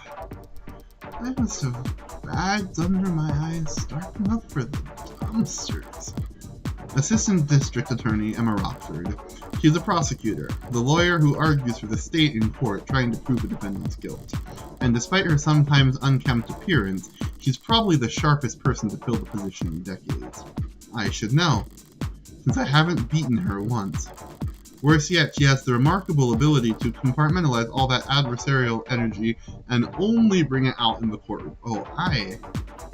I must have bags under my eyes dark enough for the dumpsters. Assistant District Attorney Emma Rockford. She's a prosecutor, the lawyer who argues for the state in court trying to prove a defendant's guilt. And despite her sometimes unkempt appearance, she's probably the sharpest person to fill the position in decades. I should know, since I haven't beaten her once. Worse yet, she has the remarkable ability to compartmentalize all that adversarial energy and only bring it out in the courtroom. Oh, I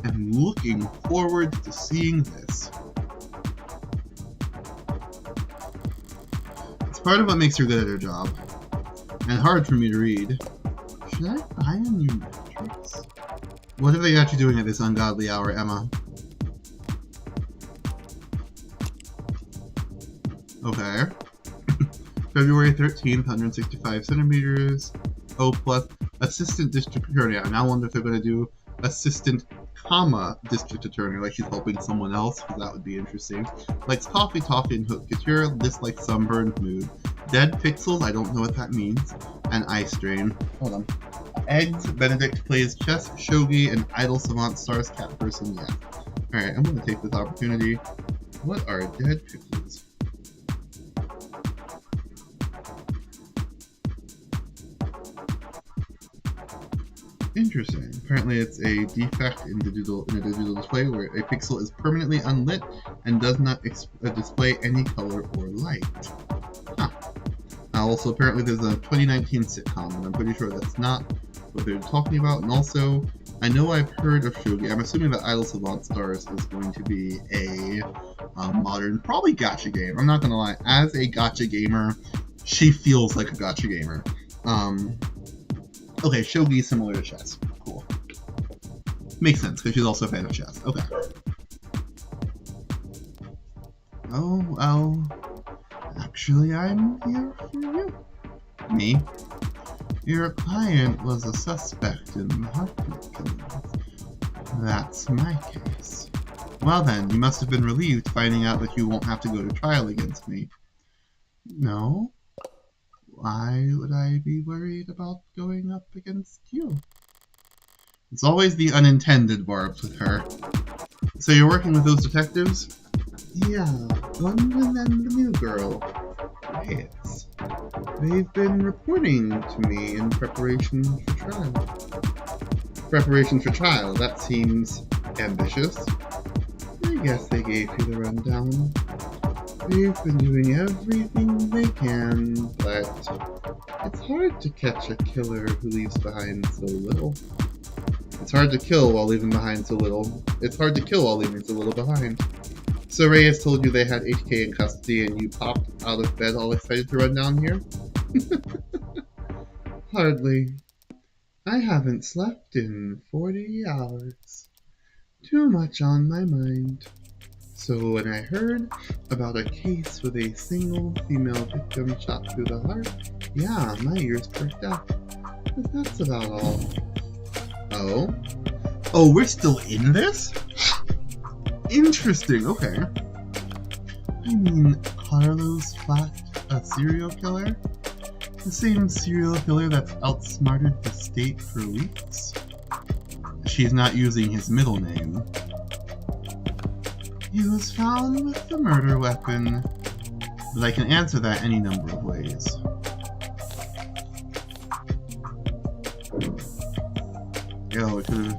am looking forward to seeing this. part of what makes her good at her job. And hard for me to read. Should I buy a new mattress? What have they got you doing at this ungodly hour, Emma? Okay. February 13th, 165 centimeters. O plus. Assistant district attorney. I now wonder if they're going to do assistant, comma, district attorney, like she's helping someone else, because that would be interesting. Likes coffee, toffee, and haute couture. Dislikes sunburned mood. Dead pixels, I don't know what that means. And eye strain. Hold on. Eggs, Benedict plays chess, shogi, and idle savant stars cat person, yeah. Alright, I'm going to take this opportunity. What are dead pixels? Interesting. Apparently it's a defect in a digital display where a pixel is permanently unlit and does not display any color or light. Huh. Also, apparently there's a 2019 sitcom, and I'm pretty sure that's not what they're talking about. And also, I know I've heard of shogi. I'm assuming that Idle Savant Stars is going to be a modern, probably gacha game. I'm not gonna lie. As a gacha gamer, she feels like a gacha gamer. Okay, shogi is similar to chess. Cool. Makes sense, because she's also a fan of chess. Okay. Oh, well... Actually, I'm here for you. Me? Your client was a suspect in the Hartnett killings. That's my case. Well then, you must have been relieved finding out that you won't have to go to trial against me. No? Why would I be worried about going up against you? It's always the unintended barbs with her. So you're working with those detectives? Yeah, London and the new girl. Yes. They've been reporting to me in preparation for trial. Preparation for trial? That seems ambitious. I guess they gave you the rundown. They've been doing everything they can, but it's hard to catch a killer who leaves behind so little. It's hard to kill while leaving behind so little. It's hard to kill while leaving so little behind. So Reyes told you they had HK in custody and you popped out of bed all excited to run down here? Hardly. I haven't slept in 40 hours. Too much on my mind. So when I heard about a case with a single female victim shot through the heart, yeah, my ears perked up. But that's about all. Oh? Oh, we're still in this? Interesting, okay. I mean, Carlos Flack, a serial killer? The same serial killer that's outsmarted the state for weeks? She's not using his middle name. He was found with the murder weapon, but I can answer that any number of ways. Yo, it could've...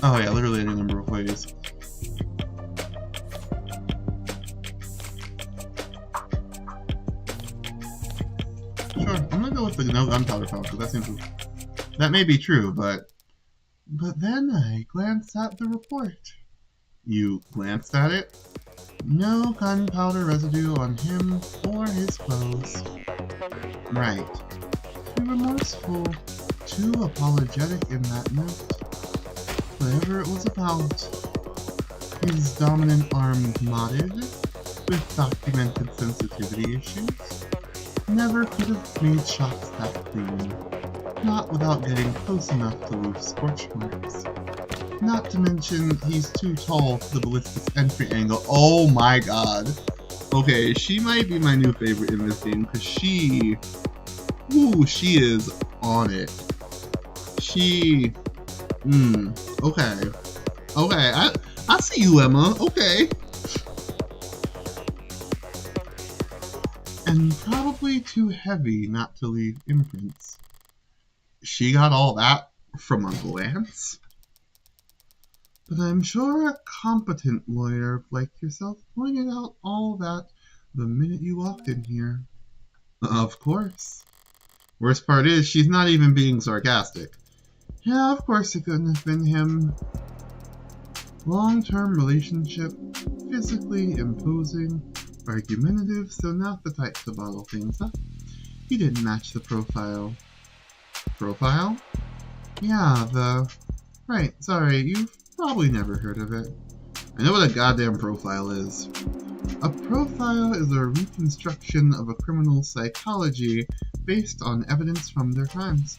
Oh yeah, literally any number of ways. Sure, I'm gonna go with the no gunpowder found, because that may be true, but then I glanced at the report. You glanced at it? No gunpowder residue on him or his clothes. Right. Too remorseful, too apologetic in that note. Whatever it was about. His dominant arm modded, with documented sensitivity issues. Never could have made shots that clean. Not without getting close enough to leave scorch marks. Not to mention, he's too tall for the ballistics entry angle. Oh my god. Okay, she might be my new favorite in this game, because she is on it. Okay. Okay, I see you, Emma. Okay. And probably too heavy not to leave imprints. She got all that from a glance? But I'm sure a competent lawyer like yourself pointed out all that the minute you walked in here. Of course. Worst part is, she's not even being sarcastic. Yeah, of course it couldn't have been him. Long-term relationship, physically imposing, argumentative, so not the type to bottle things up. He didn't match the profile. Profile? Yeah, Right, sorry, you've probably never heard of it. I know what a goddamn profile is. A profile is a reconstruction of a criminal's psychology based on evidence from their crimes.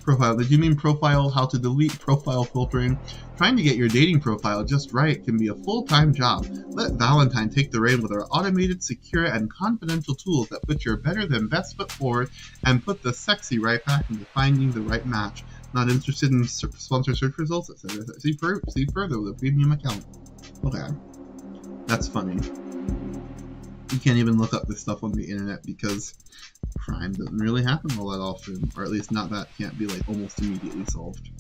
Profile. Did you mean profile, how to delete, profile filtering? Trying to get your dating profile just right can be a full-time job. Let Valentine take the reign with our automated, secure, and confidential tools that put your better than best foot forward and put the sexy right back into finding the right match. Not interested in sponsored search results, etc. See further with a premium account. Okay. That's funny. You can't even look up this stuff on the internet because crime doesn't really happen all that often, or at least not that can't be like almost immediately solved.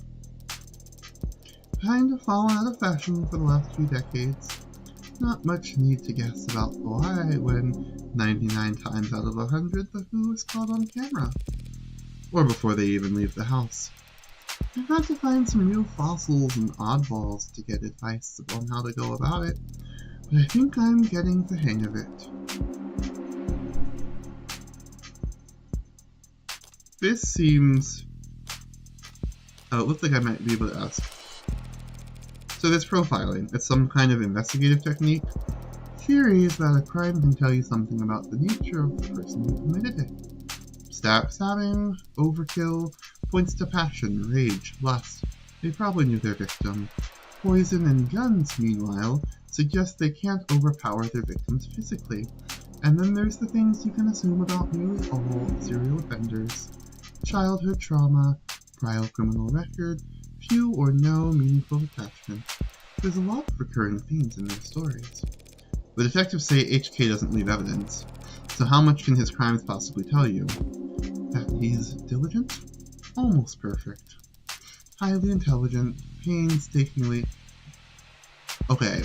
Kind of fallen out of fashion for the last few decades. Not much need to guess about why when 99 times out of 100 the Who is caught on camera. Or before they even leave the house. I've had to find some new fossils and oddballs to get advice on how to go about it, but I think I'm getting the hang of it. This seems... Oh, it looks like I might be able to ask. So this profiling, it's some kind of investigative technique. Theory is that a crime can tell you something about the nature of the person who committed it. Stabbing, overkill, points to passion, rage, lust. They probably knew their victim. Poison and guns, meanwhile, suggest they can't overpower their victims physically. And then there's the things you can assume about nearly all serial offenders. Childhood trauma, prior criminal record, few or no meaningful attachment. There's a lot of recurring themes in their stories. The detectives say HK doesn't leave evidence, so how much can his crimes possibly tell you? That he's diligent? Almost perfect. Highly intelligent, painstakingly... Okay,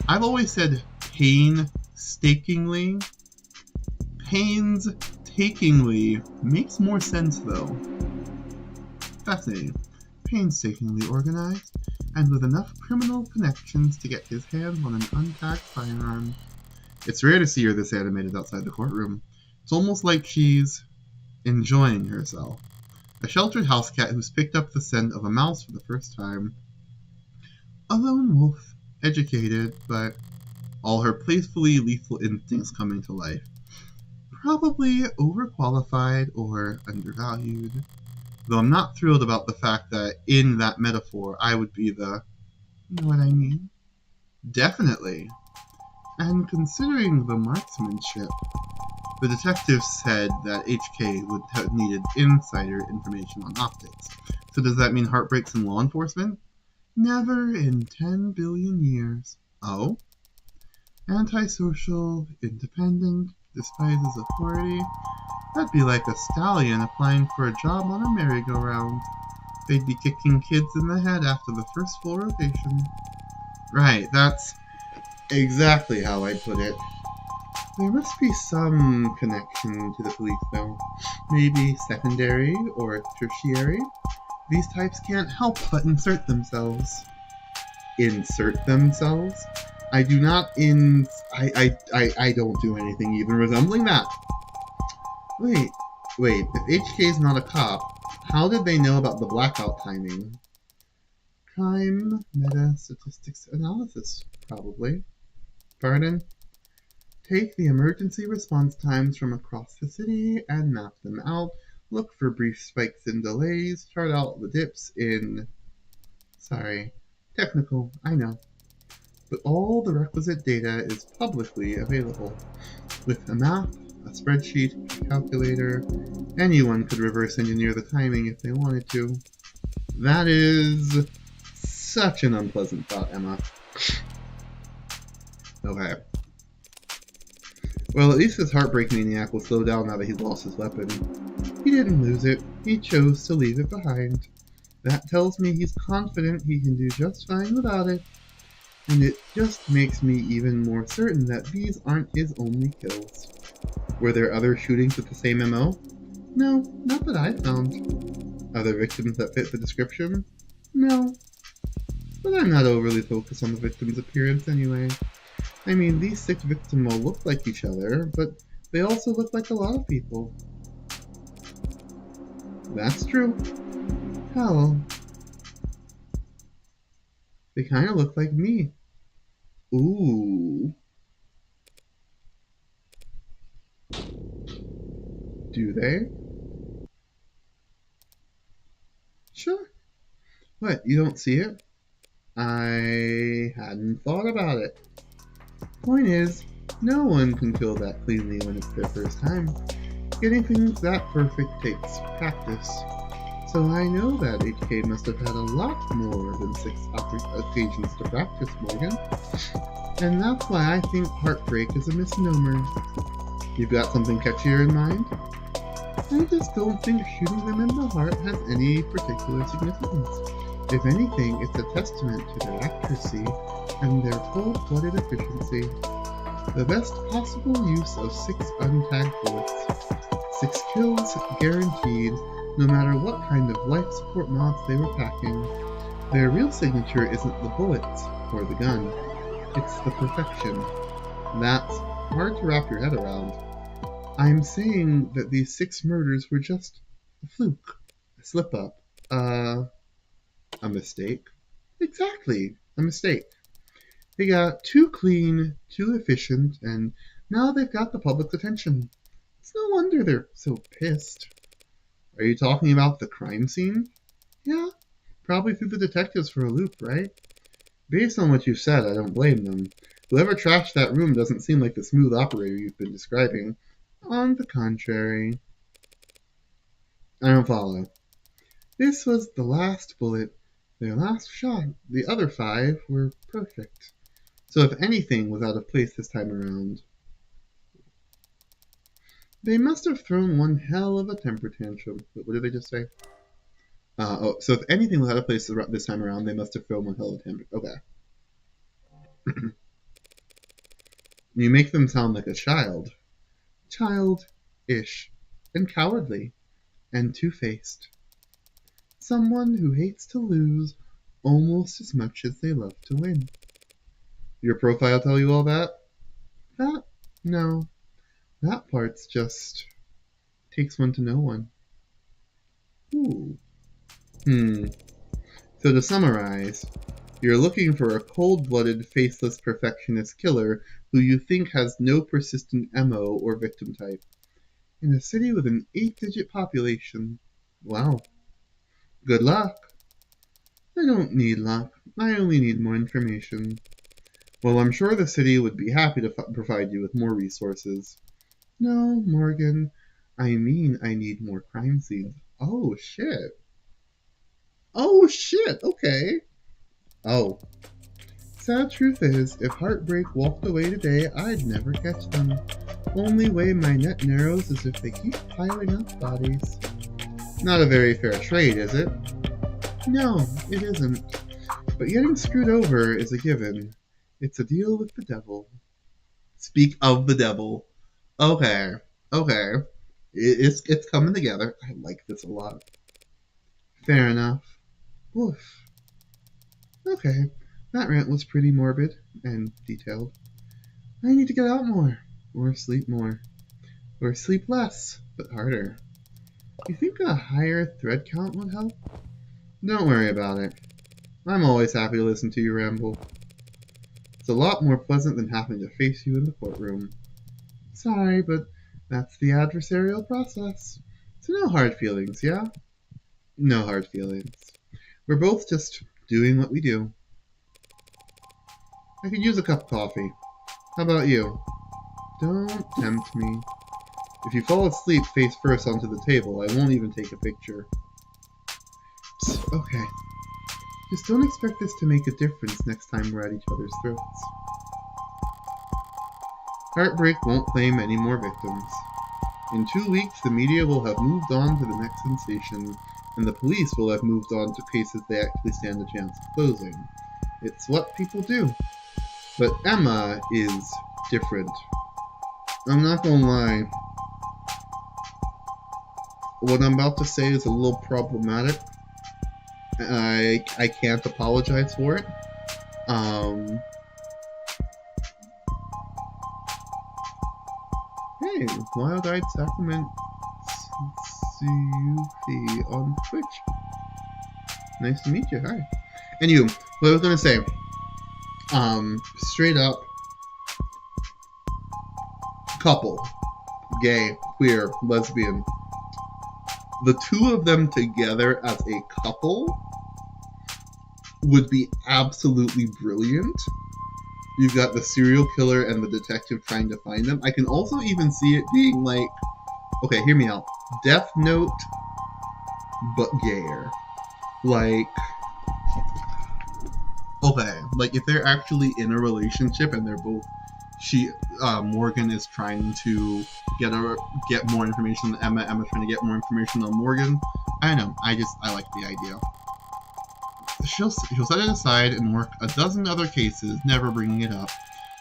I've always said painstakingly. Painstakingly makes more sense though. Fascinating. Painstakingly organized, and with enough criminal connections to get his hands on an untagged firearm. It's rare to see her this animated outside the courtroom. It's almost like she's enjoying herself. A sheltered house cat who's picked up the scent of a mouse for the first time. A lone wolf, educated, but all her playfully lethal instincts coming to life. Probably overqualified or undervalued. Though I'm not thrilled about the fact that in that metaphor I would be the... You know what I mean? Definitely. And considering the marksmanship, the detective said that HK would have needed insider information on optics. So does that mean heartbreaks in law enforcement? Never in 10 billion years. Oh? Antisocial, independent, despises authority. That'd be like a stallion applying for a job on a merry-go-round. They'd be kicking kids in the head after the first full rotation. Right, that's exactly how I'd put it. There must be some connection to the police, though. Maybe secondary or tertiary. These types can't help but insert themselves. Insert themselves? I do not I don't do anything even resembling that. Wait, if HK is not a cop, how did they know about the blackout timing? Crime meta-statistics analysis, probably. Pardon? Take the emergency response times from across the city and map them out. Look for brief spikes and delays. Chart out the dips in... Sorry. Technical, I know. But all the requisite data is publicly available. With a map, a spreadsheet, a calculator, anyone could reverse engineer the timing if they wanted to. That is such an unpleasant thought, Emma. Okay. Well, at least this heartbreak maniac will slow down now that he's lost his weapon. He didn't lose it. He chose to leave it behind. That tells me he's confident he can do just fine without it. And it just makes me even more certain that these aren't his only kills. Were there other shootings with the same MO? No, not that I found. Other victims that fit the description? No, but I'm not overly focused on the victim's appearance anyway. I mean, these 6 victims all look like each other, but they also look like a lot of people. That's true. Hell, they kind of look like me. Ooh. Do they? Sure. What, you don't see it? I hadn't thought about it. Point is, no one can kill that cleanly when it's their first time. Getting things that perfect takes practice. So I know that HK must have had a lot more than 6 occasions to practice, Morgan. And that's why I think heartbreak is a misnomer. You've got something catchier in mind? I just don't think shooting them in the heart has any particular significance. If anything, it's a testament to their accuracy and their cold-blooded efficiency. The best possible use of 6 untagged bullets. 6 kills guaranteed, no matter what kind of life support mods they were packing. Their real signature isn't the bullets or the gun. It's the perfection. That's hard to wrap your head around. I'm saying that these 6 murders were just a fluke, a slip-up, a mistake. Exactly, a mistake. They got too clean, too efficient, and now they've got the public's attention. It's no wonder they're so pissed. Are you talking about the crime scene? Yeah, probably threw the detectives for a loop, right? Based on what you've said, I don't blame them. Whoever trashed that room doesn't seem like the smooth operator you've been describing. On the contrary. I don't follow. This was the last bullet, their last shot. The other 5 were perfect. So if anything was out of place this time around, they must have thrown one hell of a temper tantrum. What did I just say? So if anything was out of place this time around, they must have thrown one hell of a temper. Okay. You make them sound like a child. Childish. And cowardly. And two-faced. Someone who hates to lose almost as much as they love to win. Your profile tell you all that? That? No. That part's just takes one to know one. Ooh. So to summarize, you're looking for a cold-blooded, faceless perfectionist killer who you think has no persistent MO or victim type. In a city with an 8-digit population. Wow. Good luck. I don't need luck. I only need more information. Well, I'm sure the city would be happy to provide you with more resources. No, Morgan. I mean, I need more crime scenes. Oh, shit. Oh, shit. Okay. Oh. Sad truth is, if Heartbreak walked away today, I'd never catch them. Only way my net narrows is if they keep piling up bodies. Not a very fair trade, is it? No, it isn't. But getting screwed over is a given. It's a deal with the devil. Speak of the devil. Okay. It's coming together. I like this a lot. Fair enough. Woof. Okay, that rant was pretty morbid and detailed. I need to get out more. Or sleep more. Or sleep less, but harder. You think a higher thread count would help? Don't worry about it. I'm always happy to listen to you ramble. It's a lot more pleasant than having to face you in the courtroom. Sorry, but that's the adversarial process. So no hard feelings, yeah? No hard feelings. We're both just doing what we do. I could use a cup of coffee. How about you? Don't tempt me. If you fall asleep face first onto the table, I won't even take a picture. Psst, okay. Just don't expect this to make a difference next time we're at each other's throats. Heartbreak won't claim any more victims. In 2 weeks, the media will have moved on to the next sensation, and the police will have moved on to cases they actually stand a chance of closing. It's what people do. But Emma is different. I'm not gonna lie. What I'm about to say is a little problematic. I can't apologize for it. Hey, Wild-Eyed Sacrament Sufi on Twitch. Nice to meet you. Hi. And you, what I was gonna say, straight up, couple, gay, queer, lesbian, the two of them together as a couple would be absolutely brilliant. You've got the serial killer and the detective trying to find them. I can also even see it being like, okay, hear me out, Death Note, but gayer. Like, okay, like if they're actually in a relationship and they're both, Morgan is trying to get more information than Emma. Emma's trying to get more information on Morgan. I don't know. I like the idea. She'll set it aside and work a dozen other cases, never bringing it up.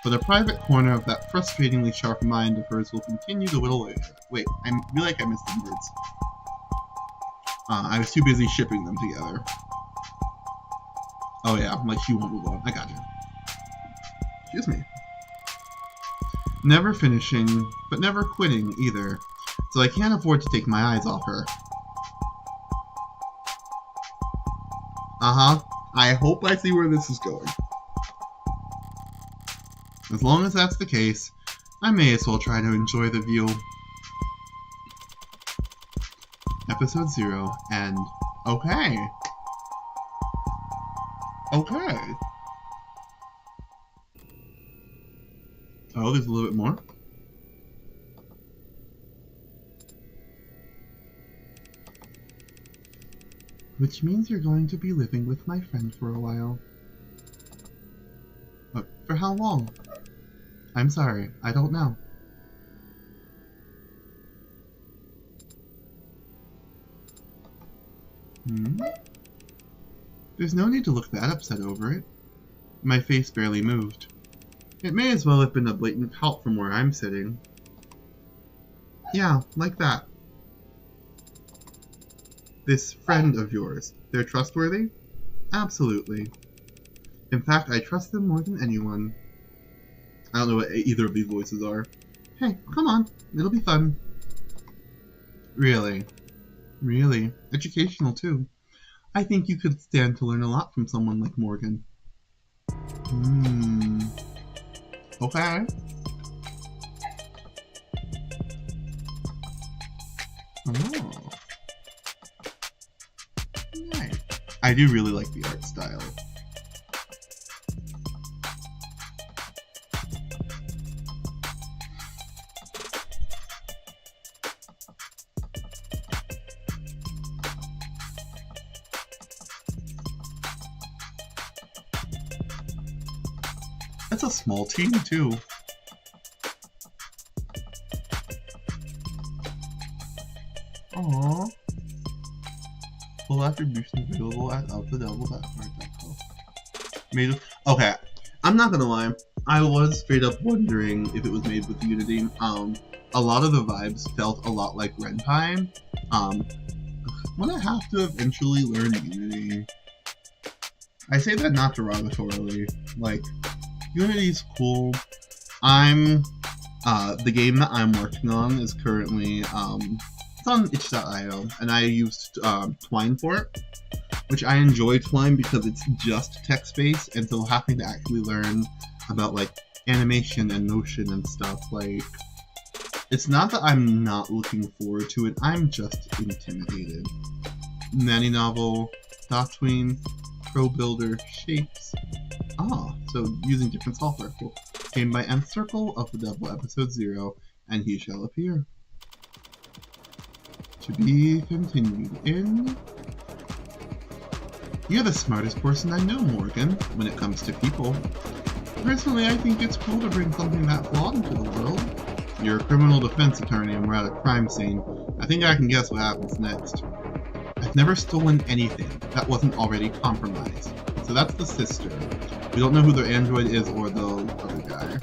But a private corner of that frustratingly sharp mind of hers will continue to whittle away. Wait, I feel like I missed some words. I was too busy shipping them together. Oh yeah, like she won't move on. I got you. Excuse me. Never finishing, but never quitting either. So I can't afford to take my eyes off her. Uh-huh. I hope I see where this is going. As long as that's the case, I may as well try to enjoy the view. Episode 0, and okay. Okay. Oh, there's a little bit more. Which means you're going to be living with my friend for a while. But for how long? I'm sorry, I don't know. There's no need to look that upset over it. My face barely moved. It may as well have been a blatant pout from where I'm sitting. Yeah, like that. This friend of yours, they're trustworthy? Absolutely. In fact, I trust them more than anyone. I don't know what either of these voices are. Hey, come on, it'll be fun. Really? Really? Educational, too. I think you could stand to learn a lot from someone like Morgan. Okay. Oh. Nice. I do really like the art style. That's a small team, too. Aww. Full attribution available at alpha.devil.art.co. Okay, I'm not gonna lie. I was straight up wondering if it was made with Unity. A lot of the vibes felt a lot like Ren'Py. I'm gonna have to eventually learn Unity. I say that not derogatorily. Like, Unity's cool. The game that I'm working on is currently, it's on itch.io, and I used Twine for it, which I enjoy Twine because it's just text-based, and so having to actually learn about, like, animation and motion and stuff, like, it's not that I'm not looking forward to it, I'm just intimidated. Nanny Novel, Dotween, Pro Builder, Shapes. So using different software. Cool. Came by Nth Circle of the Devil Episode 0, and he shall appear. To be continued in... You're the smartest person I know, Morgan, when it comes to people. Personally, I think it's cool to bring something that flawed into the world. You're a criminal defense attorney and we're at a crime scene. I think I can guess what happens next. I've never stolen anything that wasn't already compromised. So that's the sister. We don't know who the android is or the other guy.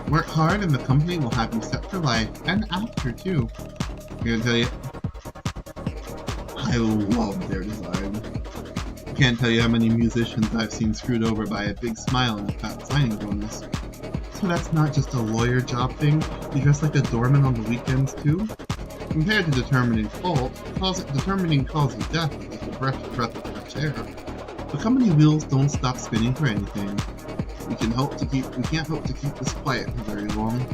Work hard and the company will have you set for life, and after too. I'm gonna tell you, I love their design. can't tell you how many musicians I've seen screwed over by a big smile and a fat signing bonus. So that's not just a lawyer job thing, you dress like a doorman on the weekends too? Compared to determining cause of death is like a breath of fresh air. The company wheels don't stop spinning for anything. We can't hope to keep this quiet for very long.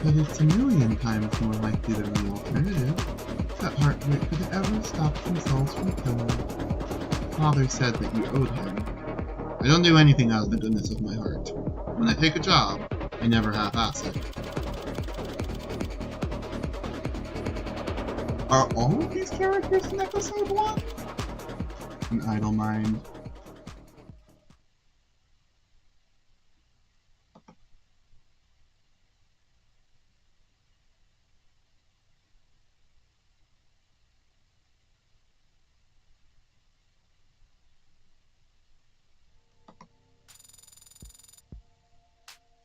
But it's a million times more likely than the alternative. That heart rate could ever stop themselves from killing. Father said that you owed him. I don't do anything out of the goodness of my heart. When I take a job, I never half-ass it. Are all of these characters in episode 1? An idle mind.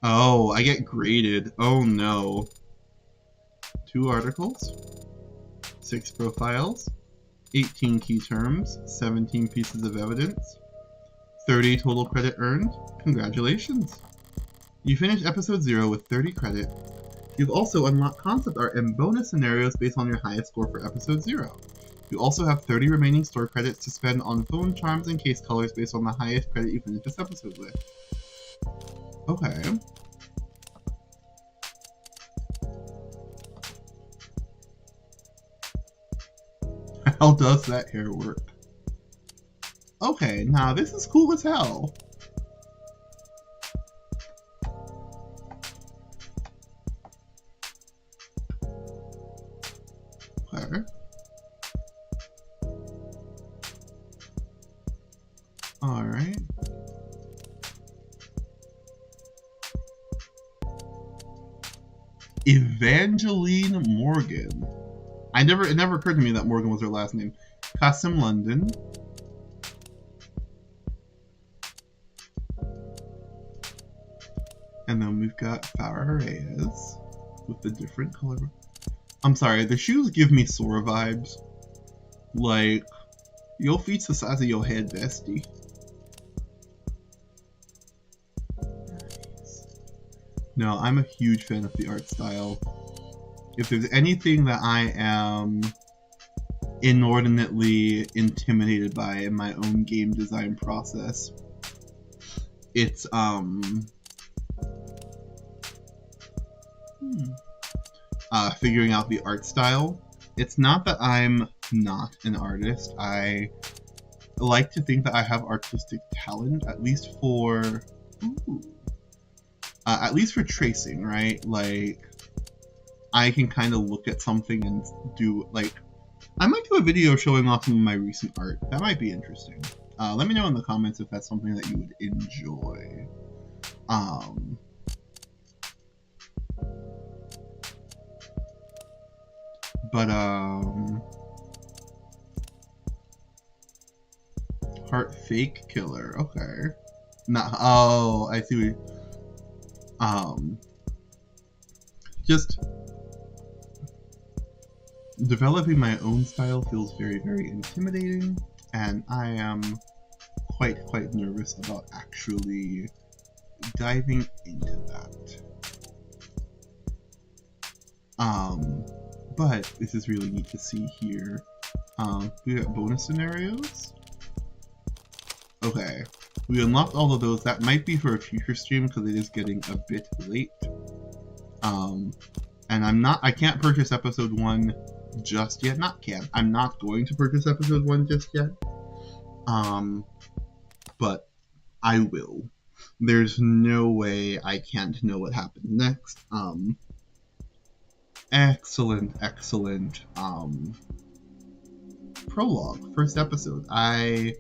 Oh, I get graded. Oh no. 2 articles, 6 profiles, 18 key terms, 17 pieces of evidence, 30 total credit earned. Congratulations! You finished episode 0 with 30 credit. You've also unlocked concept art and bonus scenarios based on your highest score for episode 0. You also have 30 remaining store credits to spend on phone charms and case colors based on the highest credit you finished this episode with. Okay. How does that hair work? Okay, now this is cool as hell. Okay. Alright. Evangeline Morgan. It never occurred to me that Morgan was her last name. Custom London. And then we've got Farah Reyes with the different color. I'm sorry, the shoes give me Sora vibes. Like, your feet's the size of your head, bestie. No, I'm a huge fan of the art style. If there's anything that I am inordinately intimidated by in my own game design process, it's figuring out the art style. It's not that I'm not an artist. I like to think that I have artistic talent, at least for tracing, right? Like, I can kind of look at something and do, like, I might do a video showing off some of my recent art. That might be interesting. Let me know in the comments if that's something that you would enjoy. Heart fake killer. Okay. Not. Oh, I see. Just developing my own style feels very, very intimidating, and I am quite nervous about actually diving into that. But this is really neat to see here. We got bonus scenarios. Okay, we unlocked all of those. That might be for a future stream because it is getting a bit late. And I can't purchase episode 1 just yet. I'm not going to purchase episode 1 just yet. But I will. There's no way I can't know what happens next. Excellent prologue, first episode. I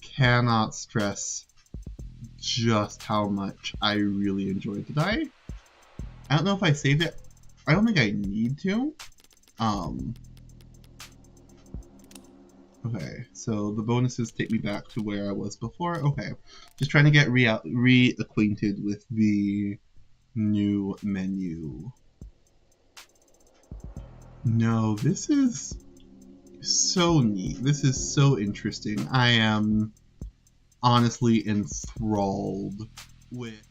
cannot stress just how much I really enjoyed it. I don't know if I saved it. I don't think I need to. Okay, so the bonuses take me back to where I was before. Okay, just trying to get reacquainted with the new menu. No, this is So neat. This is so interesting. I am honestly enthralled with.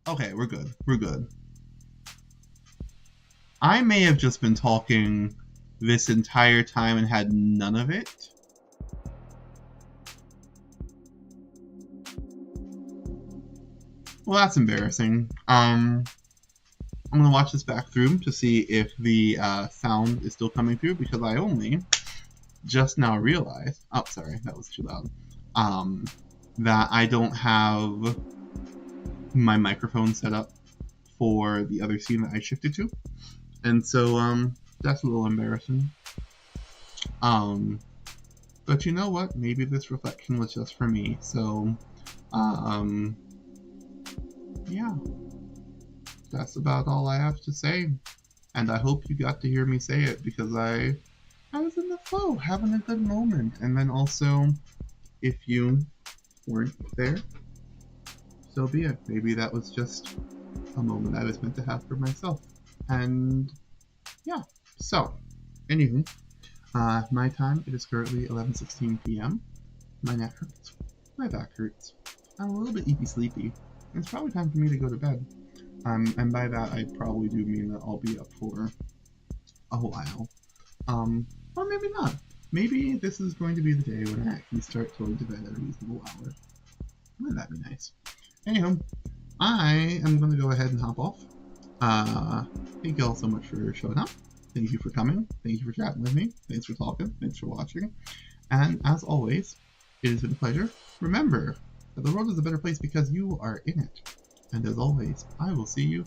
Okay, we're good. We're good. I may have just been talking this entire time and had none of it. Well, that's embarrassing. I'm gonna watch this back through to see if the sound is still coming through, because I only just now realized. Oh, sorry, that was too loud. That I don't have my microphone set up for the other scene that I shifted to, and so that's a little embarrassing. But you know what? Maybe this reflection was just for me. So, yeah, that's about all I have to say. And I hope you got to hear me say it, because I was in the flow, having a good moment. And then also, if you weren't there, so be it. Maybe that was just a moment I was meant to have for myself. And yeah, so, anywho, my time, it is currently 11:16 p.m. My neck hurts. My back hurts. I'm a little bit sleepy. It's probably time for me to go to bed. And by that, I probably do mean that I'll be up for a while. Or maybe not. Maybe this is going to be the day when I actually start going to bed at a reasonable hour. Wouldn't that be nice? Anyhow, I am going to go ahead and hop off. Thank you all so much for showing up. Thank you for coming. Thank you for chatting with me. Thanks for talking. Thanks for watching. And as always, it has been a pleasure. Remember that the world is a better place because you are in it. And as always, I will see you